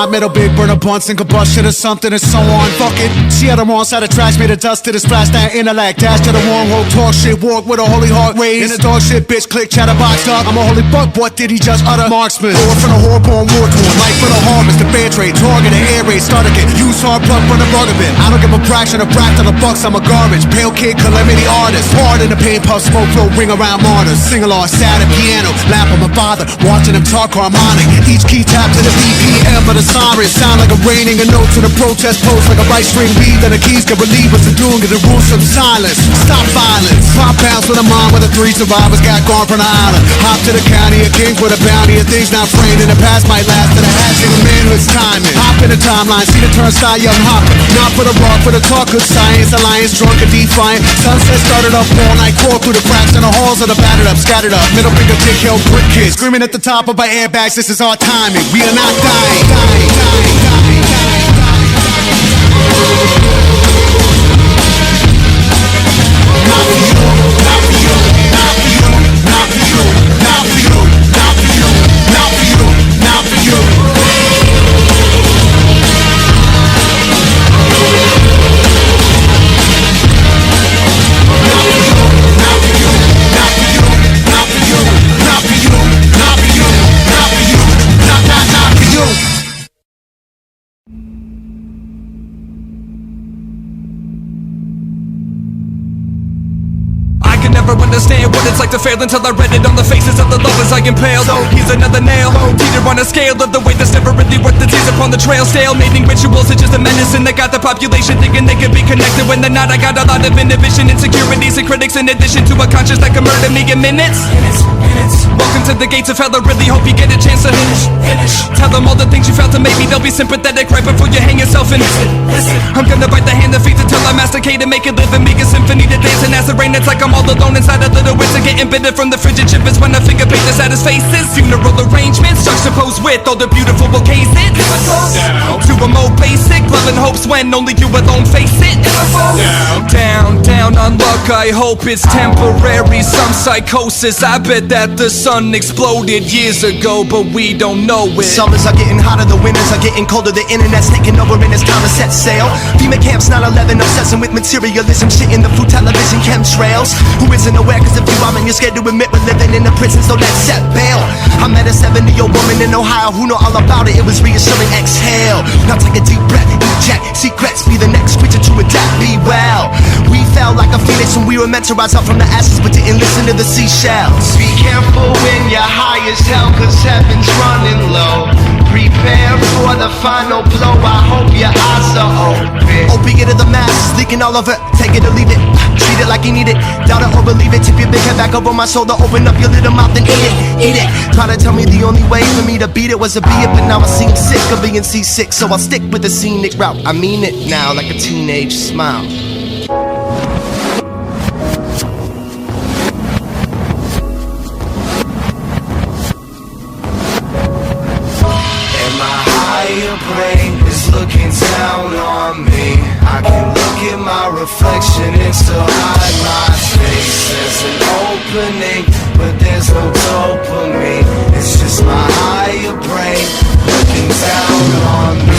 Metal, big burner, blunts and combustion or something and so on. Fuck it. See how the wrong side of trash made a dust to the splash that intellect. Dash to the wrong road, talk shit, walk with a holy heart raised. In the dog shit, bitch, click, chatterbox up. I'm a holy fuck, what did he just utter? Marksman, or from the horrible war torn. Life for the harvest, the fair trade, target, the air raid, start again. Use hard plug from the rug of it. I don't give a fraction of brack to the bucks, I'm a garbage. Pale kid, calamity artist. Hard in the pain puff, smoke flow, ring around martyrs. Sing along, sad at piano, lap on my father, watching him talk harmonic. Each key tap to the BPM of the siren. Sound like a raining, a note to the protest post. Like a right string beat that the keys can relieve us of doing it. The rules some silence. Stop violence. Pop pounds with a mom where the 3 survivors got gone from the island. Hop to the county of kings with a bounty of things not framed in the past might last to the hatching of manhood's timing. Hop in the timeline, see the turnstile, young hopper. Not for the rock, for the talk, good science. Alliance, drunk and defiant. Sunset started up all night, crawl through the cracks in the halls of the battered up, scattered up. Middle finger, dick, held brick kids. Screaming at the top of our airbags, this is our timing. We are not dying. Dying, dying, dying, dying, not for you, not for you, not for you, not for you, not for you, not for you, not for you, not for you. Never understand what it's like to fail until I read it on the faces of the lovers I impaled. So here's another nail, teeter on a scale of the weight that's never really worth the tears upon the trail. Stalemating rituals are just a medicine that got the population thinking they could be connected when they're not. I got a lot of inhibition, insecurities, and critics in addition to a conscience that can murder me in minutes. Welcome to the gates of hell, I really hope you get a chance to finish. Tell them all the things you felt and maybe they'll be sympathetic right before you hang yourself in. Listen, I'm gonna bite the hand that feeds until I masticate and make it live and make a symphony to dance. And as the rain, it's like I'm all alone inside a little winter, getting bitter from the frigid chippers when I finger paint the saddest faces. Funeral arrangements juxtaposed with all the beautiful bouquets. It down to a more basic love and hopes when only you alone face it. Down, down on luck, I hope it's temporary. Some psychosis, I bet that the sun exploded years ago, but we don't know it. Summers are getting hotter, the winters are getting colder. The internet's taking over and it's time to set sail. FEMA camps 9/11, obsessing with materialism. Shit in the food, television, chemtrails. Who isn't aware? Cause if you are, man, you're scared to admit we're living in a prison, so let's set bail. I met a 70-year-old woman in Ohio who know all about it. It was reassuring, exhale. Now take a deep breath, eject secrets. Be the next creature to adapt, be well. We fell like a phoenix when we were meant to rise up from the ashes, but didn't listen to the seashells. Be careful when you're high as hell, cause heaven's running low. Prepare for the final blow, I hope your eyes are open. Opiate of the masses, leaking all over. Take it or leave it, treat it like you need it. Doubt it or believe it, tip your big head back over my shoulder. Open up your little mouth and eat it, eat it. Try to tell me the only way for me to beat it was to be it, but now I seem sick of being seasick. So I'll stick with the scenic route, I mean it now like a teenage smile. Your brain is looking down on me. I can look at my reflection and still hide my face. There's an opening, but there's no dopamine. It's just my higher brain looking down on me.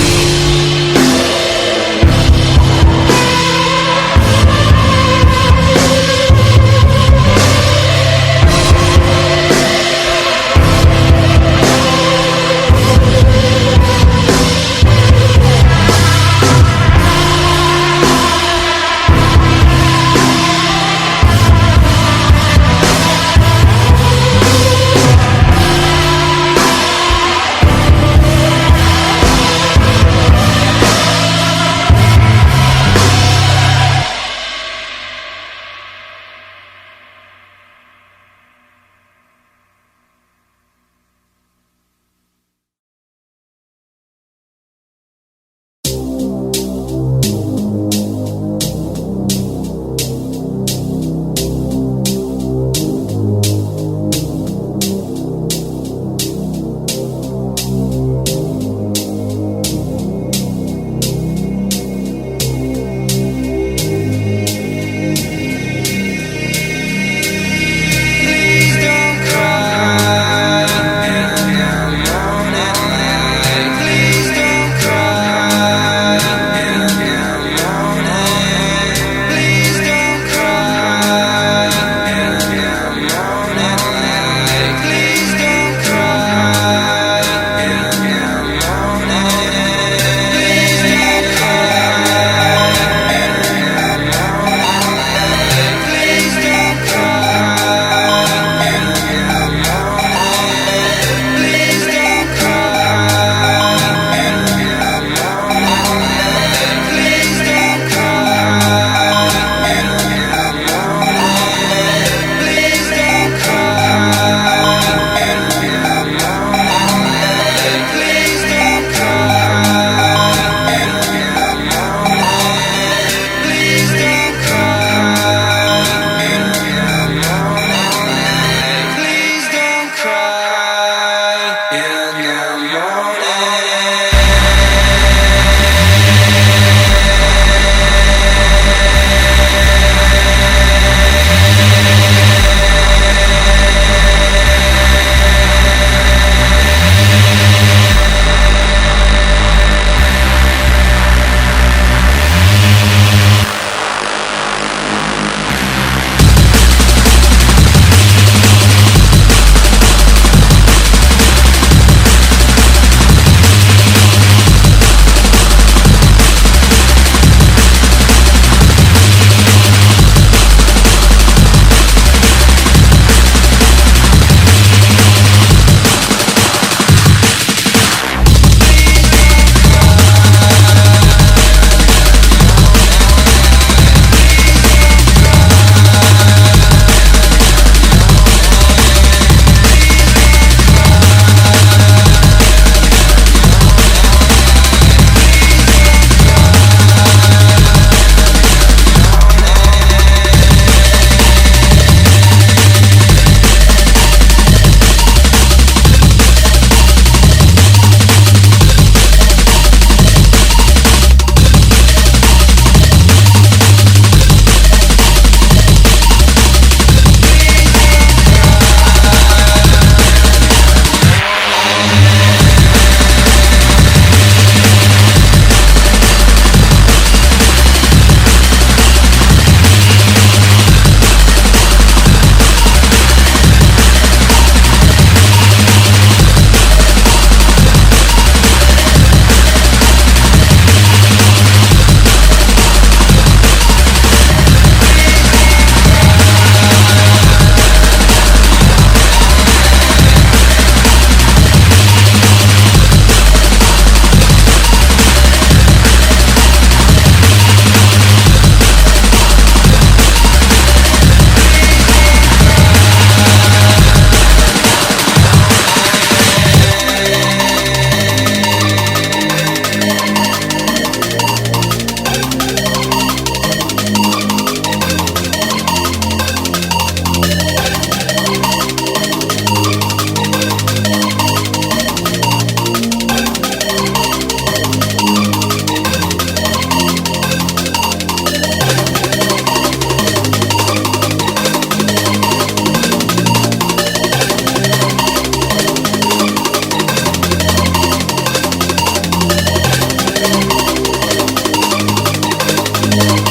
Like